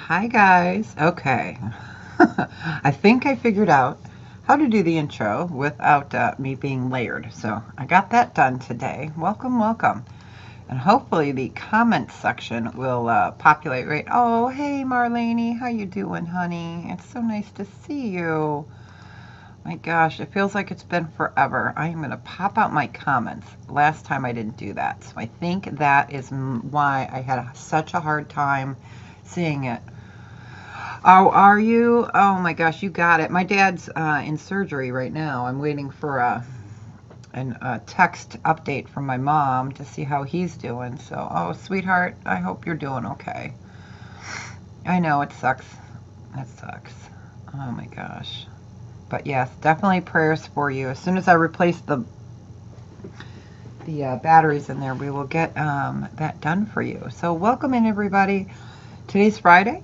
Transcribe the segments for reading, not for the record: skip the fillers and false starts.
Hi guys. Okay. I think I figured out how to do the intro without me being layered. So I got that done today. Welcome, welcome. And hopefully the comments section will populate right. Oh, hey Marlene, how you doing, honey? It's so nice to see you. My gosh, it feels like it's been forever. I am going to pop out my comments. Last time I didn't do that. So I think that is why I had such a hard time seeing it. Oh, are you? Oh my gosh, you got it. My dad's in surgery right now. I'm waiting for a text update from my mom to see how he's doing. So, oh, sweetheart, I hope you're doing okay. I know it sucks. It sucks. Oh my gosh. But yes, definitely prayers for you. As soon as I replace the batteries in there, we will get that done for you. So welcome in, everybody. Today's Friday.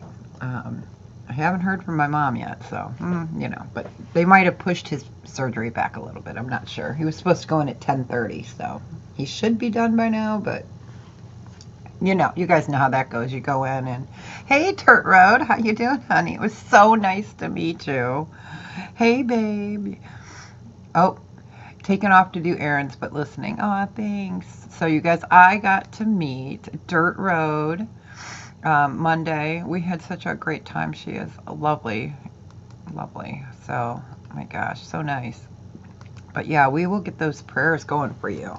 I haven't heard from my mom yet, so, you know, but they might have pushed his surgery back a little bit. I'm not sure. He was supposed to go in at 10:30, so he should be done by now, but you know, you guys know how that goes. You go in and, hey, Turt Road, how you doing, honey? It was so nice to meet you. Hey, babe. Oh, taking off to do errands, but listening. Oh, thanks. So you guys, I got to meet Dirt Road Monday. We had such a great time. She is lovely, lovely. So, oh my gosh, so nice. But yeah, we will get those prayers going for you,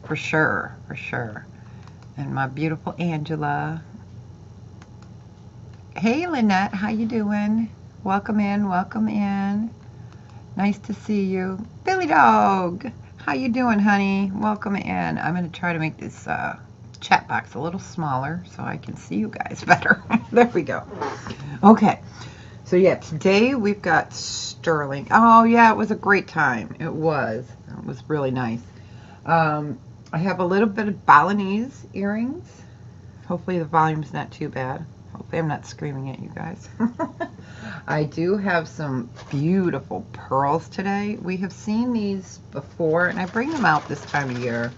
for sure, for sure. And my beautiful Angela. Hey, Lynette, how you doing? Welcome in, welcome in. Nice to see you. Billy Dog, how you doing, honey? Welcome in. I'm going to try to make this chat box a little smaller so I can see you guys better. There we go. Okay. So yeah, today we've got Sterling. Oh yeah, it was a great time. It was really nice. I have a little bit of Balinese earrings. Hopefully the volume's not too bad. Hopefully I'm not screaming at you guys. I do have some beautiful pearls today. We have seen these before, and I bring them out this time of year,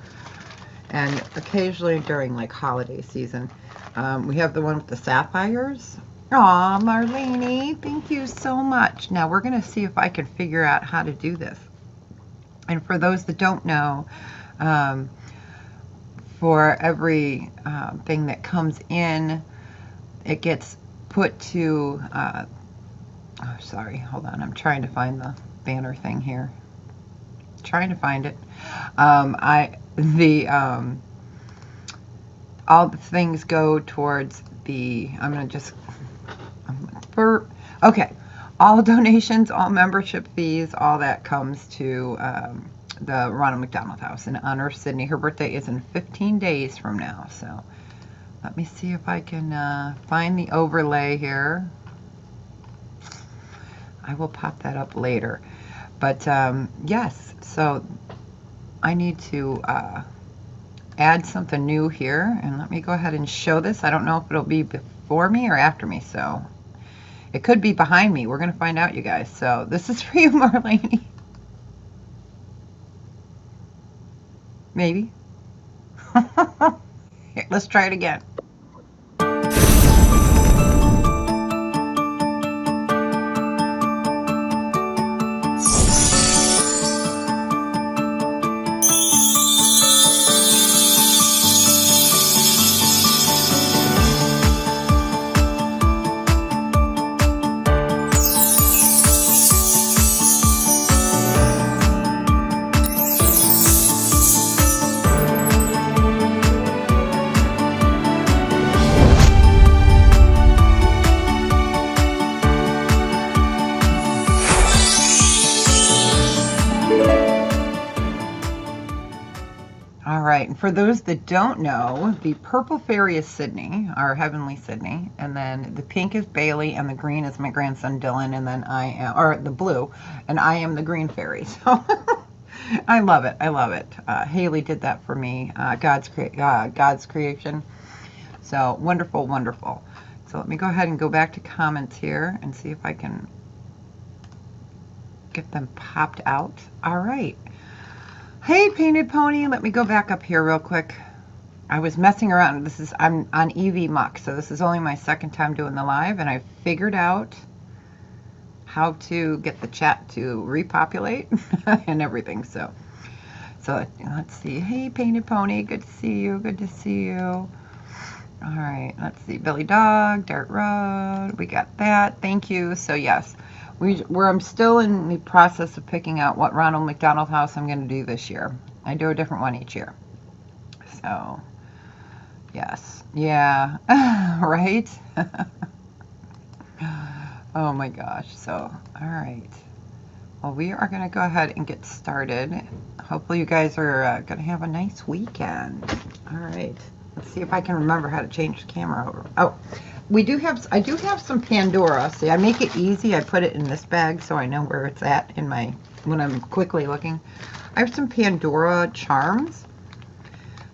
and occasionally during like holiday season. We have the one with the sapphires. Aw, Marlene, thank you so much. Now we're going to see if I can figure out how to do this. And for those that don't know, for every thing that comes in, it gets put to, oh, sorry, hold on, I'm trying to find the banner thing here. Trying to find it. All the things go towards the, okay, all donations, all membership fees, all that comes to the Ronald McDonald House in honor of Sydney. Her birthday is in 15 days from now, so let me see if I can find the overlay here. I will pop that up later. But yes, so I need to add something new here, and let me go ahead and show this. I don't know if it'll be before me or after me, so it could be behind me. We're going to find out, you guys. So this is for you, Marlene. Maybe. Here, let's try it again. And for those that don't know, the purple fairy is Sydney, our heavenly Sydney, and then the pink is Bailey, and the green is my grandson Dylan, and then I am, or the blue, and I am the green fairy. So I love it. I love it. Haley did that for me. God's creation. So wonderful, wonderful. So let me go ahead and go back to comments here and see if I can get them popped out. All right. Hey, Painted Pony, let me go back up here real quick. I was messing around. I'm on EV Muck, so this is only my second time doing the live, and I figured out how to get the chat to repopulate and everything. So let's see. Hey, Painted Pony, good to see you. Good to see you. All right, let's see. Billy Dog, Dirt Road. We got that. Thank you. So yes, I'm still in the process of picking out what Ronald McDonald House I'm going to do this year. I do a different one each year. So yes, yeah, right. Oh my gosh. So all right. Well, we are going to go ahead and get started. Hopefully you guys are going to have a nice weekend. All right. Let's see if I can remember how to change the camera over. Oh, I do have some Pandora. See, I make it easy. I put it in this bag so I know where it's at when I'm quickly looking. I have some Pandora charms.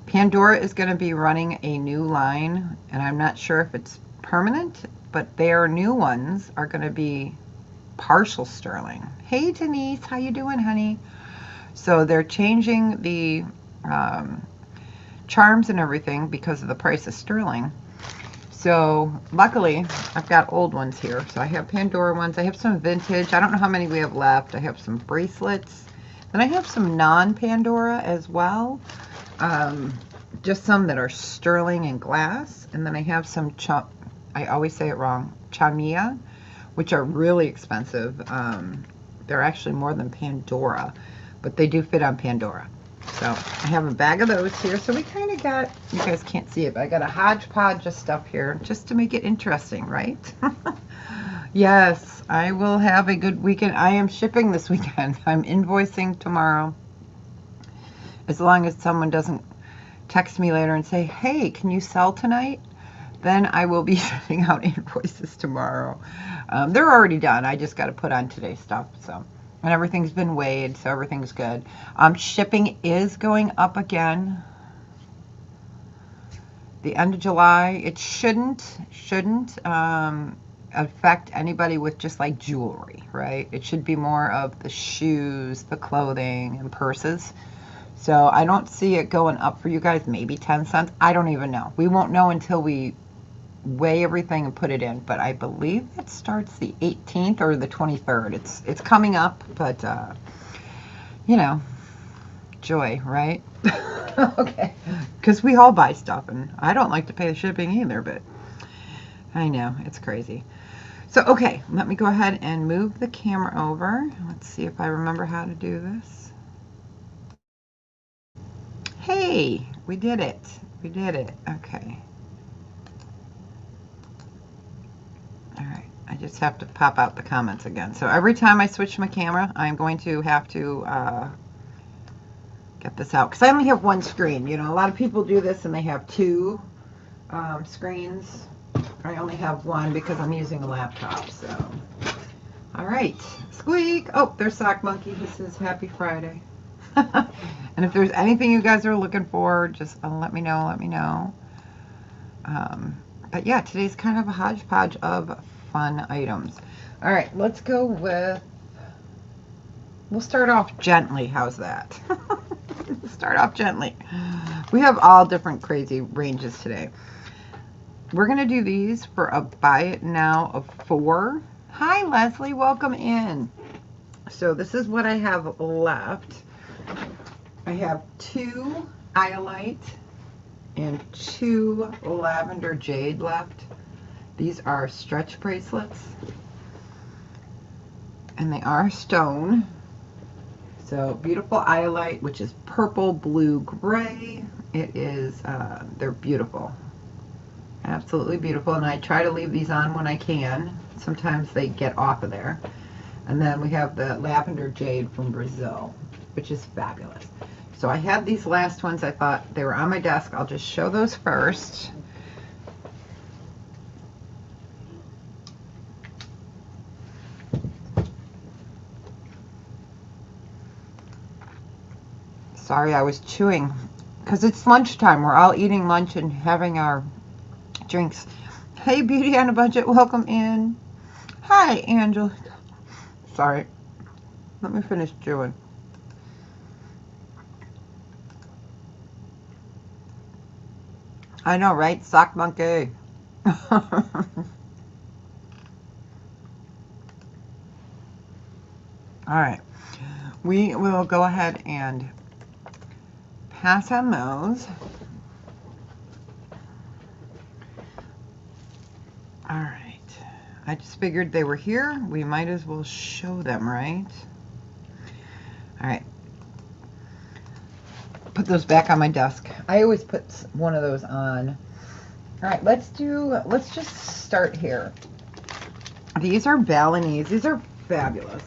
Pandora is going to be running a new line, and I'm not sure if it's permanent, but their new ones are going to be partial sterling. Hey Denise, how you doing, honey? So they're changing the charms and everything because of the price of sterling. So luckily I've got old ones here. So I have Pandora ones. I have some vintage. I don't know how many we have left. I have some bracelets. Then I have some non-Pandora as well. Just some that are sterling and glass. And then I have some, I always say it wrong, Chamia, which are really expensive. They're actually more than Pandora, but they do fit on Pandora. So I have a bag of those here. So we kind of got, you guys can't see it, but I got a hodgepodge of stuff here just to make it interesting, right? Yes, I will have a good weekend. I am shipping this weekend. I'm invoicing tomorrow. As long as someone doesn't text me later and say, hey, can you sell tonight? Then I will be sending out invoices tomorrow. They're already done. I just got to put on today's stuff. So, and everything's been weighed, so everything's good. Shipping is going up again. The end of July. It shouldn't affect anybody with just like jewelry, right? It should be more of the shoes, the clothing, and purses. So I don't see it going up for you guys. Maybe 10 cents. I don't even know. We won't know until we weigh everything and put it in, but I believe it starts the 18th or the 23rd. It's coming up, but you know, joy, right? Okay, because we all buy stuff, and I don't like to pay the shipping either, but I know it's crazy. So okay, let me go ahead and move the camera over. Let's see if I remember how to do this. Hey, we did it. We did it. Okay. All right, I just have to pop out the comments again. So every time I switch my camera, I'm going to have to get this out because I only have one screen. You know, a lot of people do this and they have two screens. I only have one because I'm using a laptop. So, all right, squeak. Oh, there's Sock Monkey. He says Happy Friday. And if there's anything you guys are looking for, just let me know. Let me know. But yeah, today's kind of a hodgepodge of fun items. All right, let's go with, we'll start off gently. How's that? Start off gently. We have all different crazy ranges today. We're going to do these for a buy it now of 4. Hi, Leslie. Welcome in. So this is what I have left. I have 2 Iolite and 2 lavender jade left. These are stretch bracelets, and they are stone. So beautiful Iolite, which is purple, blue, gray. It is, they're beautiful. Absolutely beautiful, and I try to leave these on when I can. Sometimes they get off of there. And then we have the lavender jade from Brazil, which is fabulous. So I had these last ones. I thought they were on my desk. I'll just show those first. Sorry, I was chewing because it's lunchtime. We're all eating lunch and having our drinks. Hey, Beauty on a Budget, welcome in. Hi, Angela. Sorry. Let me finish chewing. I know, right? Sock monkey. All right, we will go ahead and pass on those. All right, I just figured they were here. We might as well show them, right? All right, put those back on my desk. I always put one of those on. All right, let's just start here. These are Balinese. These are fabulous.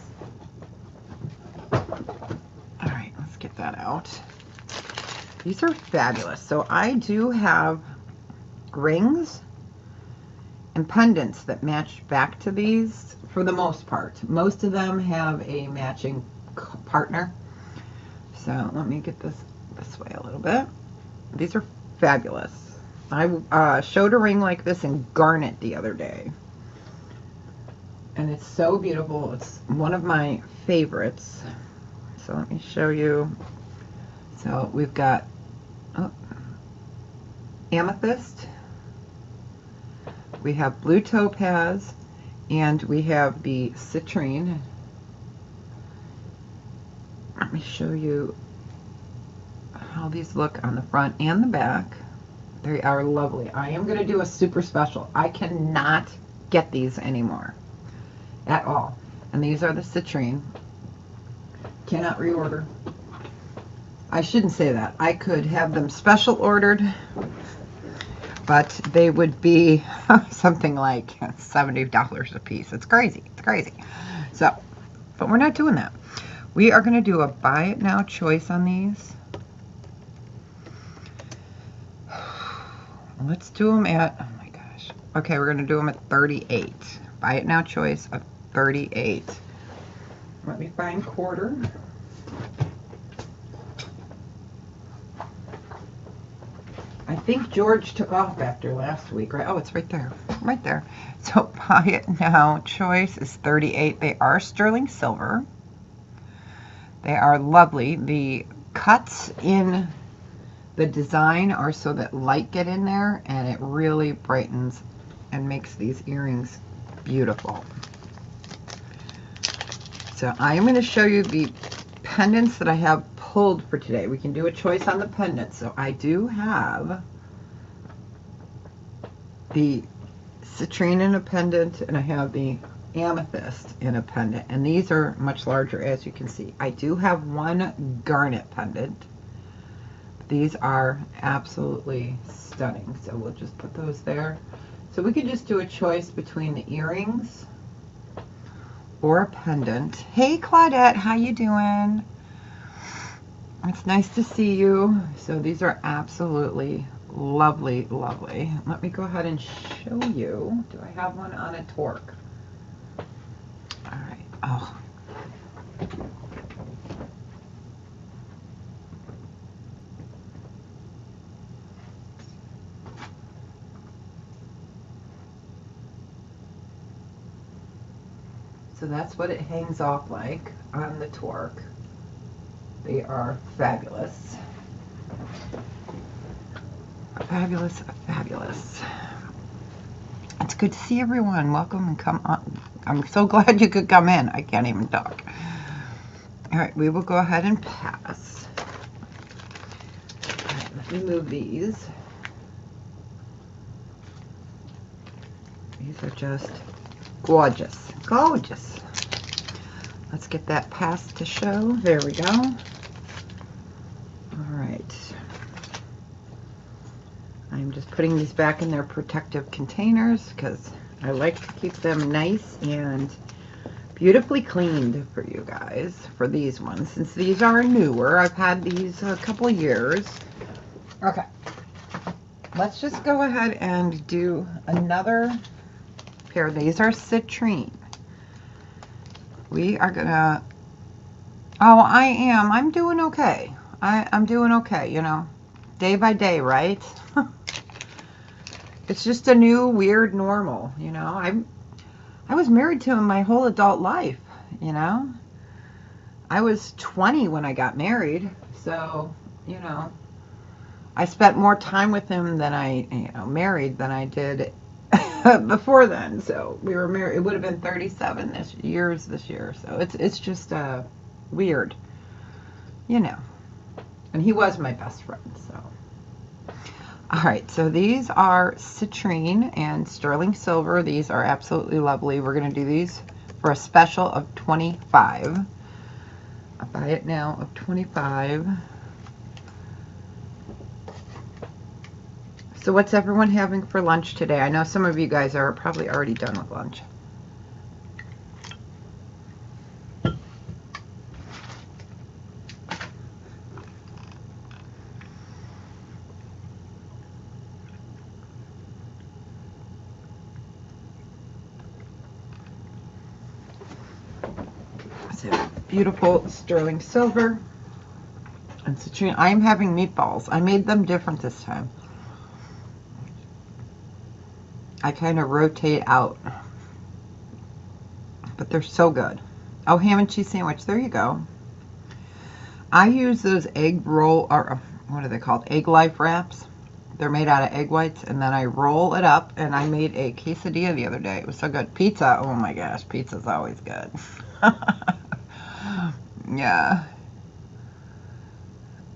All right, let's get that out. These are fabulous. So I do have rings and pendants that match back to these for the most part. Most of them have a matching partner. So let me get this way a little bit. These are fabulous. I showed a ring like this in garnet the other day. And it's so beautiful. It's one of my favorites. So let me show you. So we've got amethyst, we have blue topaz, and we have the citrine. Let me show you how these look on the front and the back. They are lovely. I am going to do a super special. I cannot get these anymore at all. And these are the citrine. Cannot reorder. I shouldn't say that. I could have them special ordered, but they would be something like $70 a piece. It's crazy. It's crazy. So, but we're not doing that. We are going to do a buy it now choice on these. Let's do them at, oh my gosh. Okay, we're going to do them at 38. Buy it now choice of 38. Let me find quarter. I think George took off after last week, right? Oh, it's right there. Right there. So buy it now choice is 38. They are sterling silver. They are lovely. The cuts in the design are so that light get in there, and it really brightens and makes these earrings beautiful. So I am going to show you the pendants that I have pulled for today. We can do a choice on the pendants. So I do have the citrine in a pendant, and I have the amethyst in a pendant, and these are much larger, as you can see. I do have one garnet pendant. These are absolutely stunning, so we'll just put those there. So we could just do a choice between the earrings or a pendant. Hey Claudette, how you doing? It's nice to see you. So these are absolutely lovely, lovely. Let me go ahead and show you. Do I have one on a torque? All right. Oh. So that's what it hangs off like on the torque. They are fabulous. Fabulous, fabulous. It's good to see everyone. Welcome and come on. I'm so glad you could come in. I can't even talk. All right, we will go ahead and pass. All right, let me move these. These are just gorgeous. Gorgeous. Let's get that pass to show. There we go. All right. I'm just putting these back in their protective containers because I like to keep them nice and beautifully cleaned for you guys, for these ones. Since these are newer, I've had these a couple years. Okay. Let's just go ahead and do another pair. These are citrine. We are gonna, oh, I'm doing okay. I'm doing okay, you know, day by day, right? It's just a new weird normal, you know. I was married to him my whole adult life, you know. I was 20 when I got married, so, you know, I spent more time with him than married than I did before then. So we were married. It would have been 37 years this year. So it's just weird, you know. And he was my best friend. So all right. So these are citrine and sterling silver. These are absolutely lovely. We're gonna do these for a special of 25. I'll buy it now of 25. So what's everyone having for lunch today? I know some of you guys are probably already done with lunch. So beautiful sterling silver and citrine. I am having meatballs. I made them different this time. I kind of rotate out, but they're so good. Oh, ham and cheese sandwich. There you go. I use those egg roll, or what are they called? Egg life wraps. They're made out of egg whites, and then I roll it up, and I made a quesadilla the other day. It was so good. Pizza. Oh my gosh, pizza's always good. Yeah.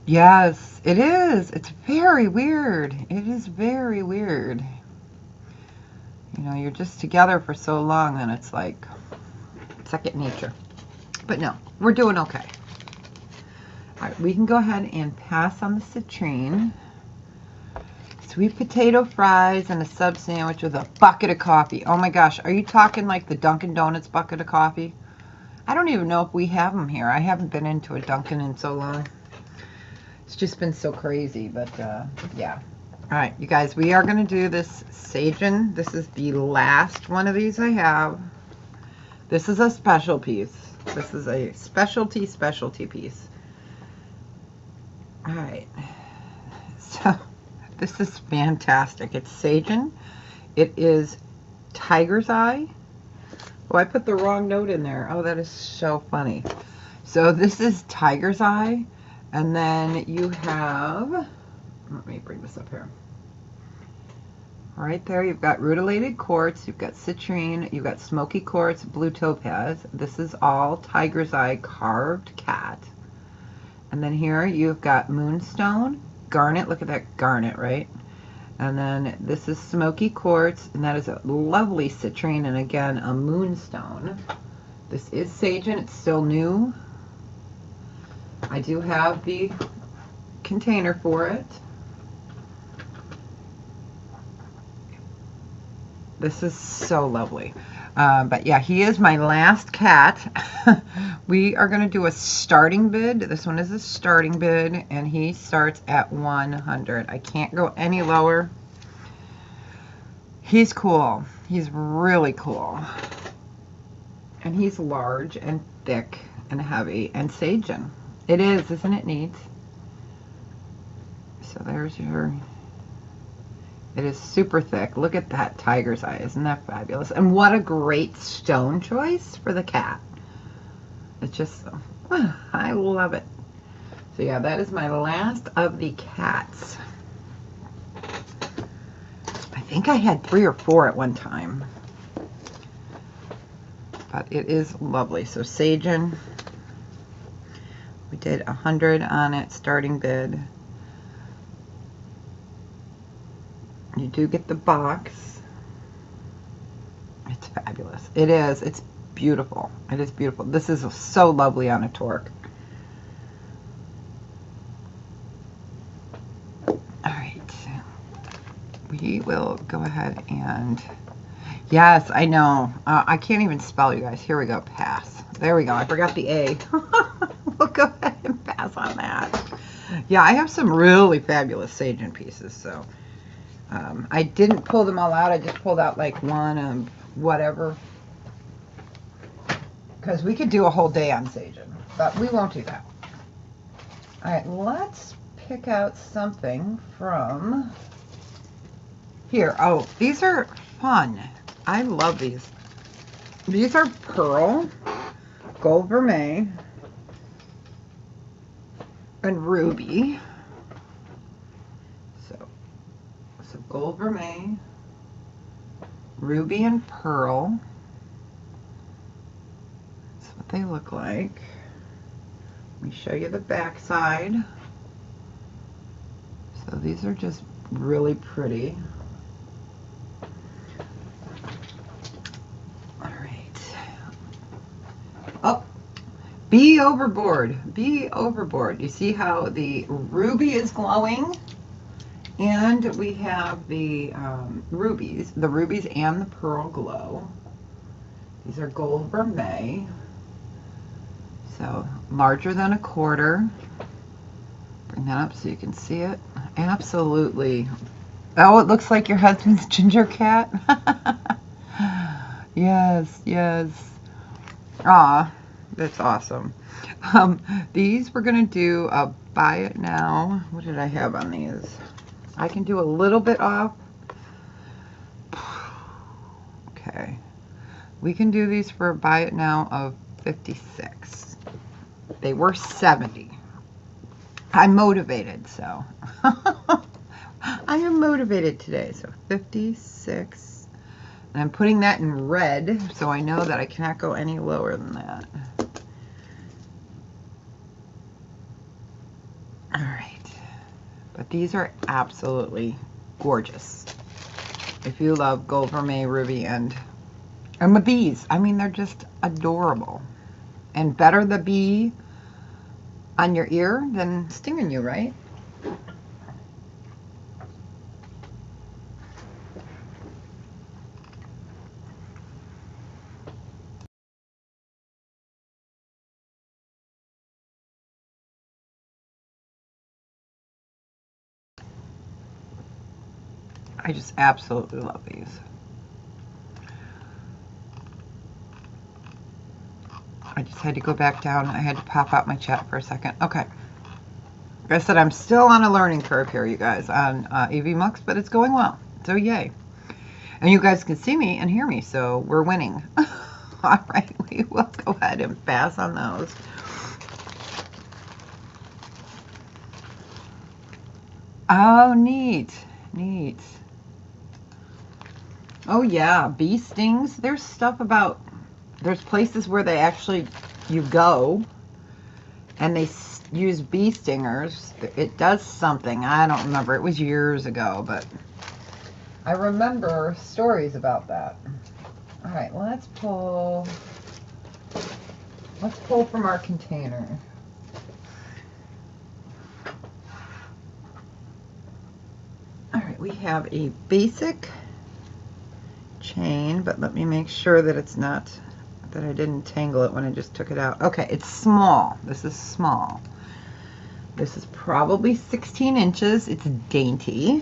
Yes, it is. It's very weird. It is very weird. You know, you're just together for so long, and it's like second nature. But no, we're doing okay. All right, we can go ahead and pass on the citrine. Sweet potato fries and a sub sandwich with a bucket of coffee. Oh my gosh, are you talking like the Dunkin' Donuts bucket of coffee? I don't even know if we have them here. I haven't been into a Dunkin' in so long. It's just been so crazy, but yeah. All right, you guys, we are going to do this Sajin. This is the last one of these I have. This is a special piece. This is a specialty piece. All right. So, this is fantastic. It's Sajin. It is Tiger's Eye. Oh, I put the wrong note in there. Oh, that is so funny. So, this is Tiger's Eye. And then you have, let me bring this up here. Right there, you've got rutilated quartz, you've got citrine, you've got smoky quartz, blue topaz. This is all Tiger's Eye carved cat. And then here you've got moonstone, garnet. Look at that garnet, right? And then this is smoky quartz, and that is a lovely citrine, and again, a moonstone. This is Sajin. It's still new. I do have the container for it. This is so lovely. But yeah, he is my last cat. We are going to do a starting bid. This one is a starting bid, and he starts at 100. I can't go any lower. He's cool. He's really cool. And he's large and thick and heavy and Sajin. It is, isn't it neat? So there's your, it is super thick. Look at that Tiger's Eye. Isn't that fabulous? And what a great stone choice for the cat. It's just, I love it. So yeah, that is my last of the cats. I think I had 3 or 4 at one time. But it is lovely. So Sajin. We did 100 on it, starting bid. You do get the box. It's fabulous. It is. It's beautiful. It is beautiful. This is so lovely on a torque. All right. We will go ahead and... Yes, I know. I can't even spell, you guys. Here we go. Pass. There we go. I forgot the A. We'll go ahead and pass on that. Yeah, I have some really fabulous Sajin pieces, so I didn't pull them all out. I just pulled out like one of whatever, because we could do a whole day on Sajin, but we won't do that. All right, let's pick out something from here. Oh, these are fun. I love these. These are pearl, gold vermeil, and ruby. So gold vermeil, ruby and pearl. That's what they look like. Let me show you the back side. So these are just really pretty. All right. Oh, be overboard. Be overboard. You see how the ruby is glowing? And we have the rubies and the pearl glow. These are gold vermeil. So larger than a quarter. Bring that up so you can see it. Absolutely. Oh, it looks like your husband's ginger cat. Yes, yes. Ah, that's awesome. These we're gonna do a buy it now. What did I have on these? I can do a little bit off. Okay. We can do these for a buy it now of 56. They were 70. I'm motivated, so. I am motivated today. So 56. And I'm putting that in red, so I know that I cannot go any lower than that. All right. But these are absolutely gorgeous. If you love gold vermeil, ruby, and with these, I mean, they're just adorable. And better the bee on your ear than stinging you, right? I just absolutely love these. I just had to go back down. I had to pop out my chat for a second. Okay. Like I said, I'm still on a learning curve here, you guys, on EV Mux, but it's going well. So yay. And you guys can see me and hear me, so we're winning. All right, we will go ahead and pass on those. Oh, neat. Neat. Oh, yeah, bee stings. There's stuff about, there's places where they actually, you go, and they use bee stingers. It does something. I don't remember. It was years ago, but I remember stories about that. All right, let's pull from our container. All right, we have a basic chain, but let me make sure that it's not, that I didn't tangle it when I just took it out. Okay, it's small. This is small. This is probably 16 inches. It's dainty.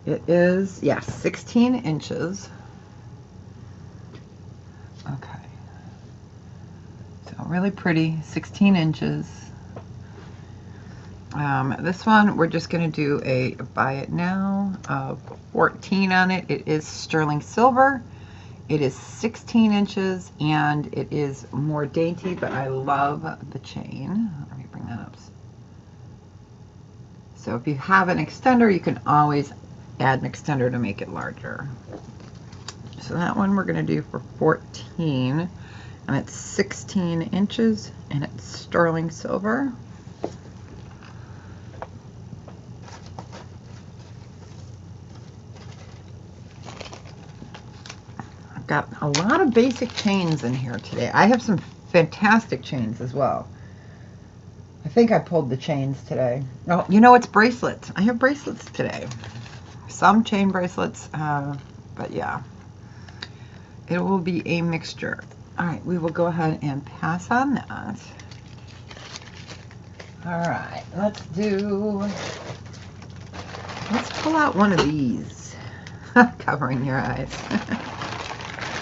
It is, yes, 16 inches. Okay. So really pretty, 16 inches. This one, we're just going to do a buy it now of 14 on it. It is sterling silver. It is 16 inches, and it is more dainty, but I love the chain. Let me bring that up. So if you have an extender, you can always add an extender to make it larger. So that one we're going to do for 14, and it's 16 inches, and it's sterling silver. I've got a lot of basic chains in here today. I have some fantastic chains as well. I think I pulled the chains today. Oh, you know, it's bracelets. I have bracelets today. Some chain bracelets, but yeah. It will be a mixture. All right, we will go ahead and pass on that. All right, let's pull out one of these. Covering your eyes.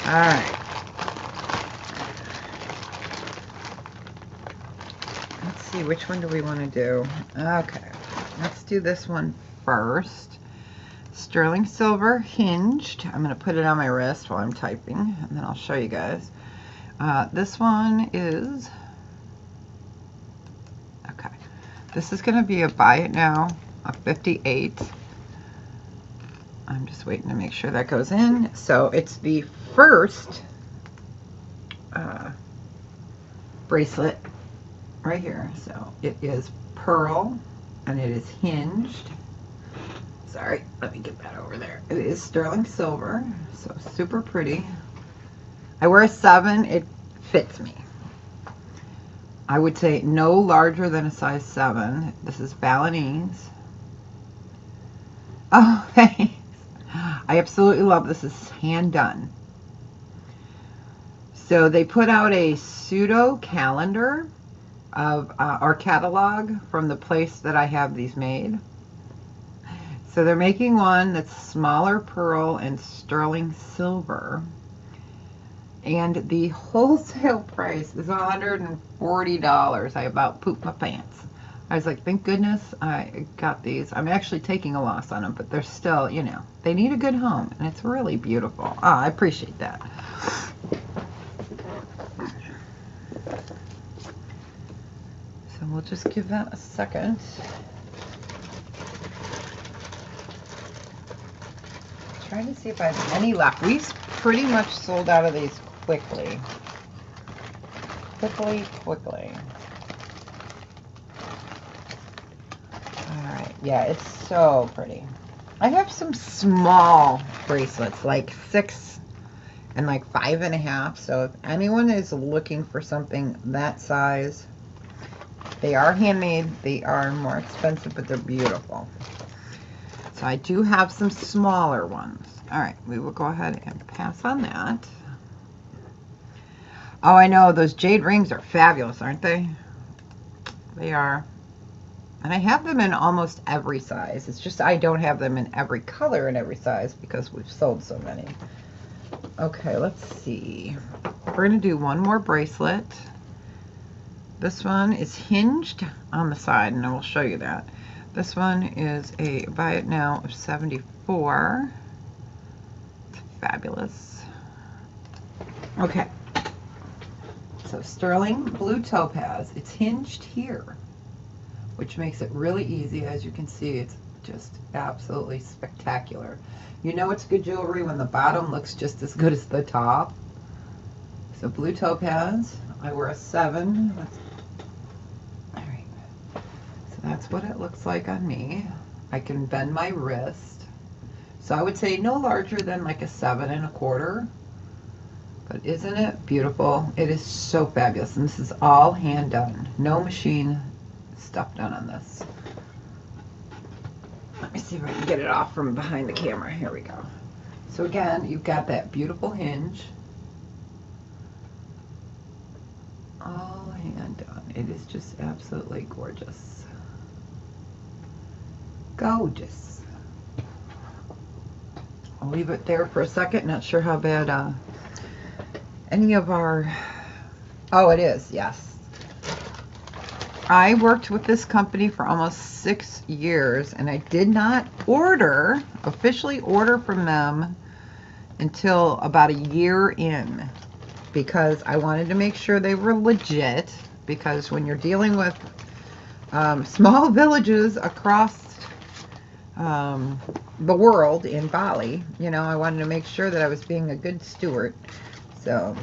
All right. Let's see, which one do we want to do? Okay, let's do this one first. Sterling silver hinged. I'm going to put it on my wrist while I'm typing, and then I'll show you guys. This one is, okay, this is going to be a buy it now, a 58. I'm just waiting to make sure that goes in. So it's the first bracelet right here. So it is pearl and it is hinged. Sorry, let me get that over there. It is sterling silver, so super pretty. I wear a 7, it fits me. I would say no larger than a size 7. This is Balinese. Oh, thanks. I absolutely love this. This is hand done. So they put out a pseudo calendar of our catalog from the place that I have these made. So they're making one that's smaller pearl and sterling silver. And the wholesale price is $140. I about pooped my pants. I was like, thank goodness I got these. I'm actually taking a loss on them, but they're still, you know, they need a good home. And it's really beautiful. Oh, I appreciate that. So we'll just give that a second. Trying to see if I have any left. We pretty much sold out of these quickly. Quickly. Alright, yeah, it's so pretty. I have some small bracelets, like 6 and like 5.5. So if anyone is looking for something that size, they are handmade. They are more expensive, but they're beautiful. So I do have some smaller ones. All right, we will go ahead and pass on that. Oh, I know, those jade rings are fabulous, aren't they? They are. And I have them in almost every size. It's just I don't have them in every color and every size because we've sold so many. Okay, let's see. We're going to do one more bracelet. This one is hinged on the side, and I will show you that. This one is a buy it now of 74. It's fabulous. Okay. So sterling blue topaz. It's hinged here, which makes it really easy. As you can see, it's just absolutely spectacular. You know it's good jewelry when the bottom looks just as good as the top. So blue topaz. I wear a 7. All right. So that's what it looks like on me. I can bend my wrist. So I would say no larger than like a 7.25. But isn't it beautiful? It is so fabulous. And this is all hand done. No machine stuff done on this. Let me see if I can get it off from behind the camera. Here we go. So again, you've got that beautiful hinge. All hand done. It is just absolutely gorgeous. Gorgeous. I'll leave it there for a second. Not sure how bad any of our... Oh, it is, yes. I worked with this company for almost 6 years, and I did not officially order from them until about a year in, because I wanted to make sure they were legit, because when you're dealing with small villages across the world in Bali, you know, I wanted to make sure that I was being a good steward. So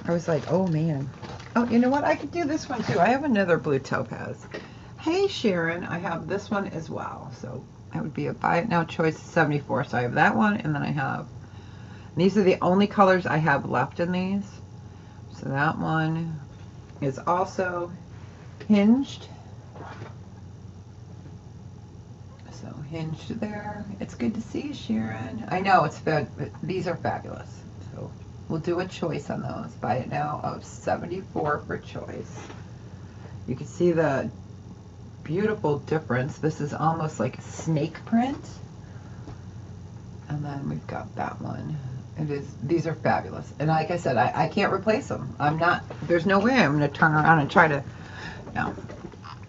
I was like, oh man. Oh, you know what? I could do this one too. I have another blue topaz. Hey Sharon, I have this one as well. So that would be a buy it now choice 74. So I have that one, and then I have, these are the only colors I have left in these. So that one is also hinged. So hinged there. It's good to see you, Sharon. I know it's these are fabulous. So we'll do a choice on those. Buy it now of 74 for choice. You can see the beautiful difference. This is almost like a snake print. And then we've got that one. These are fabulous. And like I said, I can't replace them. There's no way I'm going to turn around and try to, no,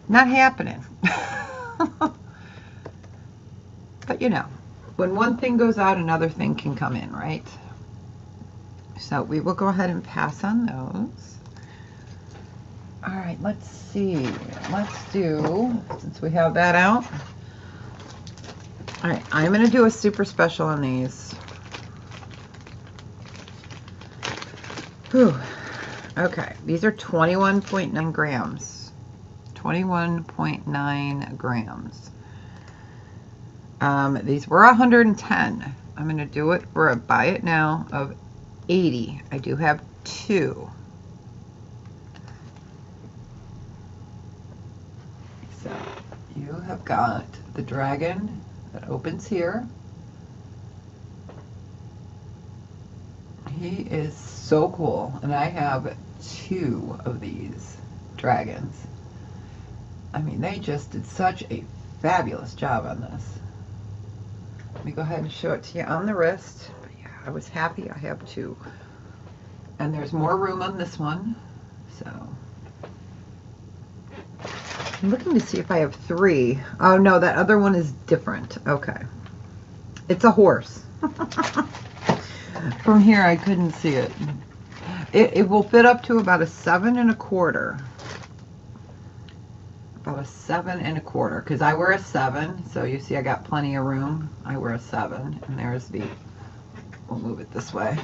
not happening. But you know, when one thing goes out, another thing can come in, right? So we will go ahead and pass on those. All right, let's see. Let's do, since we have that out, All right, I'm going to do a super special on these. Whew. Okay, these are 21.9 grams. 21.9 grams. These were 110. I'm going to do it for a buy it now of 80. I do have 2. So you have got the dragon that opens here. He is so cool, and I have 2 of these dragons. I mean, they just did such a fabulous job on this. Let me go ahead and show it to you on the wrist. But yeah, I was happy I have 2. And there's more room on this one. So I'm looking to see if I have 3. Oh no, that other one is different. Okay. It's a horse. From here I couldn't see it. It will fit up to about a 7 1/4. About a 7 1/4, because I wear a 7, so you see I got plenty of room. I wear a 7, and there's the, we'll move it this way.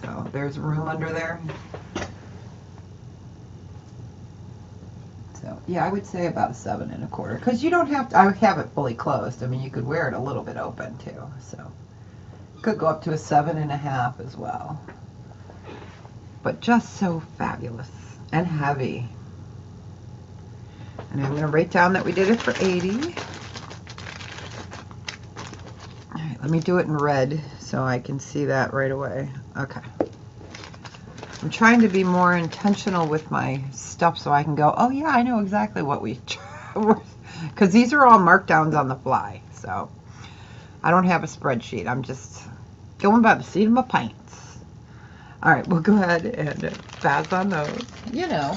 So there's room under there. So yeah, I would say about a 7 1/4, because you don't have to, I have it fully closed. I mean, you could wear it a little bit open too, so could go up to a 7 1/2 as well. But just so fabulous and heavy. And I'm going to write down that we did it for 80. All right, let me do it in red so I can see that right away. Okay. I'm trying to be more intentional with my stuff so I can go, oh yeah, I know exactly what we, because these are all markdowns on the fly. So I don't have a spreadsheet. I'm just going by the seat of my pants. All right, we'll go ahead and pass on those. You know,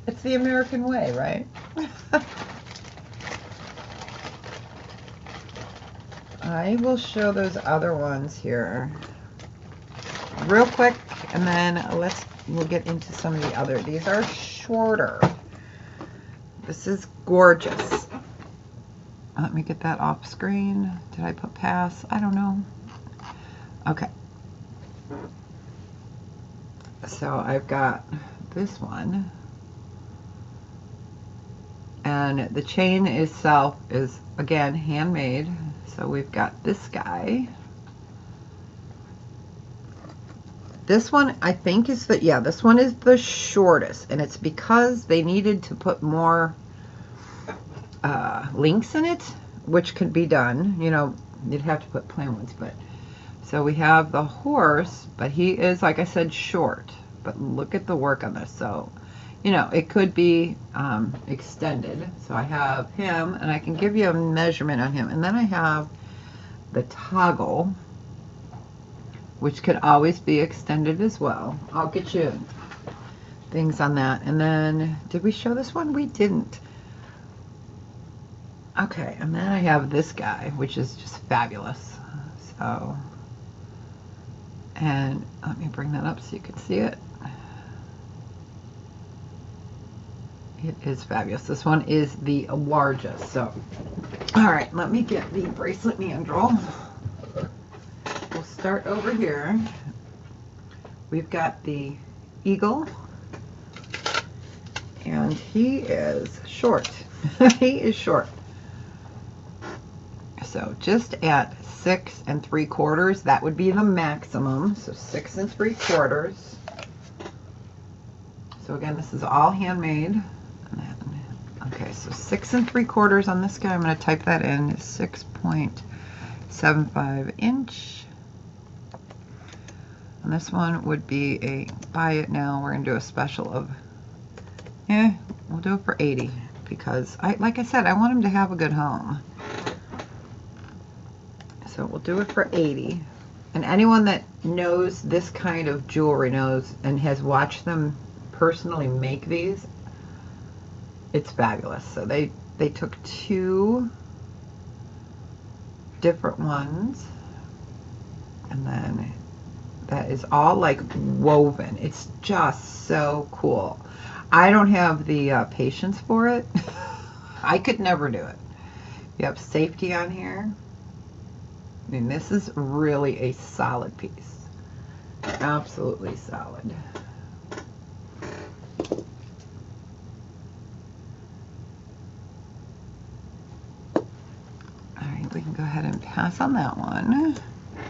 it's the American way, right? I will show those other ones here real quick, and then we'll get into some of the other. These are shorter. This is gorgeous. Let me get that off screen. Did I put pass? I don't know. Okay. So I've got this one, and the chain itself is again handmade. So we've got this guy. This one I think is the, yeah, this one is the shortest, and it's because they needed to put more links in it, which could be done. You know, you'd have to put plain ones, but so we have the horse, but he is, like I said, short. But look at the work on this. So, you know, it could be extended. So I have him, and I can give you a measurement on him. And then I have the toggle, which could always be extended as well. I'll get you things on that. And then, did we show this one? We didn't. Okay, and then I have this guy, which is just fabulous. So, and let me bring that up so you can see it. It is fabulous. This one is the largest. So, all right, let me get the bracelet mandrel. We'll start over here. We've got the eagle, and he is short. He is short. So just at 6 3/4, that would be the maximum. So 6 3/4. So again, this is all handmade. Okay, so 6 3/4 on this guy. I'm going to type that in. 6.75 inch. And this one would be a buy it now. We're going to do a special of, we'll do it for 80 because like I said, I want him to have a good home. So we'll do it for 80. And anyone that knows this kind of jewelry knows and has watched them personally make these, it's fabulous. So they took 2 different ones, and then that is all like woven. It's just so cool. I don't have the patience for it. I could never do it. You have safety on here. I mean, this is really a solid piece. Absolutely solid. All right, we can go ahead and pass on that one.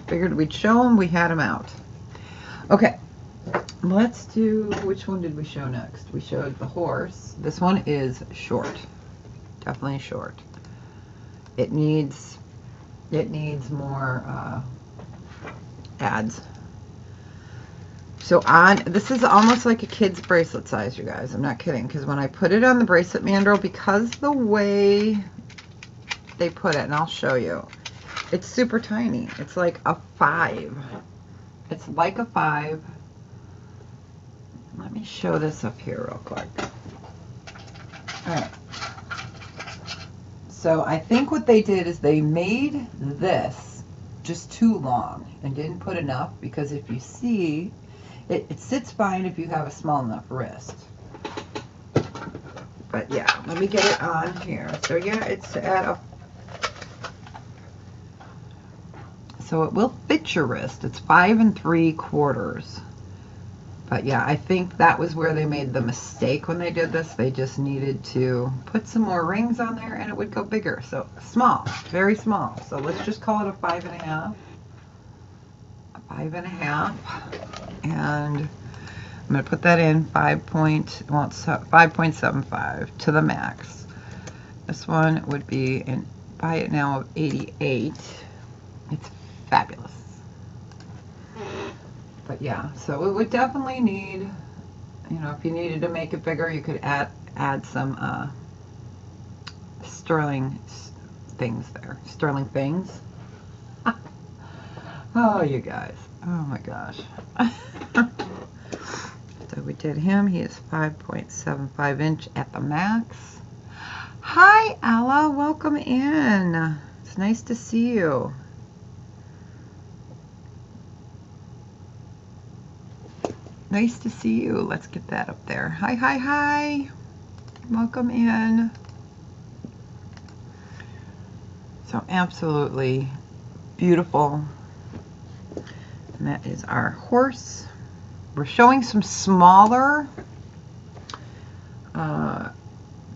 Figured we'd show them, we had them out. Okay, let's do, which one did we show next? We showed the horse. This one is short, definitely short. It needs more ads. So this is almost like a kid's bracelet size, you guys. I'm not kidding, because when I put it on the bracelet mandrel, because the way they put it, and I'll show you, it's super tiny. It's like a 5. It's like a 5. Let me show this up here real quick. All right. So I think what they did is they made this just too long and didn't put enough, because if you see, it sits fine if you have a small enough wrist. But yeah, let me get it on here. So yeah, it's at a, so it will fit your wrist. It's 5 3/4. But yeah, I think that was where they made the mistake when they did this. They just needed to put some more rings on there and it would go bigger. So small, very small. So let's just call it a 5 1/2. A 5 1/2. And I'm going to put that in 5.75 to the max. This one would be an buy it now of 88. It's fabulous. But yeah, so it would definitely need, you know, if you needed to make it bigger, you could add some sterling things there. Sterling things. Oh, you guys. Oh my gosh. So we did him. He is 5.75 inch at the max. Hi, Ella. Welcome in. It's nice to see you. Nice to see you. Let's get that up there. Hi, hi, hi. Welcome in. So absolutely beautiful. And that is our horse. We're showing some smaller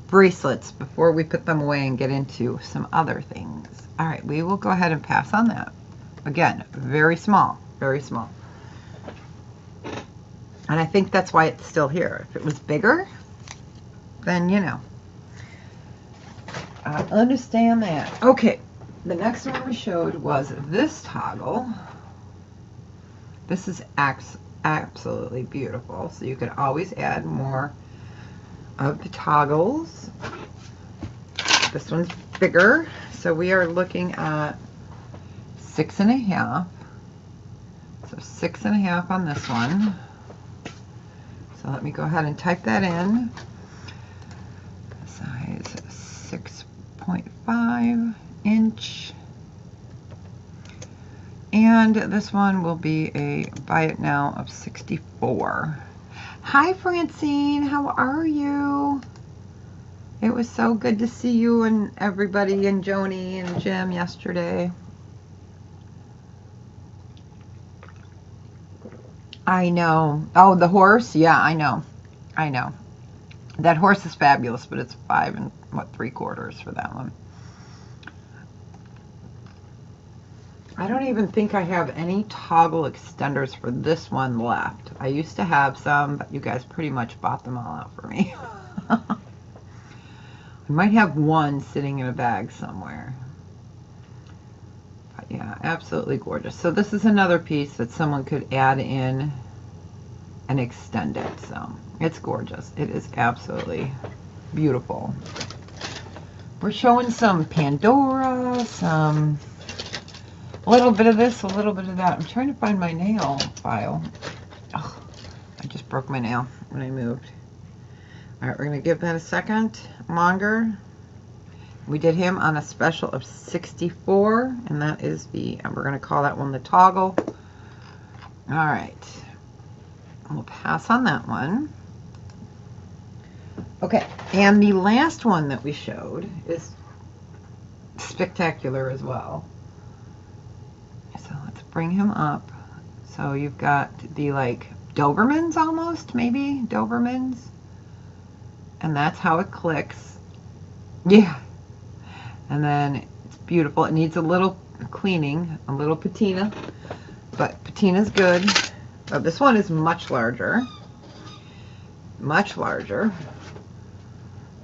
bracelets before we put them away and get into some other things. All right, we will go ahead and pass on that. Again, very small, very small. And I think that's why it's still here. If it was bigger, then, you know, I understand that. Okay, the next one we showed was this toggle. This is absolutely beautiful. So you could always add more of the toggles. This one's bigger. So we are looking at 6 1/2. So 6 1/2 on this one. So let me go ahead and type that in. Size 6.5 inch. And this one will be a buy it now of 64. Hi Francine, how are you? It was so good to see you and everybody and Joni and Jim yesterday. I know. Oh, the horse? Yeah, I know. I know. That horse is fabulous, but it's 5 3/4 for that one. I don't even think I have any toggle extenders for this one left. I used to have some, but you guys pretty much bought them all out for me. I might have one sitting in a bag somewhere. But yeah, absolutely gorgeous. So this is another piece that someone could add in and extend it. So it's gorgeous. It is absolutely beautiful. We're showing some Pandora, some a little bit of this, a little bit of that. I'm trying to find my nail file. Oh, I just broke my nail when I moved. All right, we're going to give that a second longer. We did him on a special of 64, and that is we're going to call that one the toggle. All right. We'll pass on that one. Okay, and the last one that we showed is spectacular as well. bring him up. So you've got the like Dobermans almost, maybe Dobermans. And that's how it clicks. Yeah. And then it's beautiful. It needs a little cleaning, a little patina, but patina's good. Oh, this one is much larger. Much larger.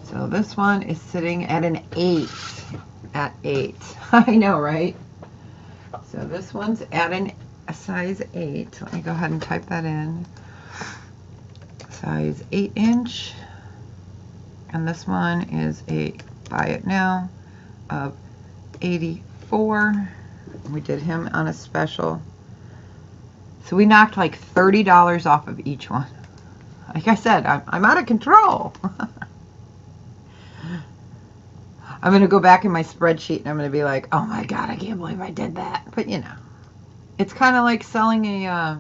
So this one is sitting at an 8. At 8. I know, right? So this one's at a size 8. Let me go ahead and type that in. Size 8 inch. And this one is a buy it now of 84. We did him on a special. So we knocked like $30 off of each one. Like I said, I'm out of control. I'm going to go back in my spreadsheet and I'm going to be like, oh my God, I can't believe I did that. But you know, it's kind of like selling a,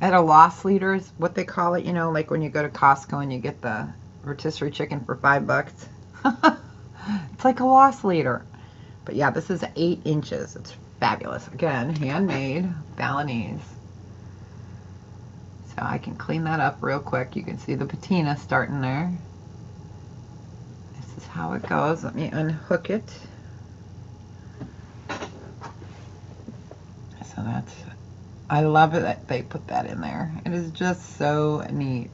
at a loss leader is what they call it. You know, like when you go to Costco and you get the rotisserie chicken for $5. It's like a loss leader. But yeah, this is 8 inches. It's fabulous. Again, handmade Balinese. So I can clean that up real quick. You can see the patina starting there. This is how it goes. Let me unhook it. So that's, I love it that they put that in there. It is just so neat.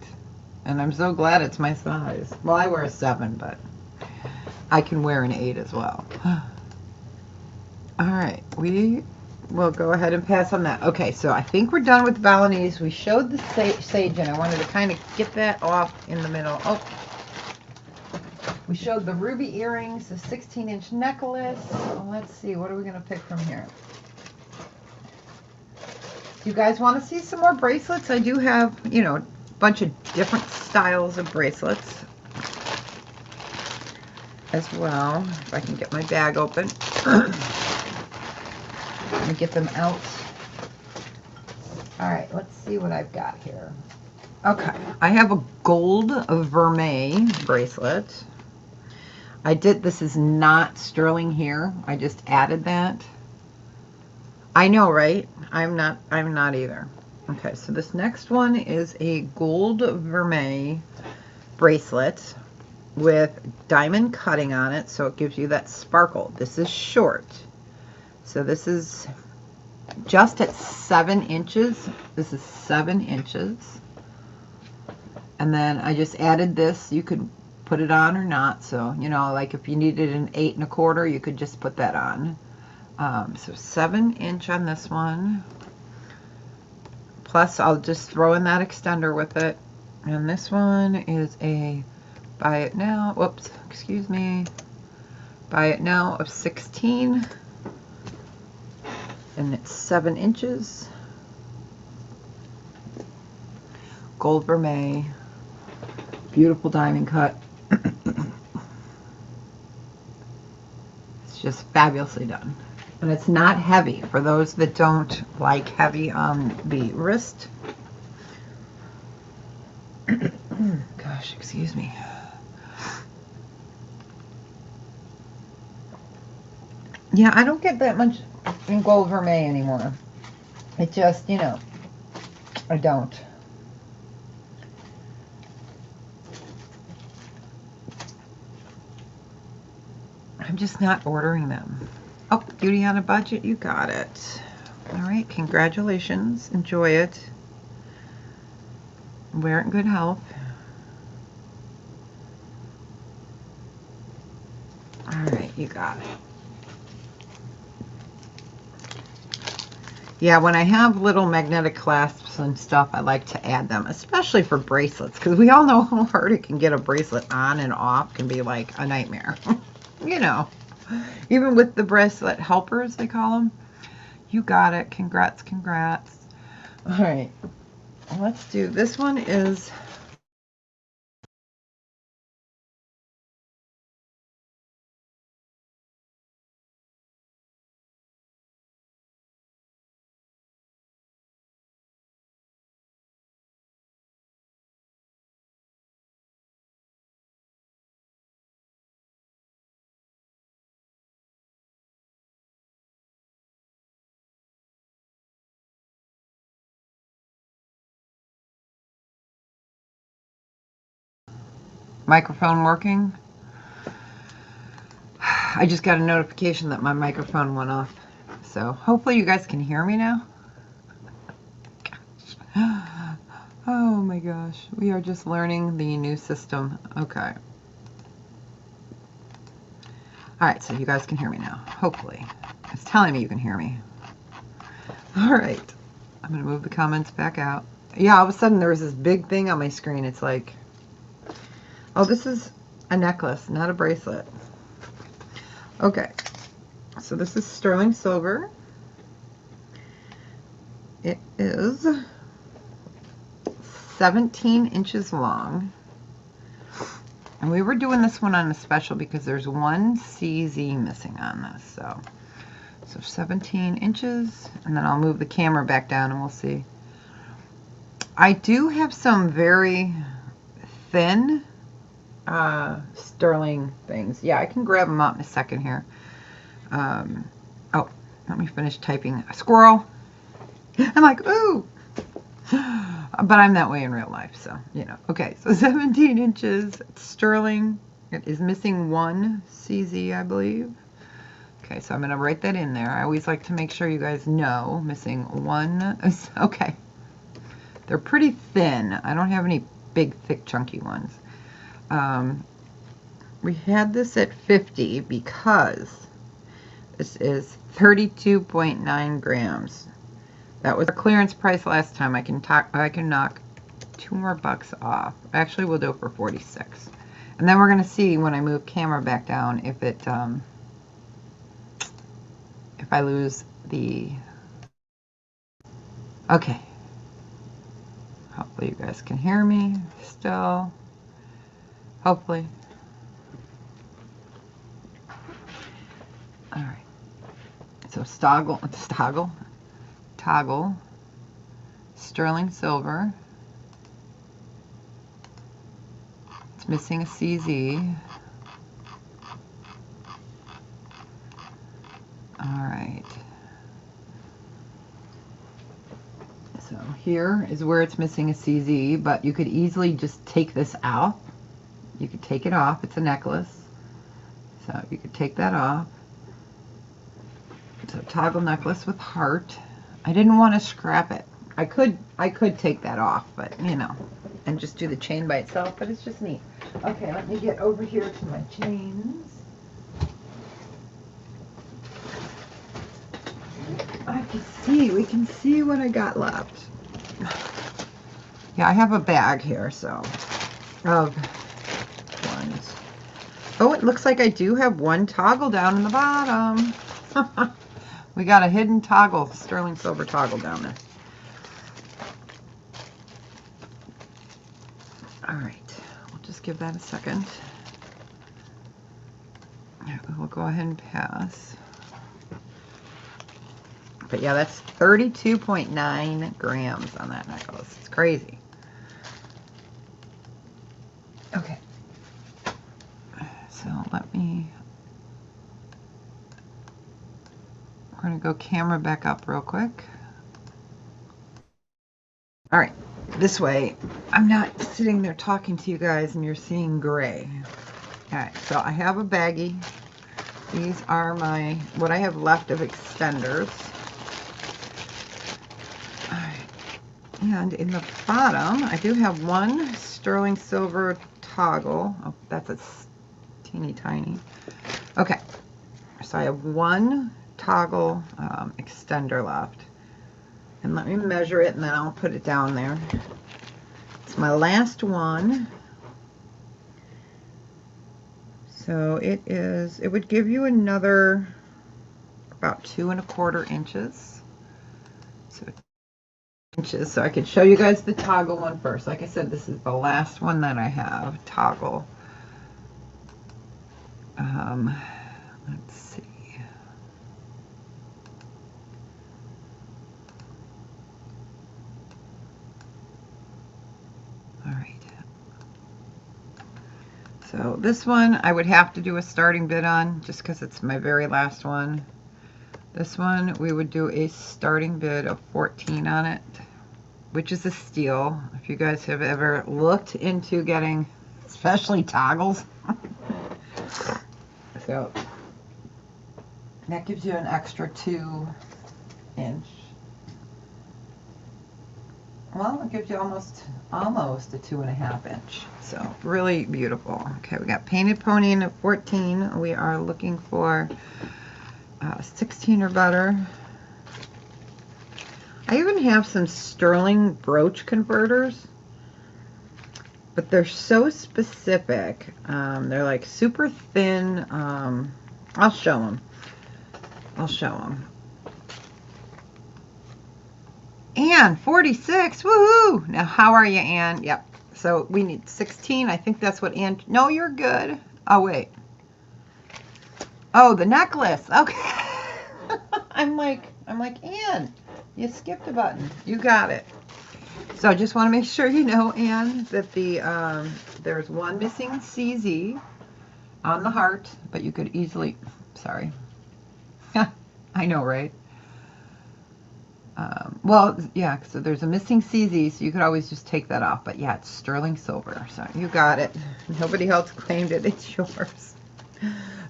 And I'm so glad it's my size. Well, I wear a 7, but I can wear an 8 as well. All right, we will go ahead and pass on that. Okay, so I think we're done with the Balinese. We showed the sage, and I wanted to kind of get that off in the middle. Oh, we showed the ruby earrings, the 16-inch necklace. Well, let's see, what are we going to pick from here? Do you guys want to see some more bracelets? I do have, you know, a bunch of different styles of bracelets as well. If I can get my bag open. Let me get them out. All right, let's see what I've got here. Okay, I have a gold vermeil bracelet. This is not sterling here. I just added that. I know, right? I'm not either. Okay, so this next one is a gold vermeil bracelet with diamond cutting on it, so it gives you that sparkle. This is short. So this is just at 7 inches. This is 7 inches. And then I just added this. You could put it on or not. So, you know, like if you needed an 8 1/4, you could just put that on. So 7 inch on this one. Plus, I'll just throw in that extender with it. And this one is a buy it now. Whoops, excuse me. Buy it now of 16. And it's 7 inches. Gold vermeil. Beautiful diamond cut. It's just fabulously done. And it's not heavy for those that don't like heavy on the wrist. Gosh, excuse me. Yeah, I don't get that much in gold vermeil anymore. It just, you know, I don't. I'm just not ordering them. Oh, beauty on a budget, you got it. All right, congratulations. Enjoy it. Wear it in good health. All right, you got it. Yeah, when I have little magnetic clasps and stuff, I like to add them, especially for bracelets, because we all know how hard it can get a bracelet on and off. Can be like a nightmare. You know, even with the bracelet helpers, they call them. You got it. Congrats, congrats. All right, let's do, this one is Microphone working? I just got a notification that my microphone went off. So hopefully you guys can hear me now. Gosh. Oh my gosh. We are just learning the new system. Okay. Alright, so you guys can hear me now. Hopefully. It's telling me you can hear me. Alright. I'm going to move the comments back out. Yeah, all of a sudden there was this big thing on my screen. It's like, oh, this is a necklace, not a bracelet. Okay. So this is sterling silver. It is 17 inches long. And we were doing this one on a special because there's one CZ missing on this. So 17 inches. And then I'll move the camera back down and we'll see. I do have some very thin sterling things. Yeah, I can grab them out in a second here. Oh, let me finish typing. A squirrel. I'm like, ooh. But I'm that way in real life, so, you know. Okay, so 17 inches. It's sterling. It is missing one CZ, I believe. Okay, so I'm going to write that in there. I always like to make sure you guys know. Missing one. Okay. They're pretty thin. I don't have any big, thick, chunky ones. We had this at 50 because this is 32.9 grams. That was our clearance price last time. I can knock $2 more off. Actually, we'll do it for 46. And then we're going to see when I move camera back down if it if I lose the. Okay. Hopefully you guys can hear me still. Hopefully. All right. So toggle, sterling silver. It's missing a CZ. All right. So here is where it's missing a CZ, but you could easily just take this off. You could take it off. It's a necklace. So you could take that off. So toggle necklace with heart. I didn't want to scrap it. I could take that off, but you know, and just do the chain by itself, but it's just neat. Okay, let me get over here to my chains. We can see what I got left. Yeah, I have a bag here, so of ones. Oh, it looks like I do have one toggle down in the bottom. We got a hidden toggle, sterling silver toggle down there. All right, we'll just give that a second. We'll go ahead and pass. But yeah, that's 32.9 grams on that necklace. It's crazy. Okay. So we're going to go camera back up real quick. All right. This way, I'm not sitting there talking to you guys and you're seeing gray. All right. So I have a baggie. These are what I have left of extenders. And in the bottom, I do have one sterling silver toggle. Oh, that's a teeny tiny. Okay, so I have one toggle extender left. And let me measure it and then I'll put it down there. It's my last one. So it would give you another about 2 1/4 inches. So I could show you guys the toggle one first. Like I said, this is the last one that I have, toggle. Let's see. All right. So this one I would have to do a starting bid on just because it's my very last one. This one we would do a starting bid of 14 on it, which is a steal. If you guys have ever looked into getting especially toggles. So that gives you an extra 2-inch. Well, it gives you almost a 2.5-inch. So really beautiful. Okay, we got painted pony in at 14. We are looking for 16 or better. I even have some sterling brooch converters, but they're so specific. They're like super thin. I'll show them. Anne, 46. Woohoo! Now, how are you, Anne? Yep. So we need 16. I think that's what Anne. No, you're good. Oh, wait. Oh, the necklace. Okay. I'm like, Anne, you skipped a button. You got it. So I just want to make sure you know, Anne, that there's one missing CZ on the heart, but you could easily, sorry. I know, right? Well, yeah, so there's a missing CZ, so you could always just take that off. But yeah, it's sterling silver, so you got it. Nobody else claimed it. It's yours.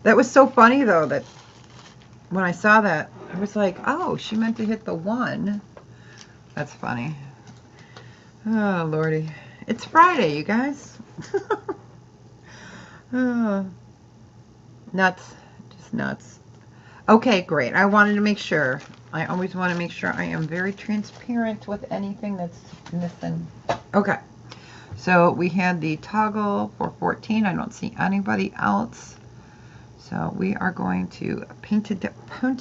That was so funny, though, that when I saw that, I was like, oh, she meant to hit the 1. That's funny. Oh, Lordy. It's Friday, you guys. Oh, nuts. Just nuts. Okay, great. I wanted to make sure. I always want to make sure I am very transparent with anything that's missing. Okay. So we had the toggle for 14. I don't see anybody else. So we are going to paint it. I'm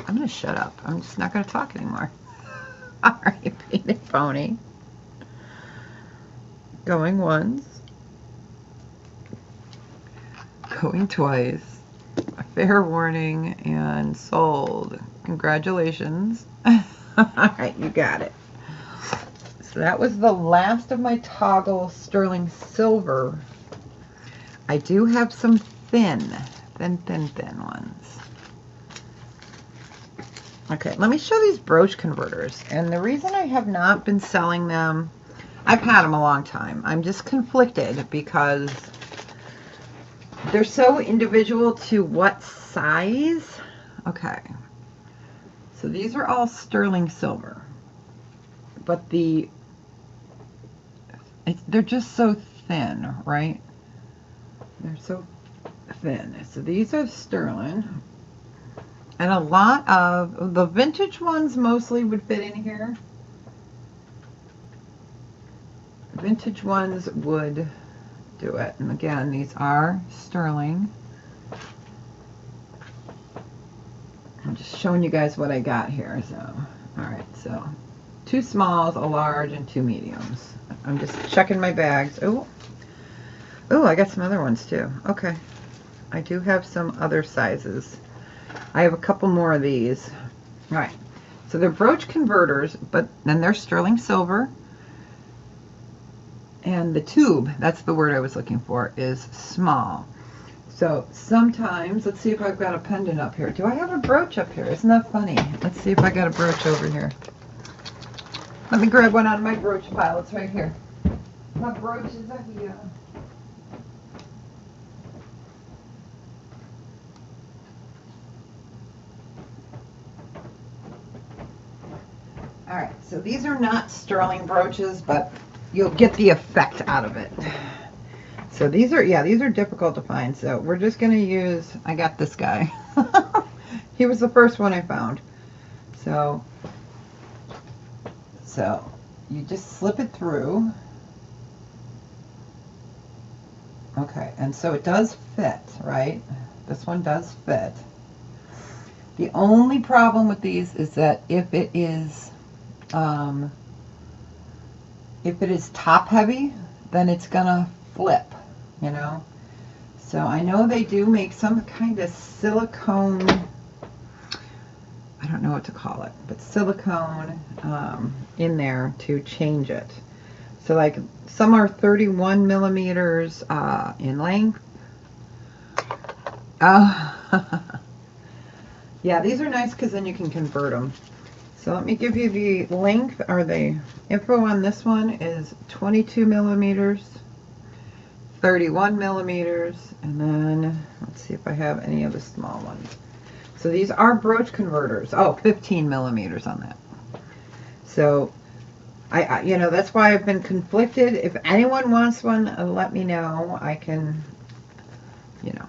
going to shut up. I'm just not going to talk anymore. All right, painted pony. Going once. Going twice. A fair warning and sold. Congratulations. All right, you got it. So that was the last of my toggle sterling silver. I do have some thin ones. Okay, let me show these brooch converters. And the reason I have not been selling them, I've had them a long time. I'm just conflicted because they're so individual to what size. Okay, so these are all sterling silver, but they're just so thin, right? They're so thin. So these are sterling, and a lot of the vintage ones mostly would fit in here. Vintage ones would do it. And again, these are sterling. I'm just showing you guys what I got here. So, all right, so 2 smalls, a large, and 2 mediums. I'm just checking my bags. Oh, I got some other ones too. Okay, I do have some other sizes. I have a couple more of these. All right, so they're brooch converters, but then they're sterling silver. And the tube, that's the word I was looking for, is small. So sometimes, let's see if I've got a pendant up here. Do I have a brooch up here? Isn't that funny? Let's see if I got a brooch over here. Let me grab one out of my brooch pile. It's right here. My brooches are here. All right, so these are not sterling brooches, but you'll get the effect out of it. So these are difficult to find. So we're just going to use, I got this guy. He was the first one I found. So you just slip it through. Okay, and so it does fit, right? This one does fit. The only problem with these is that if it is top heavy, then it's gonna flip, you know. So I know they do make some kind of silicone, I don't know what to call it, but silicone in there to change it. So like some are 31 millimeters in length. Yeah, these are nice because then you can convert them. So let me give you the length, or the info on this one is 22 millimeters. 31 millimeters, and then let's see if I have any of the small ones. So these are brooch converters. Oh, 15 millimeters on that. So I you know, that's why I've been conflicted. If anyone wants one, let me know. I can, you know.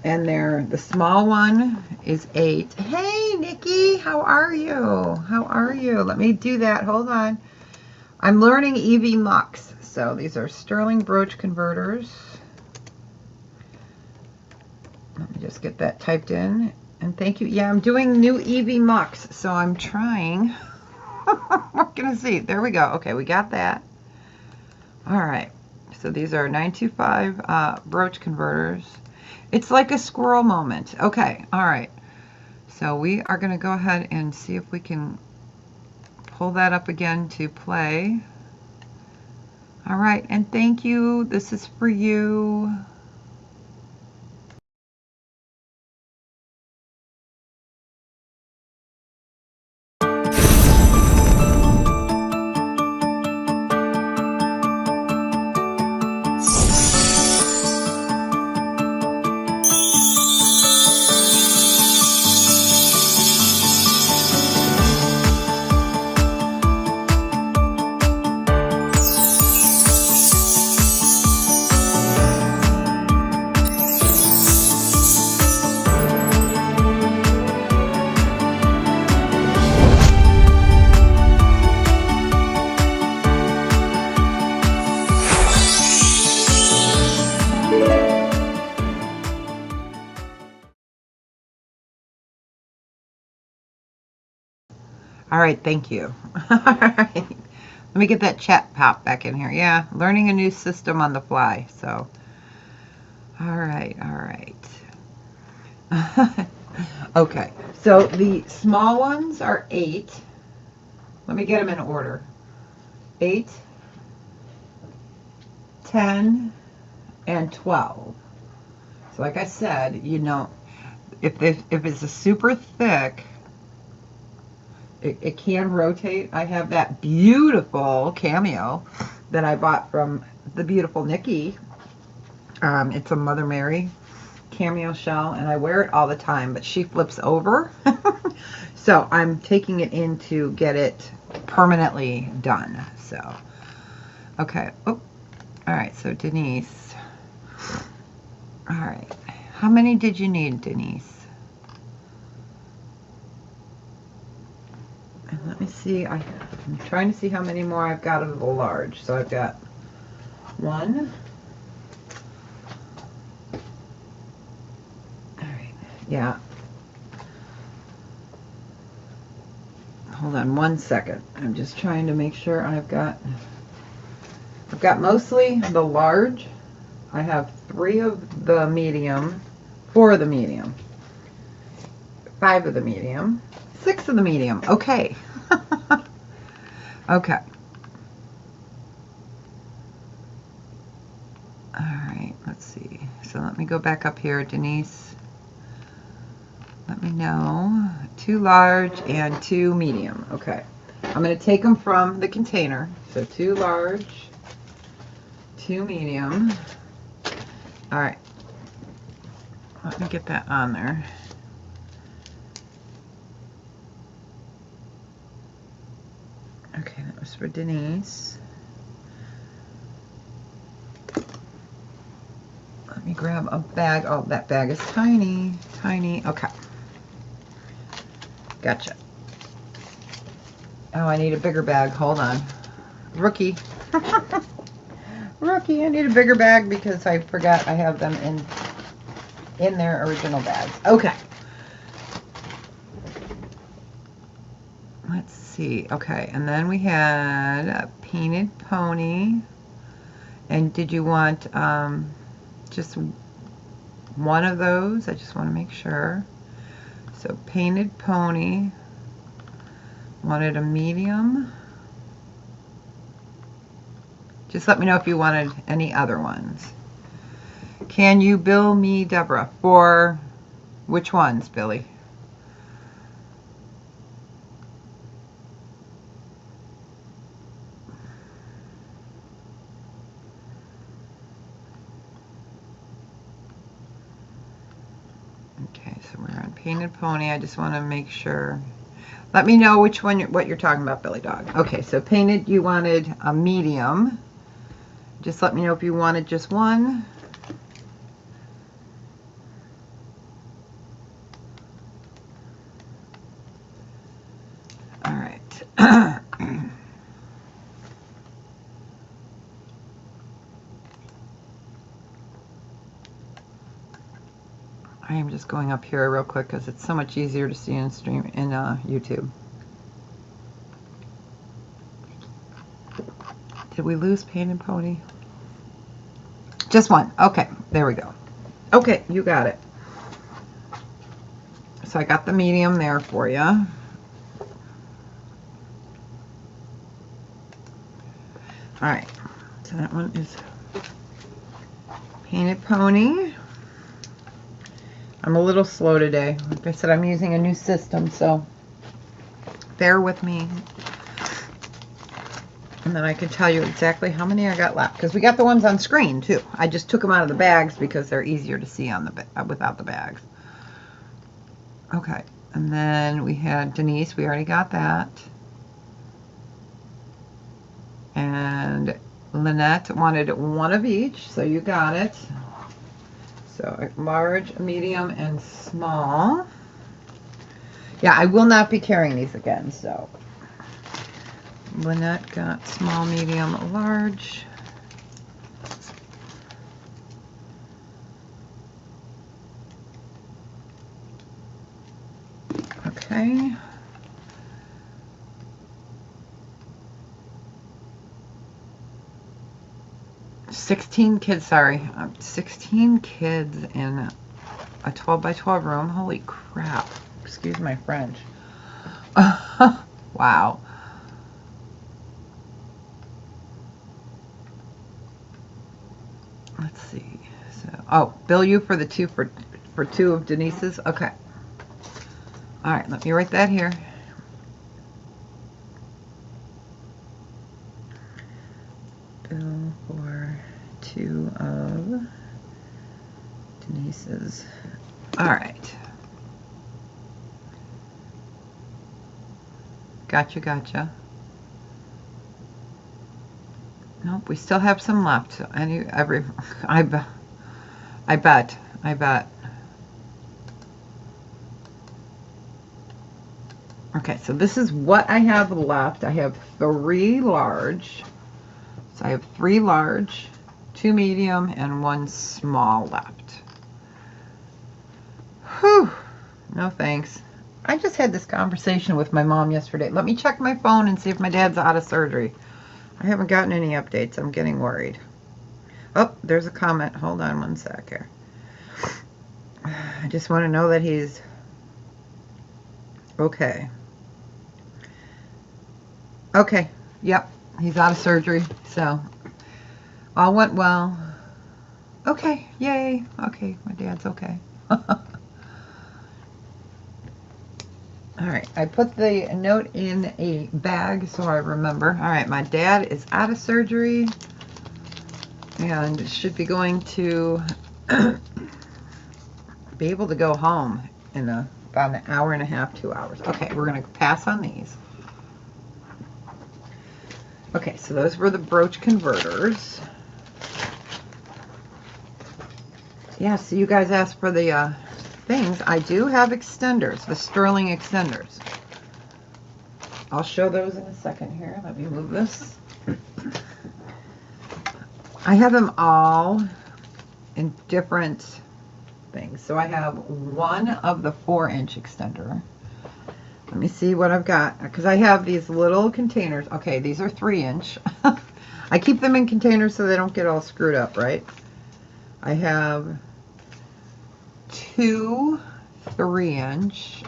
And the small one is 8. Hey, Nikki, how are you? How are you? Let me do that. Hold on. I'm learning EV Mux. So these are sterling brooch converters. Let me just get that typed in. And thank you. Yeah, I'm doing new EV Mux. So I'm trying. We're going to see. There we go. Okay, we got that. All right. So these are 925 brooch converters. It's like a squirrel moment. Okay. All right. So we are going to go ahead and see if we can pull that up again to play. All right. And thank you. This is for you. All right, thank you. All right. Let me get that chat pop back in here. Yeah, learning a new system on the fly. So, all right, all right. Okay, so the small ones are 8. Let me get them in order. 8, 10, and 12. So like I said, you know, if it's a super thick, it can rotate. I have that beautiful cameo that I bought from the beautiful Nikki. It's a Mother Mary cameo shell, and I wear it all the time, but she flips over. So I'm taking it in to get it permanently done. So, okay. Oh, all right. So Denise. All right. How many did you need, Denise? And let me see. I'm trying to see how many more I've got of the large. So I've got 1. All right. Yeah. Hold on 1 second. I'm just trying to make sure I've got mostly the large. I have 3 of the medium, 4 of the medium, 5 of the medium, 6 of the medium. Okay. Okay. All right, let's see. So let me go back up here, Denise. Let me know. 2 large and 2 medium. Okay. I'm going to take them from the container. So 2 large, 2 medium. All right. Let me get that on there. Okay, that was for Denise. Let me grab a bag. Oh, that bag is tiny, tiny. Okay. Gotcha. Oh, I need a bigger bag. Hold on. Rookie. Rookie, I need a bigger bag because I forgot I have them in their original bags. Okay. Let's see. Okay, and then we had a painted pony. And did you want just one of those? I just want to make sure. So painted pony. Wanted a medium. Just let me know if you wanted any other ones. Can you bill me, Deborah, for which ones, Billy? we're on Painted Pony. I just want to make sure. Let me know which one, what you're talking about, Billy Dog. Okay, so painted, you wanted a medium. Just let me know if you wanted just one. All right. I am just going up here real quick because it's so much easier to see in YouTube. Did we lose Painted Pony? Just one. Okay, there we go. Okay, you got it. So I got the medium there for you. All right, so that one is Painted Pony. I'm a little slow today. Like I said, I'm using a new system, so bear with me. And then I can tell you exactly how many I got left. Because we got the ones on screen, too. I just took them out of the bags because they're easier to see on the without the bags. Okay. And then we had Denise. We already got that. And Lynette wanted one of each, so you got it. So large, medium, and small. Yeah, I will not be carrying these again, so. Lynette got small, medium, large. Okay. $16 kids, sorry. 16 kids in a 12 by 12 room. Holy crap. Excuse my French. Wow. Let's see. So, oh, bill you for the two for two of Denise's. Okay. All right, let me write that here. Bill for two of Denise's. All right. Gotcha. Nope, we still have some left. So I bet. Okay, so this is what I have left. I have 3 large. So I have 3 large, 2 medium, and 1 small left. Whew. No thanks. I just had this conversation with my mom yesterday. Let me check my phone and see if my dad's out of surgery. I haven't gotten any updates. I'm getting worried. Oh, there's a comment. Hold on one sec here. I just want to know that he's okay. Okay. Yep. He's out of surgery. So all went well. Okay. Yay. Okay. My dad's okay. All right, I put the note in a bag so I remember. All right, my dad is out of surgery and should be going to be able to go home in about an hour and a half, 2 hours. Okay, we're going to pass on these. Okay, so those were the brooch converters. Yeah, so you guys asked for the things. I do have extenders, the sterling extenders. I'll show those in a second here. Let me move this. I have them all in different things. So I have one of the 4-inch extender. Let me see what I've got, because I have these little containers. Okay, these are 3-inch. I keep them in containers so they don't get all screwed up, right? I have 2 3-inch.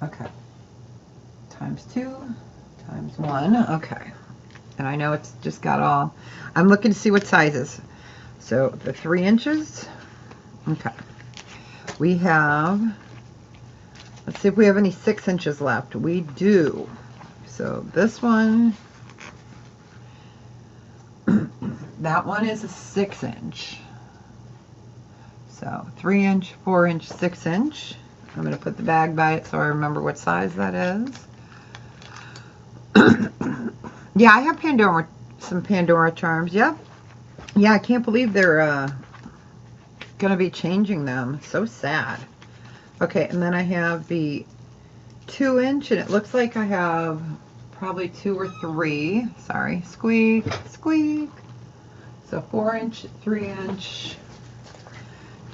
Okay. Times 2 times 1. Okay. And I know it's just got all. I'm looking to see what sizes. So the 3 inches. Okay. We have. Let's see if we have any 6 inches left. We do. So this one. that one is a 6-inch. So 3-inch, 4-inch, 6-inch. I'm going to put the bag by it so I remember what size that is. Yeah, I have some Pandora charms. Yep. Yeah, I can't believe they're going to be changing them. So sad. Okay, and then I have the 2-inch, and it looks like I have probably 2 or 3. Sorry, squeak, squeak. So 4-inch, 3-inch,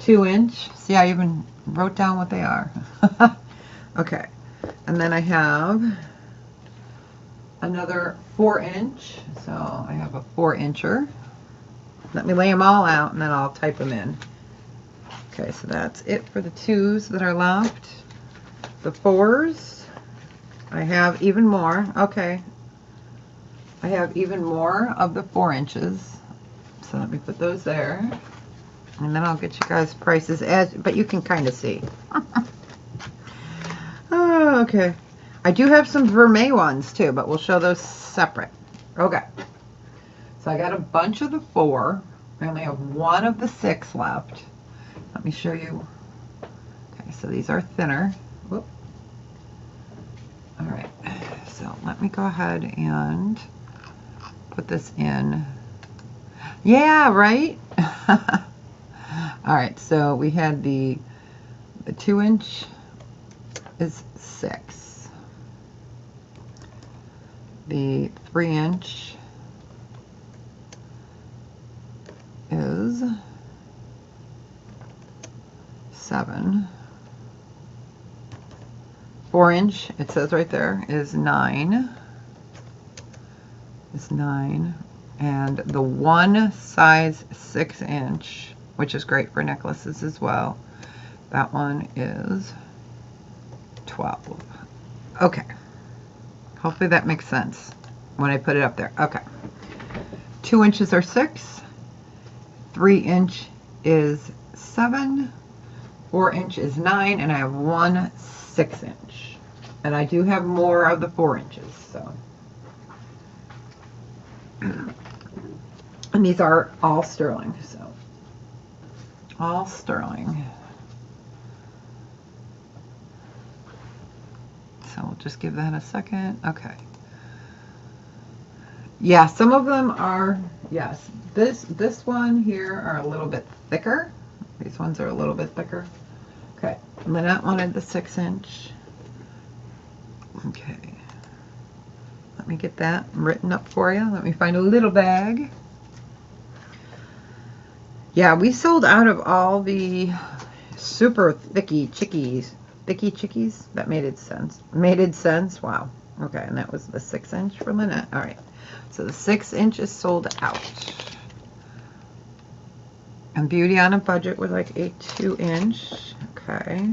2-inch. See, I even wrote down what they are. Okay, and then I have another 4-inch. So I have a 4-incher. Let me lay them all out, and then I'll type them in. Okay, so that's it for the 2s that are left. The 4s, I have even more. Okay, I have even more of the 4 inches. So let me put those there. And then I'll get you guys prices, but you can kind of see. Oh, okay. I do have some Vermeil ones too, but we'll show those separate. Okay. So I got a bunch of the 4. I only have one of the 6 left. Let me show you. Okay, so these are thinner. Whoop. All right. So let me go ahead and put this in. Yeah, right? All right, so we had the 2-inch is 6. The 3-inch is 7. 4-inch, it says right there, is 9. Is 9. And the one size 6-inch, which is great for necklaces as well, that one is 12. Okay. Hopefully that makes sense when I put it up there. Okay. 2 inches are 6. 3-inch is 7. 4-inch is 9. And I have one 6-inch. And I do have more of the 4 inches. So. And these are all sterling. So. All sterling. So we'll just give that a second. Okay. Yeah, some of them are, yes. This one here are a little bit thicker. These ones are a little bit thicker. Okay. Lynette wanted the 6-inch. Okay. Let me get that written up for you. Let me find a little bag. Yeah, we sold out of all the super thicky chickies. Thicky chickies? That made sense. Made sense? Wow. Okay, and that was the 6-inch for Lynette. All right. So the 6-inch is sold out. And Beauty on a Budget was like a 2-inch. Okay.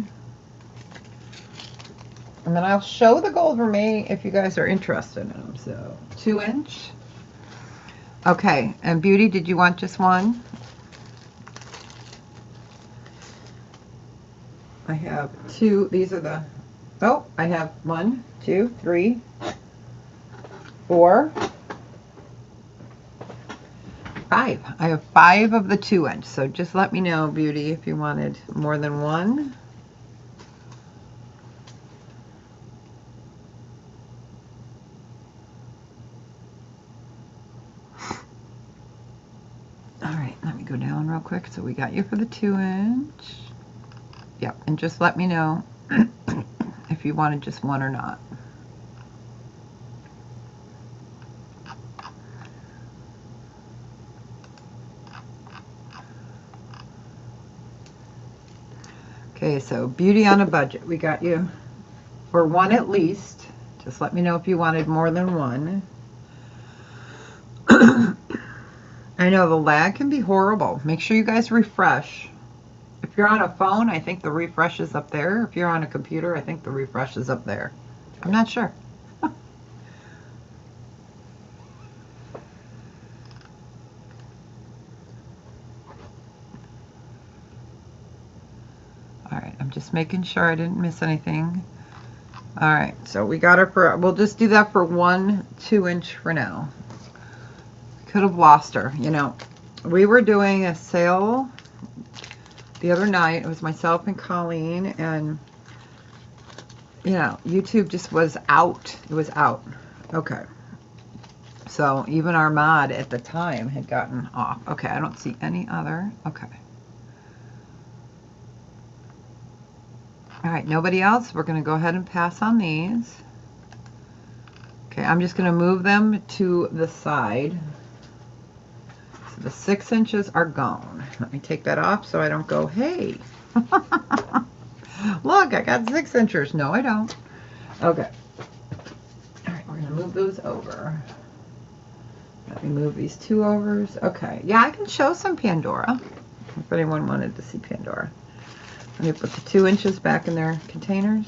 And then I'll show the gold vermeil if you guys are interested in them. So 2-inch. Okay, and Beauty, did you want just one? I have 2. These are the, oh, I have 1, 2, 3, 4, 5. I have 5 of the 2-inch. So just let me know, Beauty, if you wanted more than one. All right, let me go down real quick. So we got you for the 2-inch. Yep, and just let me know if you wanted just one or not. Okay, so Beauty on a Budget. We got you for one at least. Just let me know if you wanted more than one. I know the lag can be horrible. Make sure you guys refresh. If you're on a phone, I think the refresh is up there. If you're on a computer, I think the refresh is up there. I'm not sure. All right, I'm just making sure I didn't miss anything. All right, so we got her for, we'll just do that for one 2-inch for now. Could have lost her, you know. we were doing a sale the other night. It was myself and Colleen, and you know, YouTube just was out. It was out. Okay. So even our mod at the time had gotten off. Okay, I don't see any other. Okay. All right, nobody else. We're going to go ahead and pass on these. Okay, I'm just going to move them to the side. So the 6 inches are gone. Let me take that off so I don't go, hey. Look, I got 6 inches. No, I don't. Okay. All right, we're going to move those over. Let me move these 2 overs. Okay, yeah, I can show some Pandora if anyone wanted to see Pandora. Let me put the 2 inches back in their containers.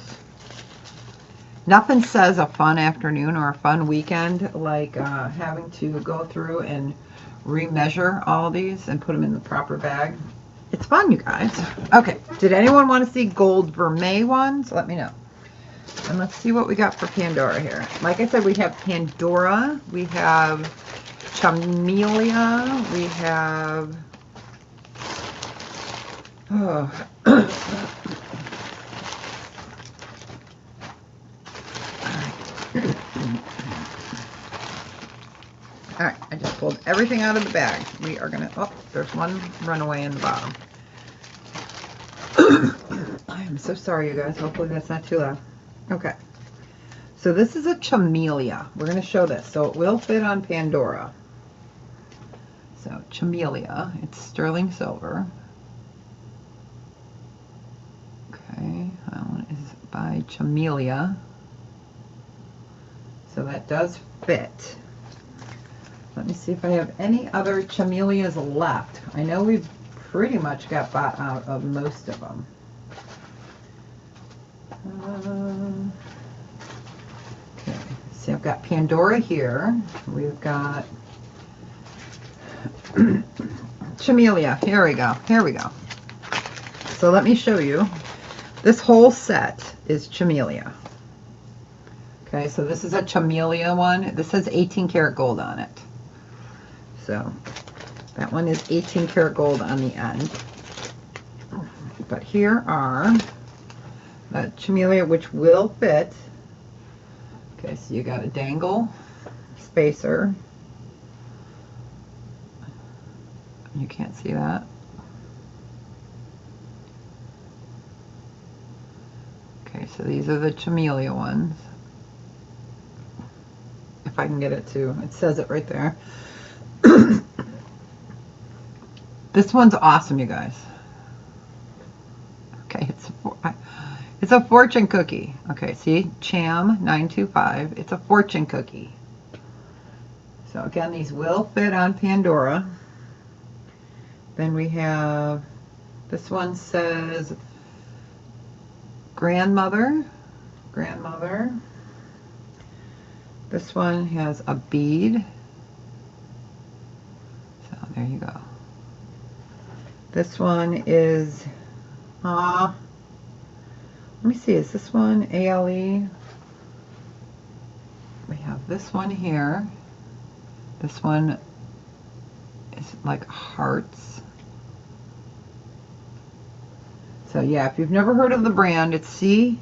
Nothing says a fun afternoon or a fun weekend like having to go through and remeasure all these and put them in the proper bag. It's fun, you guys. Okay, did anyone want to see gold vermeil ones? Let me know. And let's see what we got for Pandora here. Like I said, we have Pandora, we have Chamelia, we have... Oh. All right, I just pulled everything out of the bag. We are gonna, oh, there's one runaway in the bottom. I am so sorry, you guys. Hopefully that's not too loud. Okay, so this is a Chamelia. We're gonna show this. So it will fit on Pandora. So Chamelia, it's sterling silver. Okay, that one is by Chamelia. So that does fit. Let me see if I have any other Chamelias left. I know we've pretty much got bought out of most of them. Okay, see, I've got Pandora here. We've got Chamelia. Here we go. Here we go. So let me show you. This whole set is Chamelia. Okay, so this is a Chamelia one. This has 18 karat gold on it. So that one is 18 karat gold on the end. But here are the Chamelia, which will fit. Okay, so you got a dangle spacer. You can't see that. Okay, so these are the Chamelia ones. If I can get it to, it says it right there. This one's awesome, you guys. Okay, it's a fortune cookie. Okay, see, Cham 925. It's a fortune cookie. So again, these will fit on Pandora. Then we have, this one says grandmother. This one has a bead. So there you go. This one is, let me see, is this one ALE? We have this one here. This one is like hearts. So yeah, if you've never heard of the brand, it's CHAMILIA.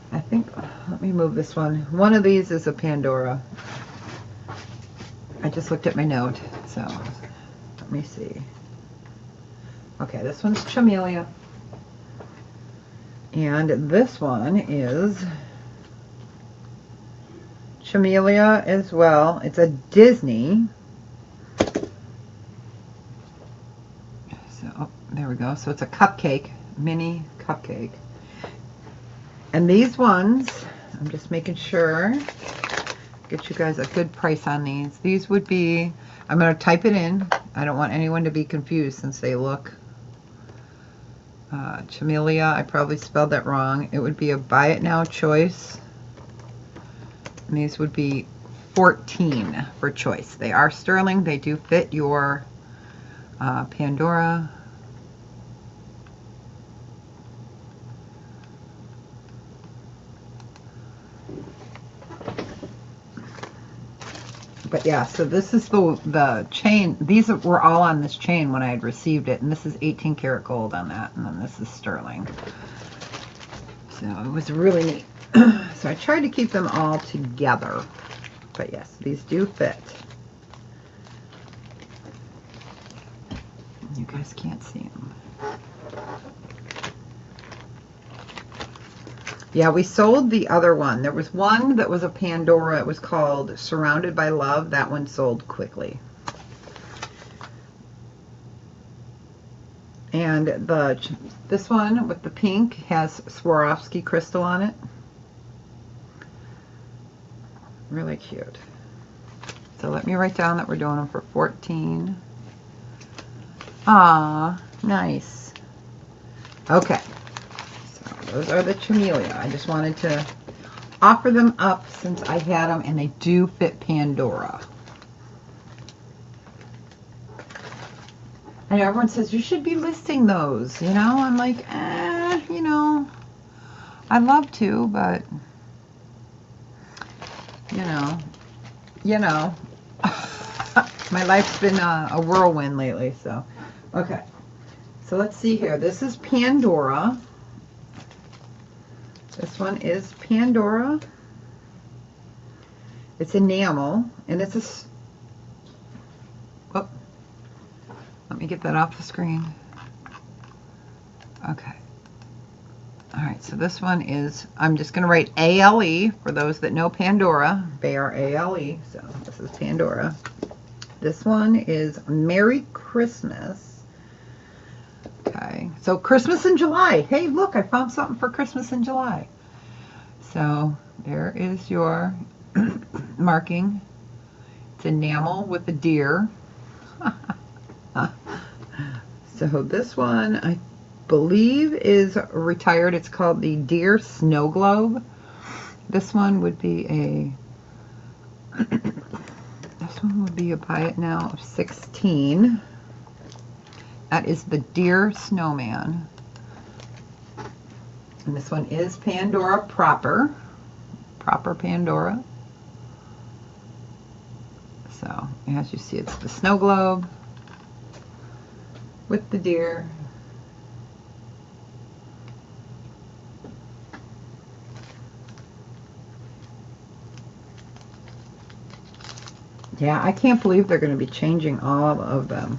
I think, let me move this one. One of these is a Pandora. I just looked at my note, so let me see. Okay, this one's Chamelia. And this one is Chamelia as well. It's a Disney. So, oh, there we go. So it's a cupcake, mini cupcake. And these ones, I'm just making sure, get you guys a good price on these. These would be, I'm going to type it in. I don't want anyone to be confused since they look. Chamelia, I probably spelled that wrong. It would be a buy it now choice. And these would be 14 for choice. They are sterling. They do fit your Pandora. But yeah, so this is the chain. These were all on this chain when I had received it, and this is 18 karat gold on that, and then this is sterling. So it was really neat. So I tried to keep them all together. But yes, these do fit. You guys can't see them. Yeah, we sold the other one. There was one that was a Pandora. It was called Surrounded by Love. That one sold quickly. And this one with the pink has Swarovski crystal on it. Really cute. So let me write down that we're doing them for 14. Ah, nice. Okay. Those are the Chamelia. I just wanted to offer them up since I had them, and they do fit Pandora. I know everyone says you should be listing those, you know. I'm like, you know, I'd love to, but you know, my life's been a whirlwind lately. So, okay. So let's see here. This is Pandora. This one is Pandora. It's enamel, and it's oh, let me get that off the screen. Okay. All right, so this one is, I'm just going to write ALE for those that know Pandora. They are ALE, so this is Pandora. This one is Merry Christmas. Okay, so Christmas in July. Hey, look, I found something for Christmas in July. So there is your marking. It's enamel with a deer. So this one, I believe, is retired. It's called the Deer Snow Globe. This one would be a this one would be a buy it now of 16. That is the Deer Snowman. And this one is Pandora proper Pandora. So as you see, it's the snow globe with the deer. Yeah, I can't believe they're going to be changing all of them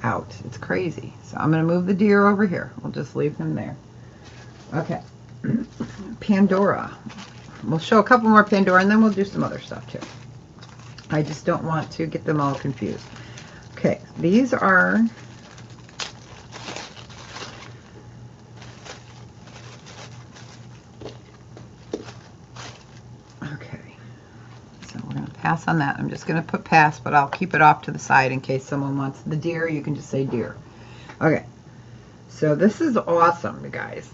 out. It's crazy. So I'm going to move the deer over here. We'll just leave him there. Okay. Pandora. We'll show a couple more Pandora, and then we'll do some other stuff too. I just don't want to get them all confused. Okay, these are pass on that. I'm just going to put pass, but I'll keep it off to the side in case someone wants the deer. You can just say deer. Okay, so this is awesome, you guys.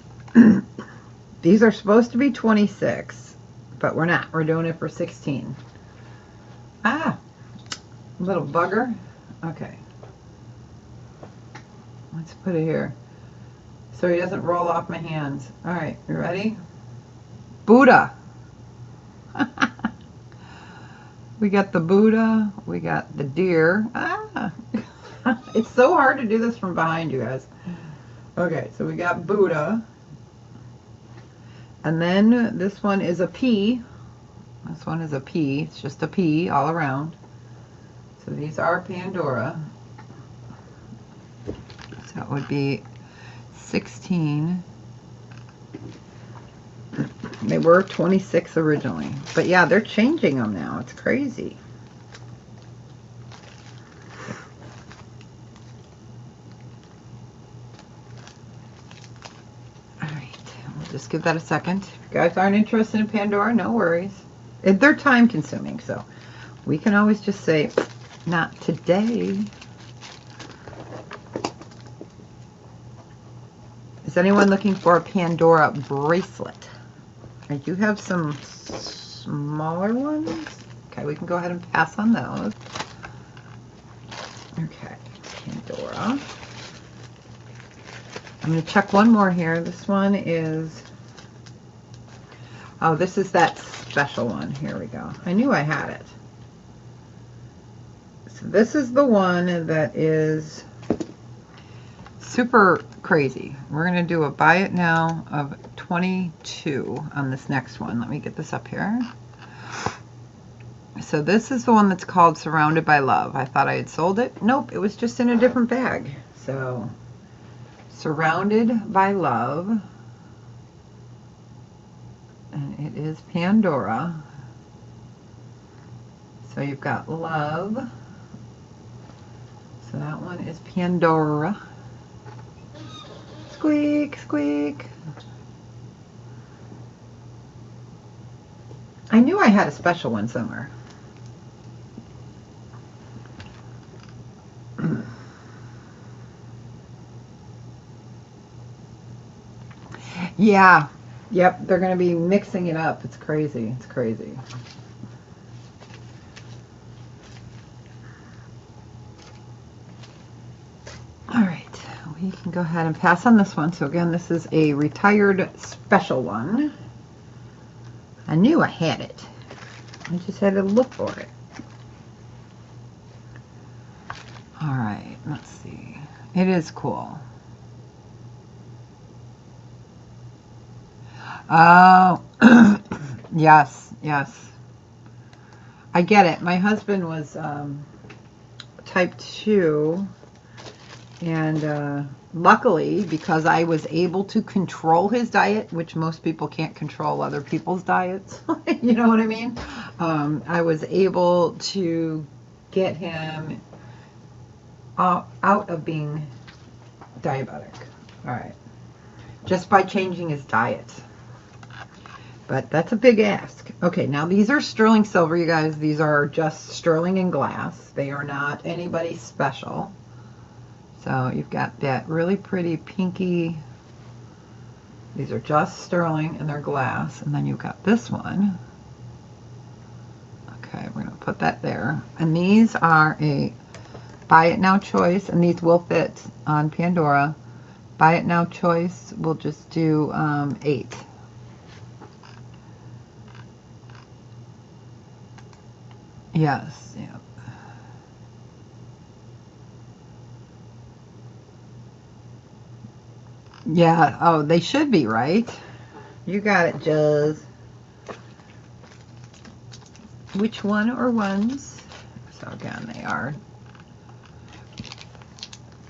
These are supposed to be 26, but we're not. We're doing it for 16. Ah, little bugger. Okay, let's put it here so he doesn't roll off my hands. All right, you ready? Buddha. We got the Buddha, we got the deer. Ah, it's so hard to do this from behind, you guys. Okay, so we got Buddha. And then this one is a P. This one is a P. It's just a P all around. So these are Pandora. So it would be 16. They were 26 originally. But yeah, they're changing them now. It's crazy. Alright, we'll just give that a second. If you guys aren't interested in Pandora, no worries. They're time consuming, so we can always just say, not today. Is anyone looking for a Pandora bracelet? I do have some smaller ones. Okay, we can go ahead and pass on those. Okay, Pandora. I'm going to check one more here. This one is, oh, this is that special one. Here we go. I knew I had it. So this is the one that is super crazy. We're going to do a buy it now of 22 on this next one. Let me get this up here. So this is the one that's called Surrounded by Love. I thought I had sold it. Nope, it was just in a different bag. So Surrounded by Love. And it is Pandora. So you've got Love. So that one is Pandora. Squeak, squeak. I knew I had a special one somewhere. Yeah. Yep, they're going to be mixing it up. It's crazy. It's crazy. All right. We can go ahead and pass on this one. So again, this is a retired special one. I knew I had it. I just had to look for it. All right. Let's see. It is cool. Oh, yes, yes. I get it. My husband was type 2, and luckily, because I was able to control his diet, which most people can't control other people's diets, you know what I mean? I was able to get him out of being diabetic. All right. Just by changing his diet. But that's a big ask. Okay, now these are sterling silver, you guys. These are just sterling and glass. They are not anybody special. So you've got that really pretty pinky. These are just sterling and they're glass. And then you've got this one. Okay, we're going to put that there. And these are a buy it now choice. And these will fit on Pandora. Buy it now choice, we'll just do 8. Yes, yeah. Yeah, oh, they should be, right? You got it, Juz. Which one or ones? So again, they are.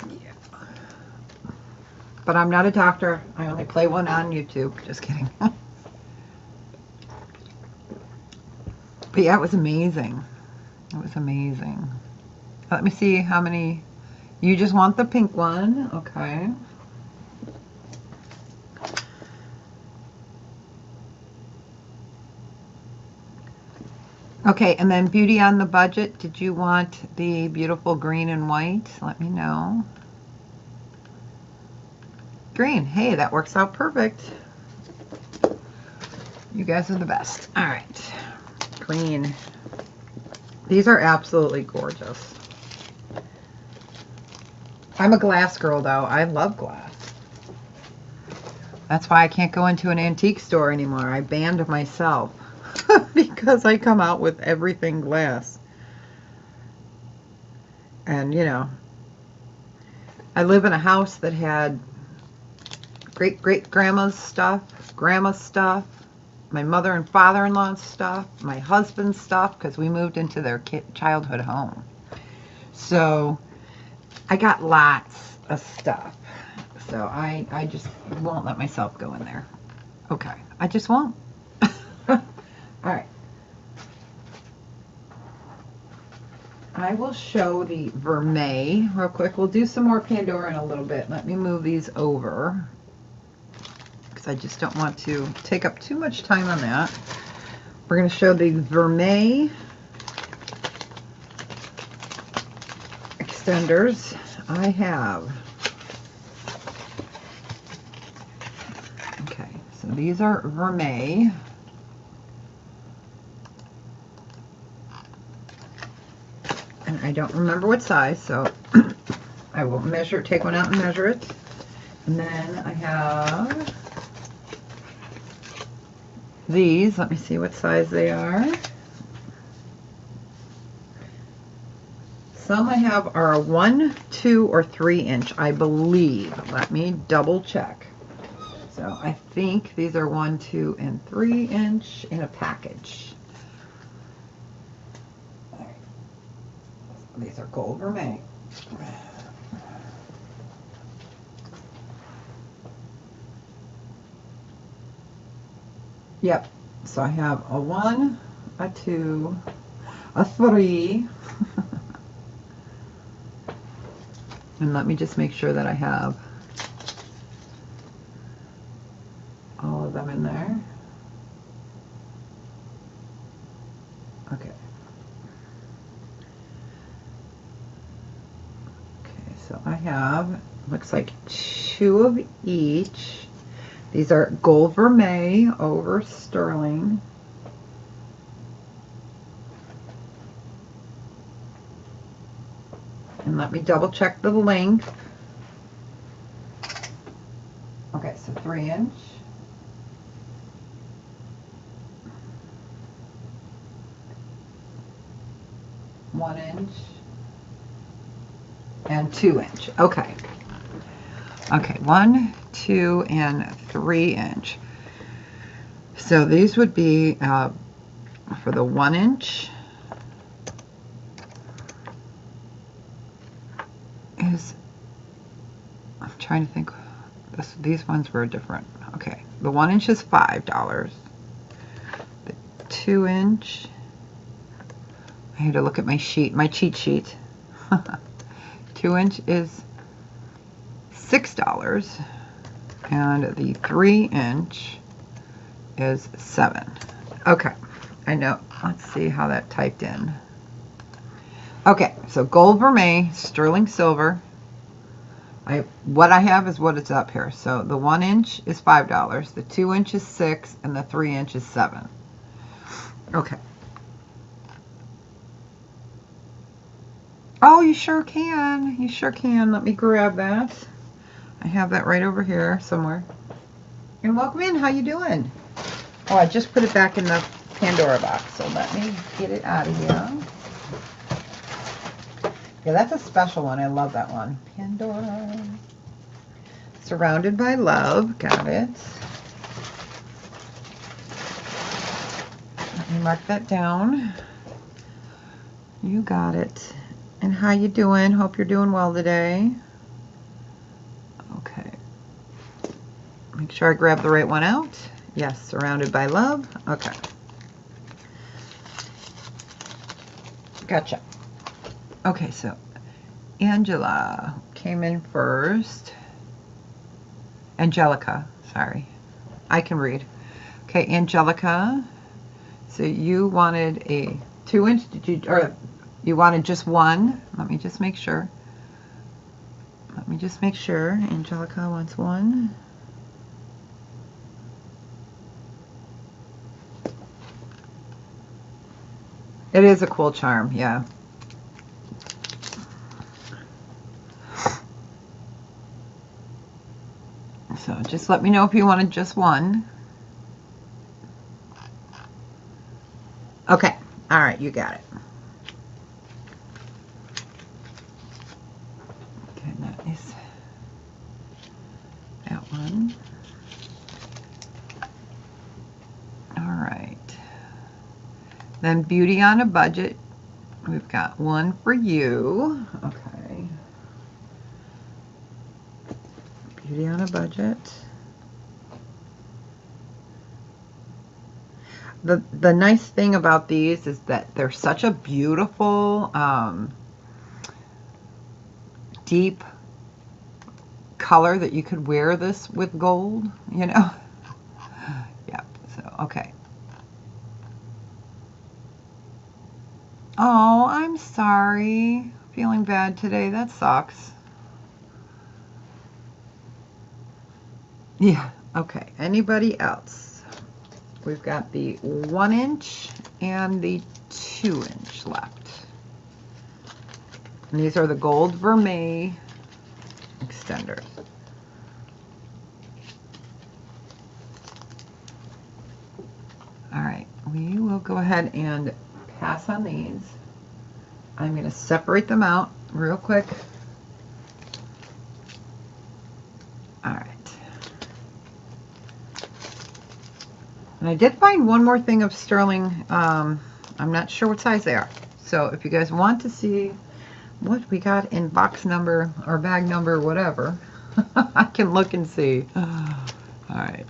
Yeah. But I'm not a doctor. I only play one on YouTube. Just kidding. But yeah, it was amazing. It was amazing. Let me see how many. You just want the pink one. Okay. Okay, and then Beauty on the Budget. Did you want the beautiful green and white? Let me know. Green. Hey, that works out perfect. You guys are the best. All right. Green. These are absolutely gorgeous. I'm a glass girl, though. I love glass. That's why I can't go into an antique store anymore. I banned myself because I come out with everything glass. And, you know, I live in a house that had great-great-grandma's stuff, grandma's stuff, my mother and father-in-law's stuff, my husband's stuff, because we moved into their childhood home. So I got lots of stuff. So I just won't let myself go in there. Okay. I just won't. All right. I will show the Vermeil real quick. We'll do some more Pandora in a little bit. Let me move these over, because I just don't want to take up too much time on that. We're going to show the Vermeil extenders. I have. Okay, so these are Vermeil. And I don't remember what size, so I will measure, take one out and measure it. And then I have these. Let me see what size they are. some I have are a 1, 2, or 3 inch, I believe. Let me double check. So I think these are 1, 2, and 3 inch in a package. All right. These are gold vermeil. Yep. So I have a 1, a 2, a 3. And let me just make sure that I have all of them in there. Okay. Okay, so I have, looks like 2 of each. These are gold vermeil over sterling. And let me double check the length. Okay, so 3 inch. 1 inch. And 2 inch. Okay. Okay, 1, 2, and 3 inch. So these would be for the 1 inch is, I'm trying to think, these ones were different. Okay, the 1 inch is $5. The 2 inch, I had to look at my sheet, my cheat sheet. 2 inch is $6, and the 3 inch is $7. Okay, I know. Let's see how that typed in. Okay, so gold vermeil, sterling silver. What I have is what it's up here. So the 1 inch is $5, the 2 inch is $6, and the 3 inch is $7. Okay. Oh, you sure can. You sure can. Let me grab that. I have that right over here somewhere. And welcome in. How you doing? Oh, I just put it back in the Pandora box, so let me get it out of here. Yeah, that's a special one. I love that one. Pandora. Surrounded by Love. Got it. Let me mark that down. You got it. And how you doing? Hope you're doing well today. Okay. Make sure I grab the right one out. Yes, Surrounded by Love. Okay. Gotcha. Okay, so Angela came in first. Angelica, sorry. I can read. Okay, Angelica. So you wanted a 2 inch, did you, or you wanted just one? Let me just make sure. Let me just make sure. Angelica wants one. It is a cool charm, yeah. So just let me know if you wanted just one. Okay, all right, you got it. Okay, that is that one. All right. Then Beauty on a Budget. We've got one for you. Okay. Beauty on a Budget. The nice thing about these is that they're such a beautiful, deep color that you could wear this with gold, you know? Yep, so, okay. Oh, I'm sorry. Feeling bad today. That sucks. Yeah, okay. Anybody else? We've got the 1 inch and the 2 inch left. And these are the gold vermeil extenders. All right, we will go ahead and pass on these. I'm going to separate them out real quick. All right. And I did find one more thing of sterling. I'm not sure what size they are. So if you guys want to see what we got in box number or bag number, whatever, I can look and see. All right.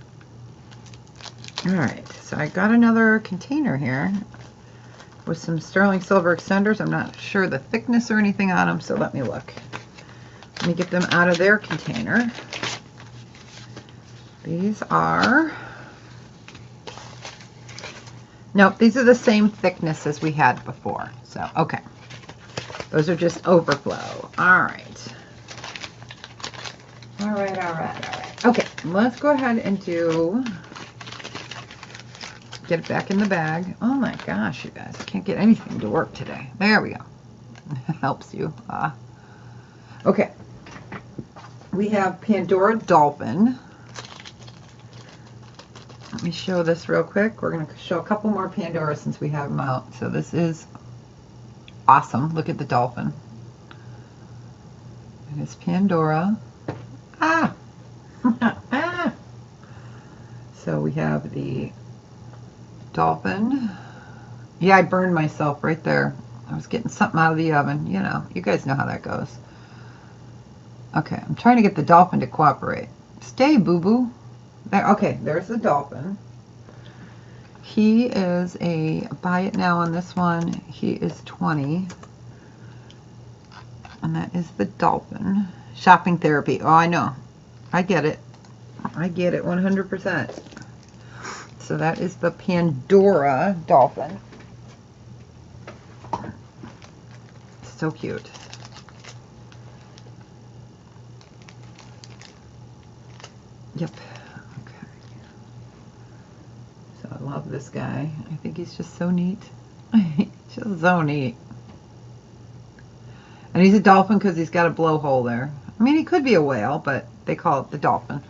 All right. So I got another container here with some sterling silver extenders. I'm not sure the thickness or anything on them, so let me look. Let me get them out of their container. These are... Nope, these are the same thickness as we had before. So, okay. Those are just overflow. All right. All right, all right, all right. Okay, let's go ahead and get it back in the bag. Oh my gosh, you guys. I can't get anything to work today. There we go. Helps you. Okay. We have Pandora Dolphin. Let me show this real quick. We're going to show a couple more Pandora since we have them out. So this is awesome. Look at the dolphin. It is Pandora. Ah! Ah! So we have the dolphin. Yeah, I burned myself right there. I was getting something out of the oven. You know, you guys know how that goes. Okay, I'm trying to get the dolphin to cooperate. Stay, boo-boo. There, okay, there's the dolphin. He is a buy it now on this one. He is 20. And that is the dolphin. Shopping therapy. Oh, I know. I get it. I get it 100%. So that is the Pandora dolphin. So cute. Yep. Okay. So I love this guy. I think he's just so neat. Just so neat. And he's a dolphin because he's got a blowhole there. I mean, he could be a whale, but they call it the dolphin.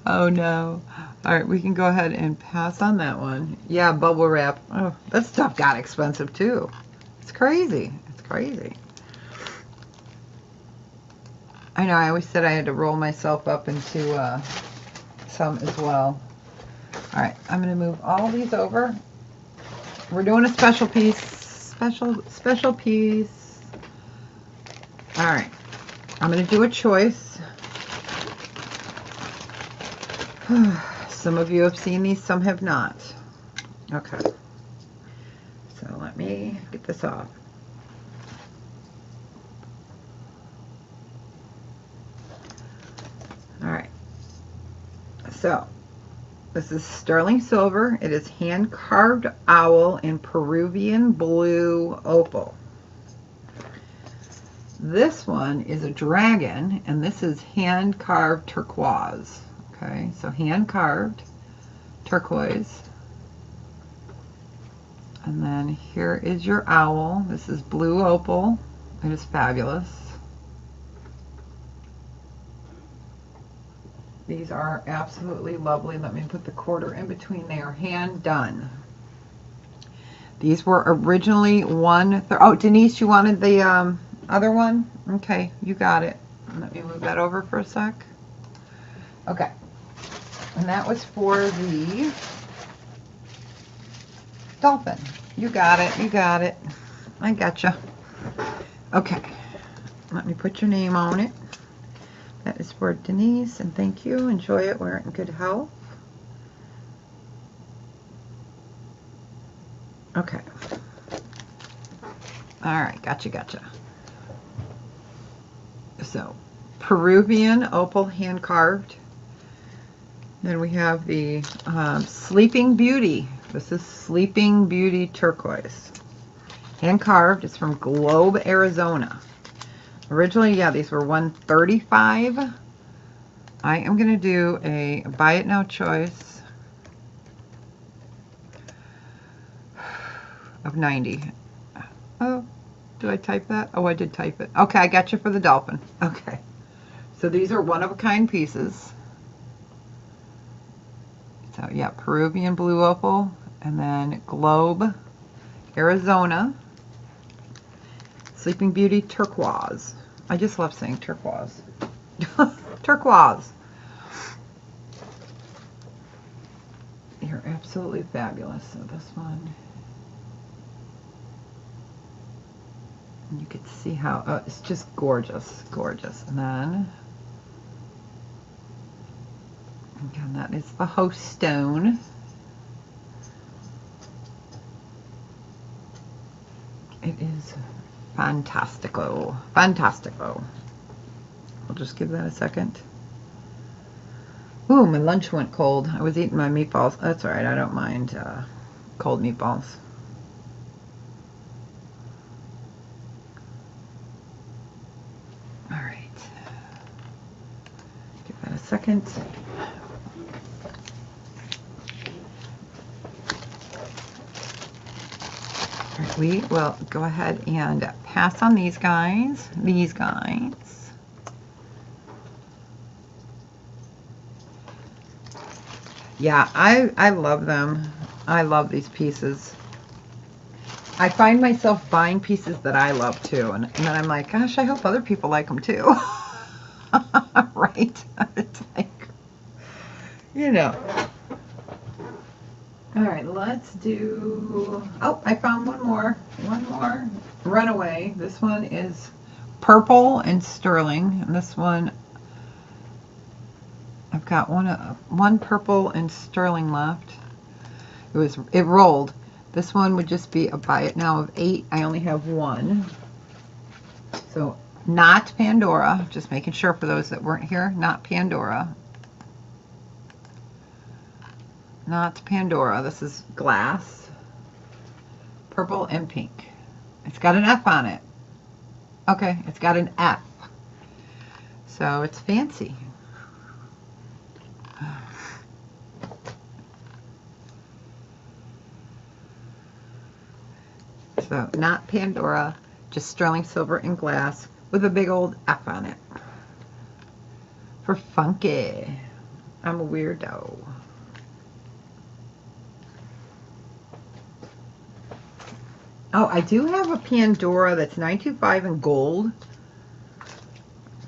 Oh no. All right, we can go ahead and pass on that one. Yeah, bubble wrap. Oh, that stuff got expensive too. It's crazy. It's crazy. I know, I always said I had to roll myself up into some as well. All right, I'm going to move all these over. We're doing a special piece. Special piece. All right, I'm going to do a choice. Some of you have seen these, some have not. Okay. So let me get this off. All right. So this is sterling silver. It is hand-carved owl in Peruvian blue opal. This one is a dragon, and this is hand-carved turquoise. Okay, so hand-carved turquoise. And then here is your owl. This is blue opal. It is fabulous. These are absolutely lovely. Let me put the quarter in between. They are hand done. These were originally oh, Denise, you wanted the other one? Okay, you got it. Let me move that over for a sec. Okay. And that was for the dolphin. You got it. You got it. I gotcha. Okay. Let me put your name on it. That is for Denise, and thank you. Enjoy it. Wear it in good health. Okay. All right. Gotcha, gotcha. So, Peruvian opal hand carved. Then we have the Sleeping Beauty. This is Sleeping Beauty turquoise. Hand carved. It's from Globe, Arizona. Originally, yeah, these were $135. I am going to do a buy it now choice of 90. Oh, did I type that? Oh, I did type it. Okay, I got you for the dolphin. Okay. So these are one-of-a-kind pieces. So yeah, Peruvian blue opal, and then Globe, Arizona, Sleeping Beauty turquoise. I just love saying turquoise. Turquoise. You're absolutely fabulous. So this one, and you can see how it's just gorgeous, gorgeous. And then again, that is the host stone. It is fantastico, fantastico. I'll just give that a second. Ooh, my lunch went cold. I was eating my meatballs. That's all right. I don't mind cold meatballs. All right. Give that a second. All right, we will go ahead and pass on these guys. These guys. Yeah, I love them. I love these pieces. I find myself buying pieces that I love too, and then I'm like, gosh, I hope other people like them too. Right? It's like, you know. All right, let's do, oh, I found one more runaway. This one is purple and sterling, and this one, I've got one purple and sterling left. It rolled. This one would just be a buy it now of 8. I only have 1. So not Pandora. Just making sure for those that weren't here. Not Pandora. Not Pandora. This is glass. Purple and pink. It's got an F on it. Okay, it's got an F. So it's fancy. So not Pandora, just sterling silver and glass with a big old F on it. For funky. I'm a weirdo. Oh, I do have a Pandora that's 925 in gold.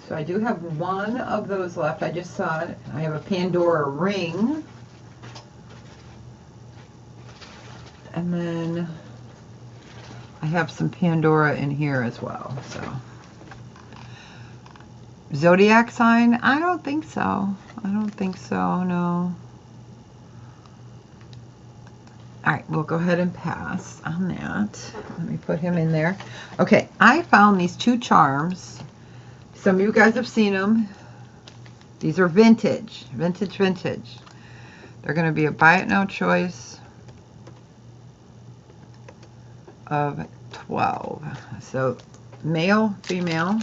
So I do have one of those left. I just saw it. I have a Pandora ring. And then I have some Pandora in here as well. So zodiac sign? I don't think so. I don't think so, no. All right, we'll go ahead and pass on that. Let me put him in there. Okay, I found these 2 charms. Some of you guys have seen them. These are vintage. Vintage, vintage. They're going to be a buy it now choice of 12. So male, female.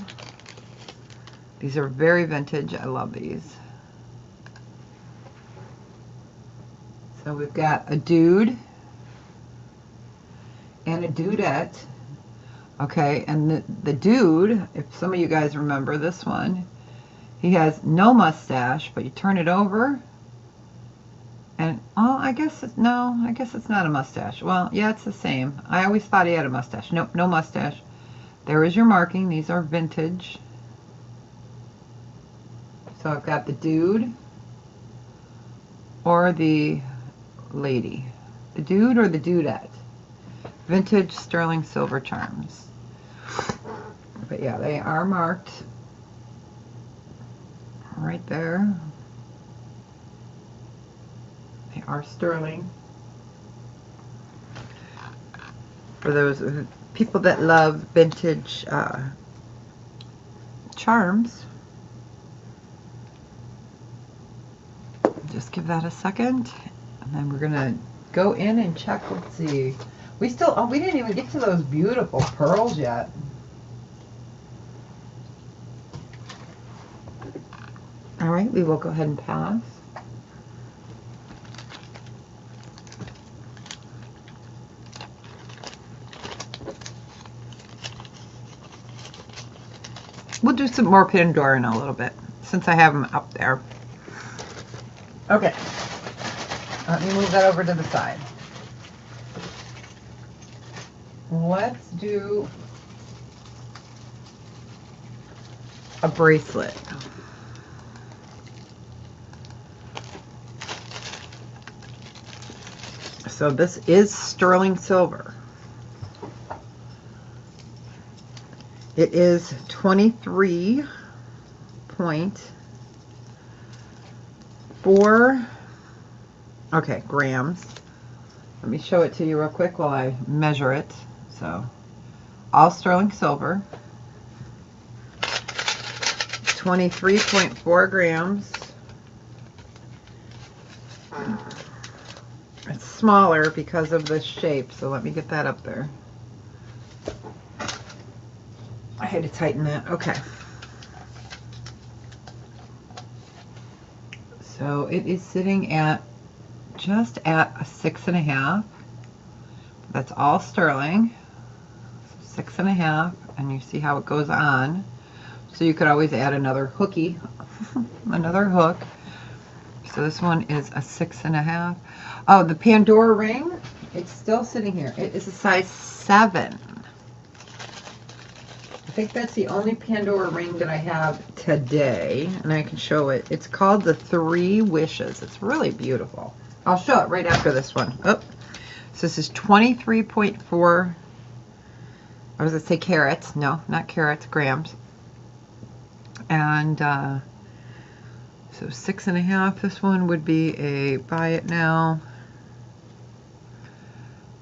These are very vintage. I love these. So we've got a dude and a dudette. Okay, and the dude, if some of you guys remember this one, he has no mustache, but you turn it over and, oh, I guess it's not a mustache. Well, yeah, it's the same. I always thought he had a mustache. Nope, no mustache. There is your marking. These are vintage. So I've got the dude or the lady. The dude or the dudette. Vintage sterling silver charms. But yeah, they are marked right there. They are sterling. For those people that love vintage charms, just give that a second, and then we're gonna go in and check. Let's see. We didn't even get to those beautiful pearls yet. All right, we will go ahead and pass. We'll do some more Pandora in a little bit, since I have them up there. Okay. Let me move that over to the side. Let's do a bracelet. So this is sterling silver. It is 23.4 grams. Let me show it to you real quick while I measure it. So all sterling silver, 23.4 grams. It's smaller because of the shape, so let me get that up there. I had to tighten that. Okay. So it is sitting at just at a 6.5. That's all sterling. So 6.5, and you see how it goes on. So you could always add another hooky, another hook. So this one is a 6.5. Oh, the Pandora ring, it's still sitting here. It is a size 7. I think that's the only Pandora ring that I have today, and I can show it. It's called the 3 Wishes. It's really beautiful. I'll show it right after this one. Oh, so this is 23.4, I was going to say carats. No, not carats, grams. And so 6.5, this one would be a buy it now.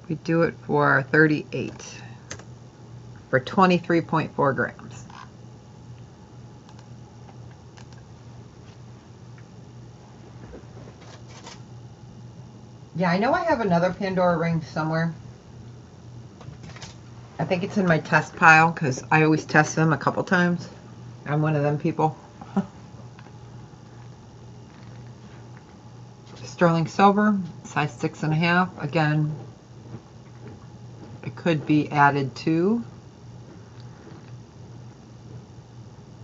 We do it for 38 for 23.4 grams. Yeah, I know I have another Pandora ring somewhere. I think it's in my test pile because I always test them a couple times. I'm one of them people. Sterling silver, size 6.5. Again, it could be added to.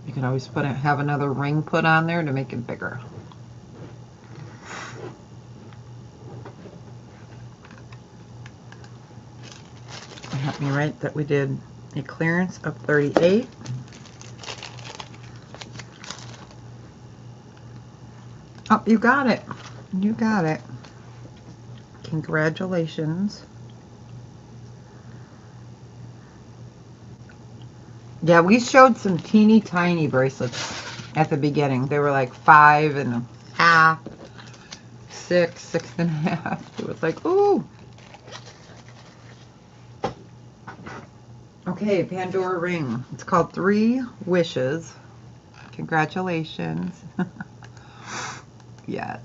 You can always have another ring put on there to make it bigger. It helped me write that we did a clearance of 38. Oh, you got it. You got it. Congratulations. Yeah, we showed some teeny tiny bracelets at the beginning. They were like 5.5, 6, 6.5. It was like, ooh. Okay, Pandora ring. It's called 3 Wishes. Congratulations. Yes.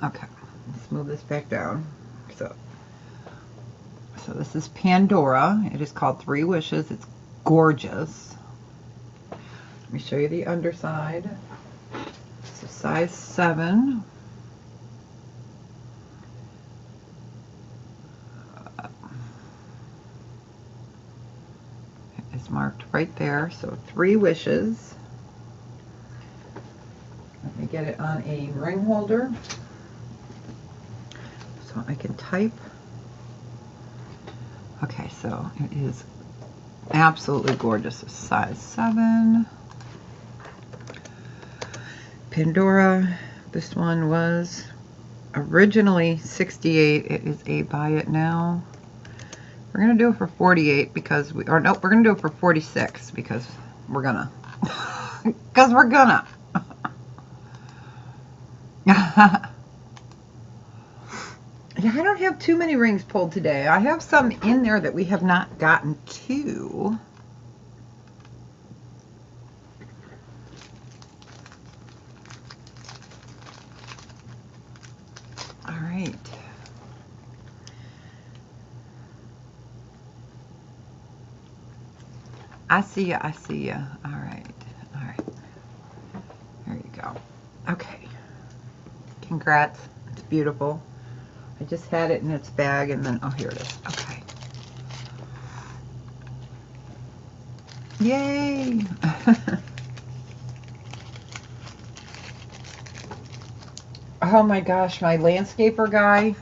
Okay, let's move this back down. So this is Pandora. It is called 3 Wishes. It's gorgeous. Let me show you the underside. So size 7. It's marked right there. So 3 Wishes. Let me get it on a ring holder so I can type. Okay, so it is absolutely gorgeous. It's size 7. Pandora, this one was originally 68. It is a buy it now. We're gonna do it for 48 because we're gonna do it for 46 because we're gonna. Because we're gonna. Yeah, I don't have too many rings pulled today. I have some in there that we have not gotten to. All right. I see ya. I see ya. All right. All right. There you go. Okay. Congrats. It's beautiful. I just had it in its bag and then, oh, here it is. Okay. Yay. Oh my gosh, my landscaper guy,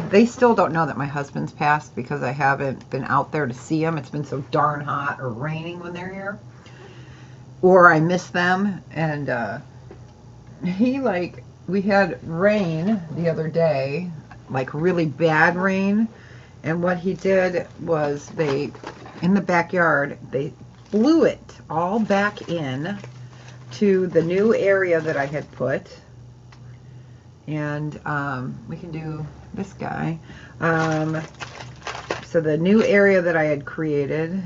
they still don't know that my husband's passed because I haven't been out there to see him. It's been so darn hot or raining when they're here. Or I miss them. And we had rain the other day, like really bad rain. And what he did was in the backyard, they blew it all back in to the new area that I had put. And we can do this guy. So the new area that I had created,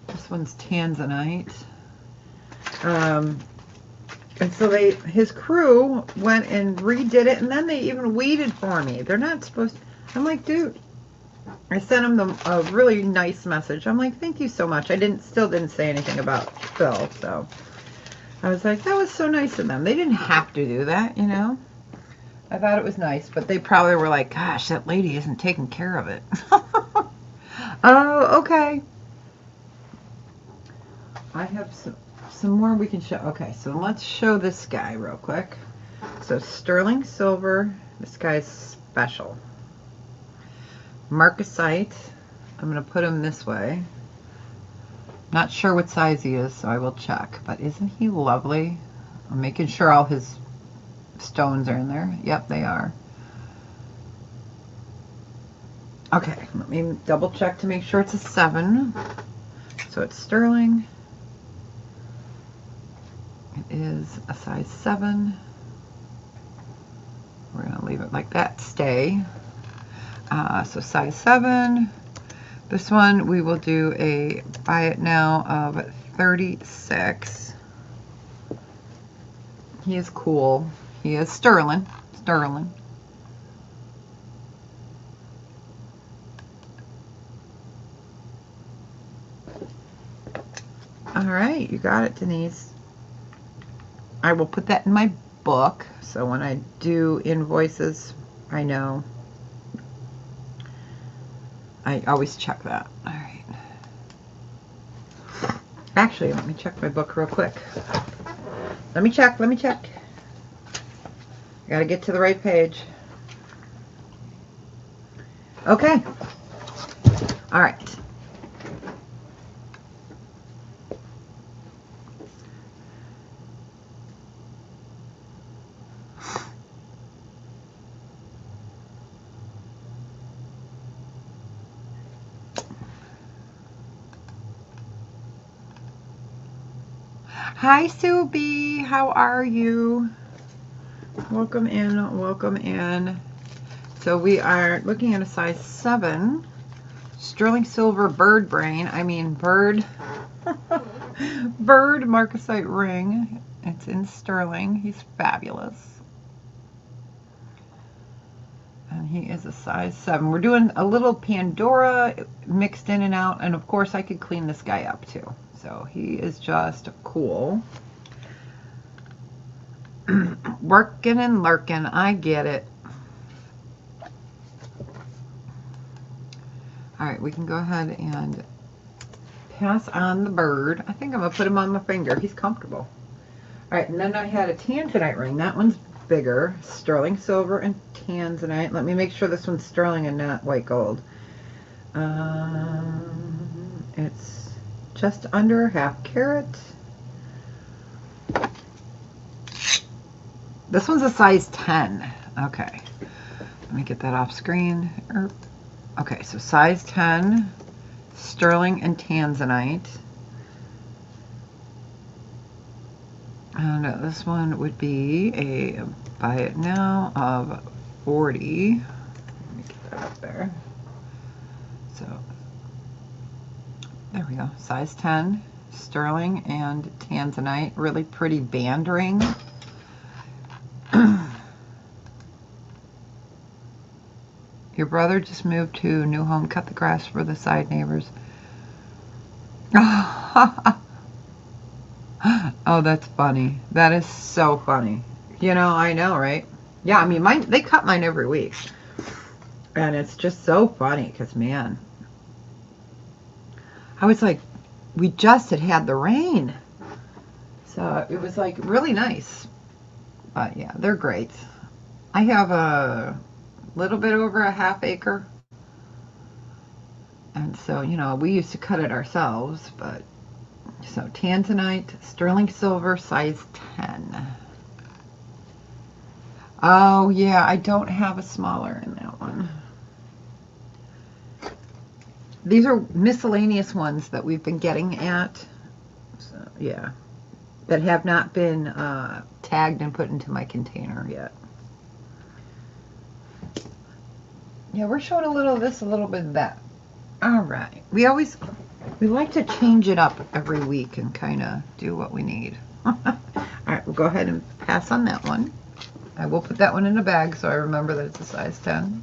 this one's tanzanite. And so his crew went and redid it, and then they even weeded for me. They're not supposed to. I'm like, dude, I sent him a really nice message. I'm like, thank you so much. I still didn't say anything about Phil, so I was like, that was so nice of them. They didn't have to do that, you know. I thought it was nice, but they probably were like, gosh, that lady isn't taking care of it. Oh, okay. I have some more we can show. Okay, so let's show this guy real quick. So sterling silver, this guy's special. Marcasite, I'm going to put him this way. Not sure what size he is, so I will check. But isn't he lovely? I'm making sure all his stones are in there. Yep, they are. Okay, let me double check to make sure it's a 7. So it's sterling. It is a size 7. We're going to leave it like that. Stay. So size 7. This one we will do a buy it now of 36. He is cool. He is sterling. Sterling. All right, you got it, Denise. I will put that in my book, so when I do invoices, I know. I always check that. All right. Actually, let me check my book real quick. Let me check. I gotta get to the right page. Okay. All right. Hi, Sue B. How are you? Welcome in, welcome in. So we are looking at a size 7 sterling silver bird brain. I mean bird marcasite ring. It's in sterling. He's fabulous. And he is a size 7. We're doing a little Pandora mixed in and out, and of course I could clean this guy up too. So he is just cool. Working and lurking, I get it. Alright, we can go ahead and pass on the bird. I think I'm going to put him on my finger. He's comfortable. Alright, and then I had a tanzanite ring. That one's bigger. Sterling silver and tanzanite. Let me make sure this one's sterling and not white gold. It's just under a ½ carat. This one's a size 10. Okay. Let me get that off screen. Okay, so size 10, sterling and tanzanite. And this one would be a buy it now of 40. Let me get that up there. So there we go. Size 10, sterling and tanzanite. Really pretty band ring. Your brother just moved to a new home. Cut the grass for the side neighbors. Oh, that's funny. That is so funny. You know, I know, right? Yeah, I mean, they cut mine every week. And it's just so funny because, man, I was like, we just had the rain. So it was like really nice. But yeah, they're great. I have a little bit over a half acre. And so, you know, we used to cut it ourselves, but so tanzanite, sterling silver, size 10. Oh, yeah, I don't have a smaller in that one. These are miscellaneous ones that we've been getting at. So, yeah, that have not been tagged and put into my container yet. Yeah, we're showing a little of this, a little bit of that. All right. We like to change it up every week and kind of do what we need. All right, we'll go ahead and pass on that one. I will put that one in a bag so I remember that it's a size 10.